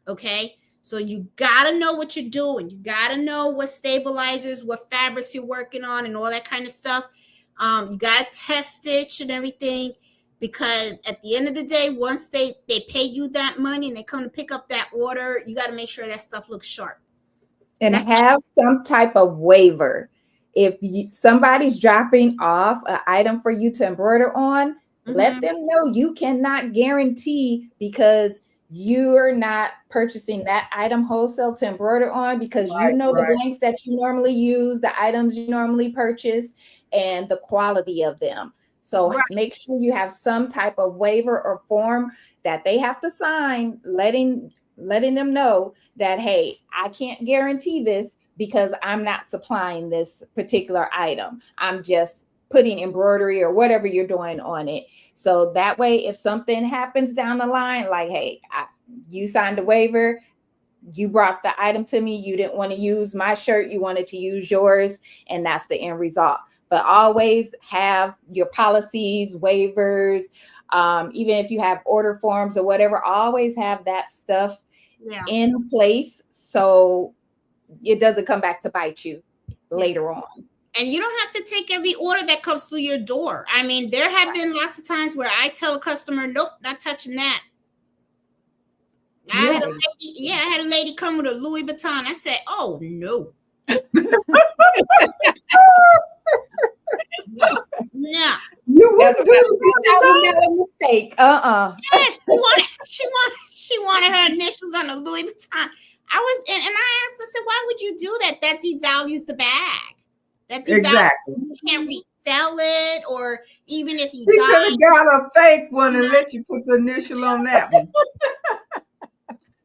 Okay. So you got to know what you're doing. You got to know what stabilizers, what fabrics you're working on and all that kind of stuff. You got to test stitch and everything, because at the end of the day, once they pay you that money and they come to pick up that order, you got to make sure that stuff looks sharp. And have some type of waiver. If somebody's dropping off an item for you to embroider on, let them know you cannot guarantee, because you're not purchasing that item wholesale to embroider on, because the blanks that you normally use, the items you normally purchase, and the quality of them. So make sure you have some type of waiver or form that they have to sign, letting them know that, hey, I can't guarantee this because I'm not supplying this particular item. I'm just putting embroidery or whatever you're doing on it. So that way, if something happens down the line, like, hey, you signed a waiver, you brought the item to me, you didn't want to use my shirt, you wanted to use yours, and that's the end result. But always have your policies, waivers, even if you have order forms or whatever, always have that stuff in place so it doesn't come back to bite you later on. And you don't have to take every order that comes through your door. I mean, there have been lots of times where I tell a customer, nope, not touching that. I had a lady come with a Louis Vuitton. I said, oh, no. No. That's a mistake. Yeah, she wanted her initials on the Louis Vuitton. I asked, I said, why would you do that? That devalues the bag. Exactly. You can't resell it, or even if you could have got a fake one and let you put the initial on that one.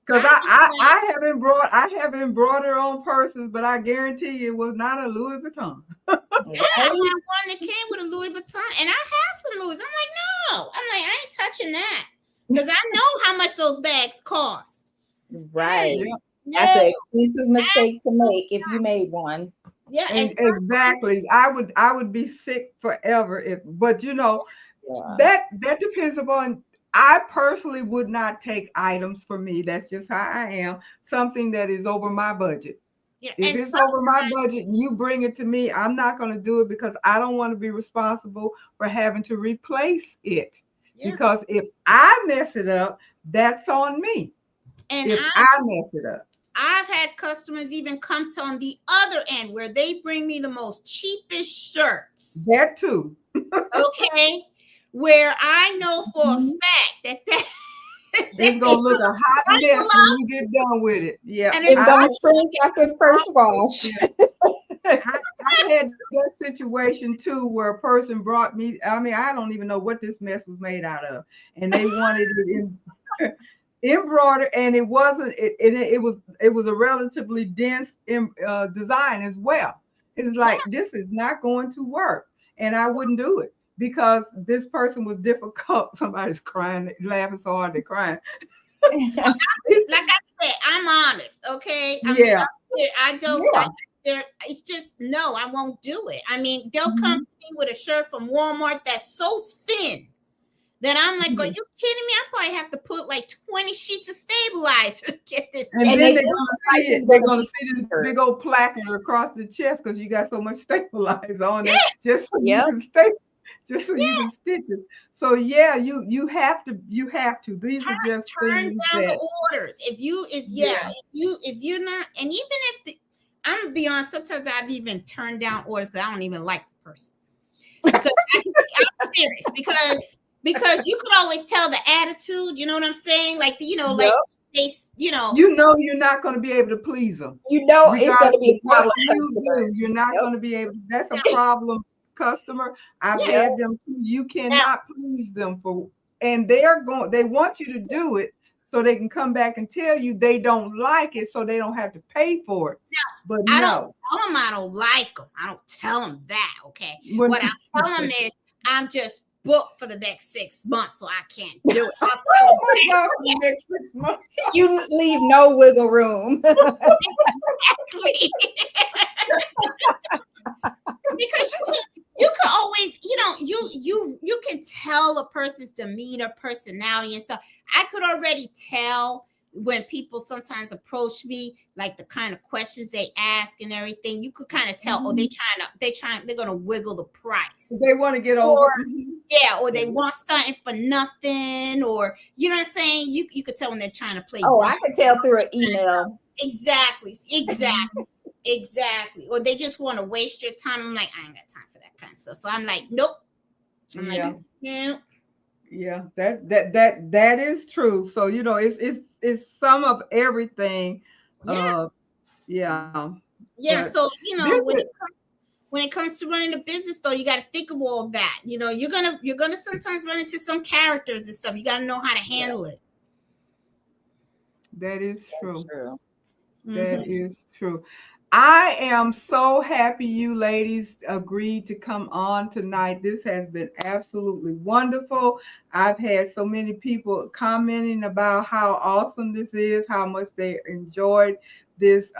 Because I have embroidered on purses, but I guarantee you it was not a Louis Vuitton. I had one that came with a Louis Vuitton, and I have some Louis. I'm like, no. I ain't touching that, because I know how much those bags cost. Right. Yeah. That's an expensive mistake to make if you made one. Yeah, exactly. I would be sick forever but that depends upon. I personally would not take items for me. That's just how I am. Something that is over my budget. Yeah, if it's over my budget, you bring it to me. I'm not going to do it, because I don't want to be responsible for having to replace it. Yeah. Because if I mess it up, that's on me. And if I mess it up. I've had customers even come to on the other end where they bring me the most cheapest shirts. That too. Okay. Where I know for a fact that it's gonna look a hot mess when you get done with it. Yeah, and it's gonna shrink after the first wash. I had that situation too, where a person brought me. I mean, I don't even know what this mess was made out of, and they wanted it embroidered, and it wasn't. It was a relatively dense design as well. It's like, this is not going to work, and I wouldn't do it. Because this person was difficult. Somebody's crying, laughing so hard they're crying. Like I said, I'm honest, okay? I go there. It's just, no, I won't do it. I mean, they'll come to me with a shirt from Walmart that's so thin then I'm like, are you kidding me? I probably have to put like 20 sheets of stabilizer to get this. And then they're gonna see it. They're gonna see this big old placard across the chest because you got so much stabilizer on it, just so you can just so you can stitch it. So yeah, you have to. These are just turn things down that the orders. If you're not, and even if I'm gonna be honest, sometimes I've even turned down orders because I don't even like the person. Because I'm serious, because you could always tell the attitude, you know what I'm saying? Like like they, you're not going to be able to please them. It's going to be a problem. You're not going to be able. That's a problem customer. I've had them too. You cannot please them and they want you to do it so they can come back and tell you they don't like it, so they don't have to pay for it. But I don't tell them I don't like them. I don't tell them that. Okay, what I tell them is I'm just booked for the next 6 months, so I can't do it. Oh my God, for the next 6 months. You leave no wiggle room. Exactly. Because you can always, you can tell a person's demeanor, personality, and stuff. I could already tell when people sometimes approach me, like the kind of questions they ask and everything. You could kind of tell, they're gonna wiggle the price. They want to get over. Or they want something for nothing, or you know what I'm saying. You could tell when they're trying to play. I could tell through an email. Exactly. Or they just want to waste your time. I'm like, I ain't got time for that kind of stuff. So I'm like, nope. I'm like, no. Yeah, that is true. So it's some of everything. Yeah. But so when it comes to running a business, though, you got to think of all that. You're gonna sometimes run into some characters and stuff. You got to know how to handle it. That is true. Mm-hmm. That is true. I am so happy you ladies agreed to come on tonight. This has been absolutely wonderful. I've had so many people commenting about how awesome this is, how much they enjoyed this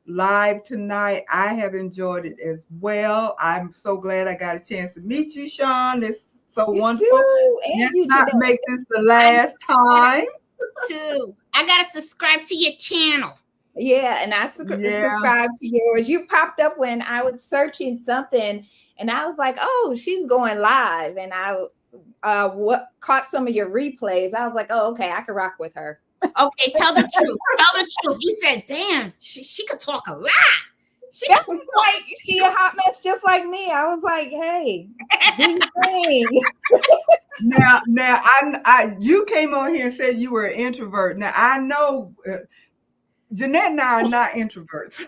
live tonight. I have enjoyed it as well. I'm so glad I got a chance to meet you, Sean. It's so wonderful. Let's not make this the last time. Too. I gotta subscribe to your channel. Yeah, and I subscribed to yours. You popped up when I was searching something, and I was like, "Oh, she's going live." And I caught some of your replays. I was like, "Oh, okay, I can rock with her." Okay, tell the truth. Tell the truth. You said, "Damn, she could talk a lot." She a hot mess just like me. I was like, "Hey, do your thing." Now, you came on here and said you were an introvert. Now I know. Jeanette and I are not introverts.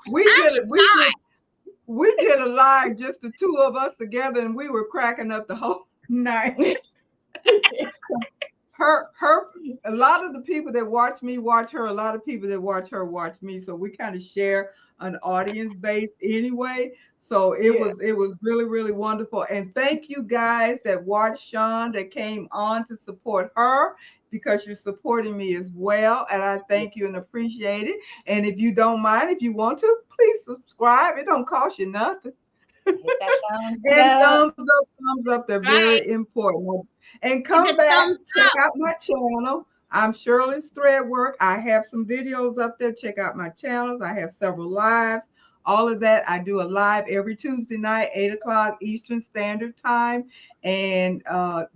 We did a live, just the two of us together, and we were cracking up the whole night. A lot of the people that watch me watch her. A lot of people that watch her watch me. So we kind of share an audience base anyway. So it was really, really wonderful. And thank you guys that watched Sean, that came on to support her, because you're supporting me as well. And I thank you and appreciate it. And if you don't mind, if you want to, please subscribe. It don't cost you nothing. And thumbs up, they're very important. And come back, check out my channel. I'm Shirley's Threadwork. I have some videos up there. Check out my channels. I have several lives. All of that. I do a live every Tuesday night, 8:00 Eastern Standard Time. And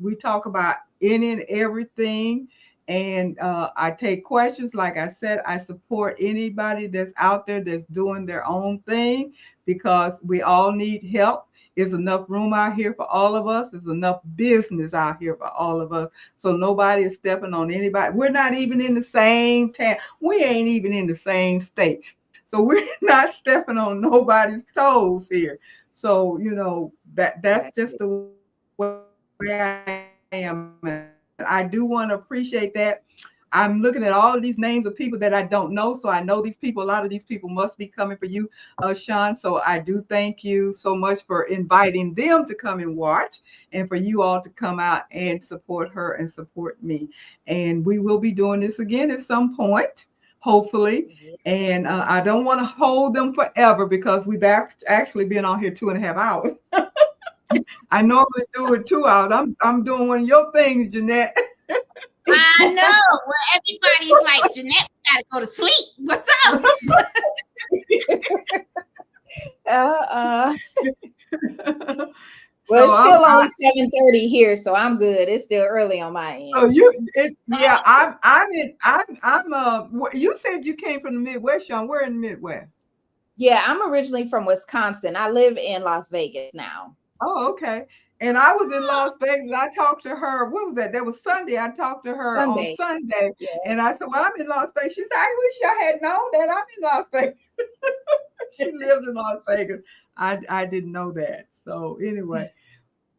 we talk about any and everything. And I take questions. Like I said, I support anybody that's out there that's doing their own thing, because we all need help. There's enough room out here for all of us. There's enough business out here for all of us. So nobody is stepping on anybody. We're not even in the same town. We ain't even in the same state. So we're not stepping on nobody's toes here. So, that's just the way I am. I do want to appreciate that. I'm looking at all of these names of people that I don't know. So I know these people. A lot of these people must be coming for you, Sean. So I do thank you so much for inviting them to come and watch, and for you all to come out and support her and support me. And we will be doing this again at some point, hopefully. And I don't want to hold them forever, because we've actually been on here 2.5 hours. I normally do it 2 hours. I'm doing one of your things, Jeanette. I know. Well, everybody's like, Jeanette, we gotta go to sleep. What's up? Well, it's So still only 7:30 here, so I'm good. It's still early on my end. Oh, yeah. You said you came from the Midwest, Sean. We're in the Midwest. Yeah, I'm originally from Wisconsin. I live in Las Vegas now. Oh, okay. And I was in Las Vegas. I talked to her. What was that? That was Sunday. I talked to her on Sunday. Yeah. And I said, well, I'm in Las Vegas. She said, I wish I had known that I'm in Las Vegas. She lives in Las Vegas. I didn't know that. So anyway,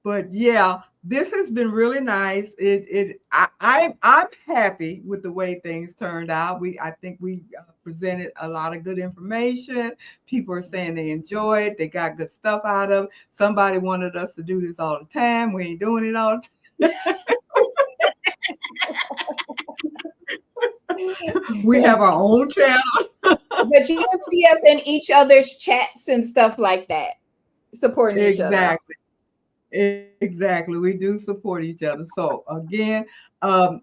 but yeah, this has been really nice. I'm happy with the way things turned out. I think we presented a lot of good information. People are saying they enjoy it. They got good stuff out of it. Somebody wanted us to do this all the time. We ain't doing it all the time. We have our own channel. But you will see us in each other's chats and stuff like that, supporting each other. Exactly. We do support each other. So again, I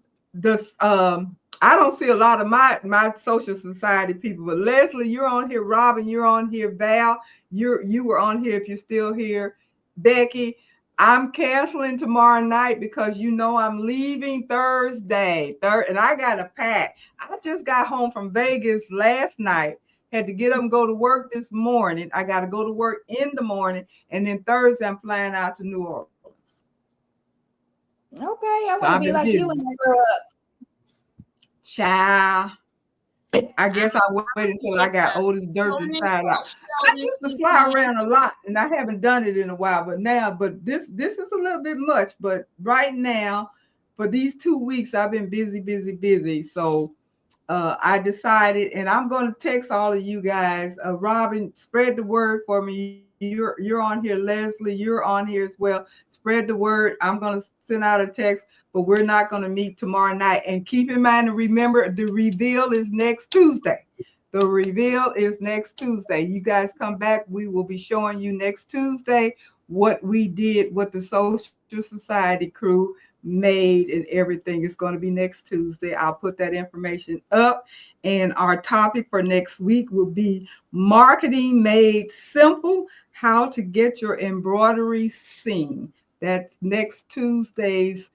don't see a lot of my social society people, but Leslie, you're on here. Robin, you're on here. Val, you were on here if you're still here. Becky, I'm canceling tomorrow night because I'm leaving Thursday. And I got to pack. I just got home from Vegas last night. Had to get up and go to work this morning. I got to go to work in the morning. And then Thursday, I'm flying out to New Orleans. Okay, I want to be like busy. You when I grow up. Child. I guess I'll wait until I got old as dirt to side out. I used to fly around a lot, and I haven't done it in a while. But this is a little bit much. But right now, for these 2 weeks, I've been busy. So I decided, and I'm going to text all of you guys. Robin, spread the word for me. You're on here. Leslie, you're on here as well. Spread the word. I'm going to send out a text, but we're not going to meet tomorrow night. And keep in mind and remember, the reveal is next Tuesday. The reveal is next Tuesday. You guys come back. We will be showing you next Tuesday what we did, what the Social Society crew made and everything. Is going to be next Tuesday. I'll put that information up. And our topic for next week will be marketing made simple, how to get your embroidery seen. That's next Tuesday's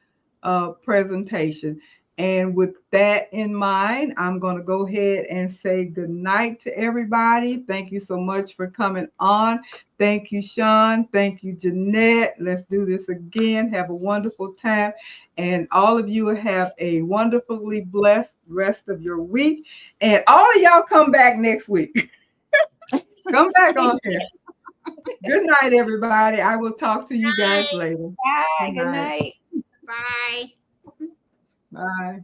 presentation. And with that in mind, I'm going to go ahead and say good night to everybody. Thank you so much for coming on. Thank you, Sean. Thank you, Jeanette. Let's do this again. Have a wonderful time. And all of you have a wonderfully blessed rest of your week. And all of y'all come back next week. Come back on here. Good night, everybody. I will talk to you guys later. Bye. Good night. Bye. Bye.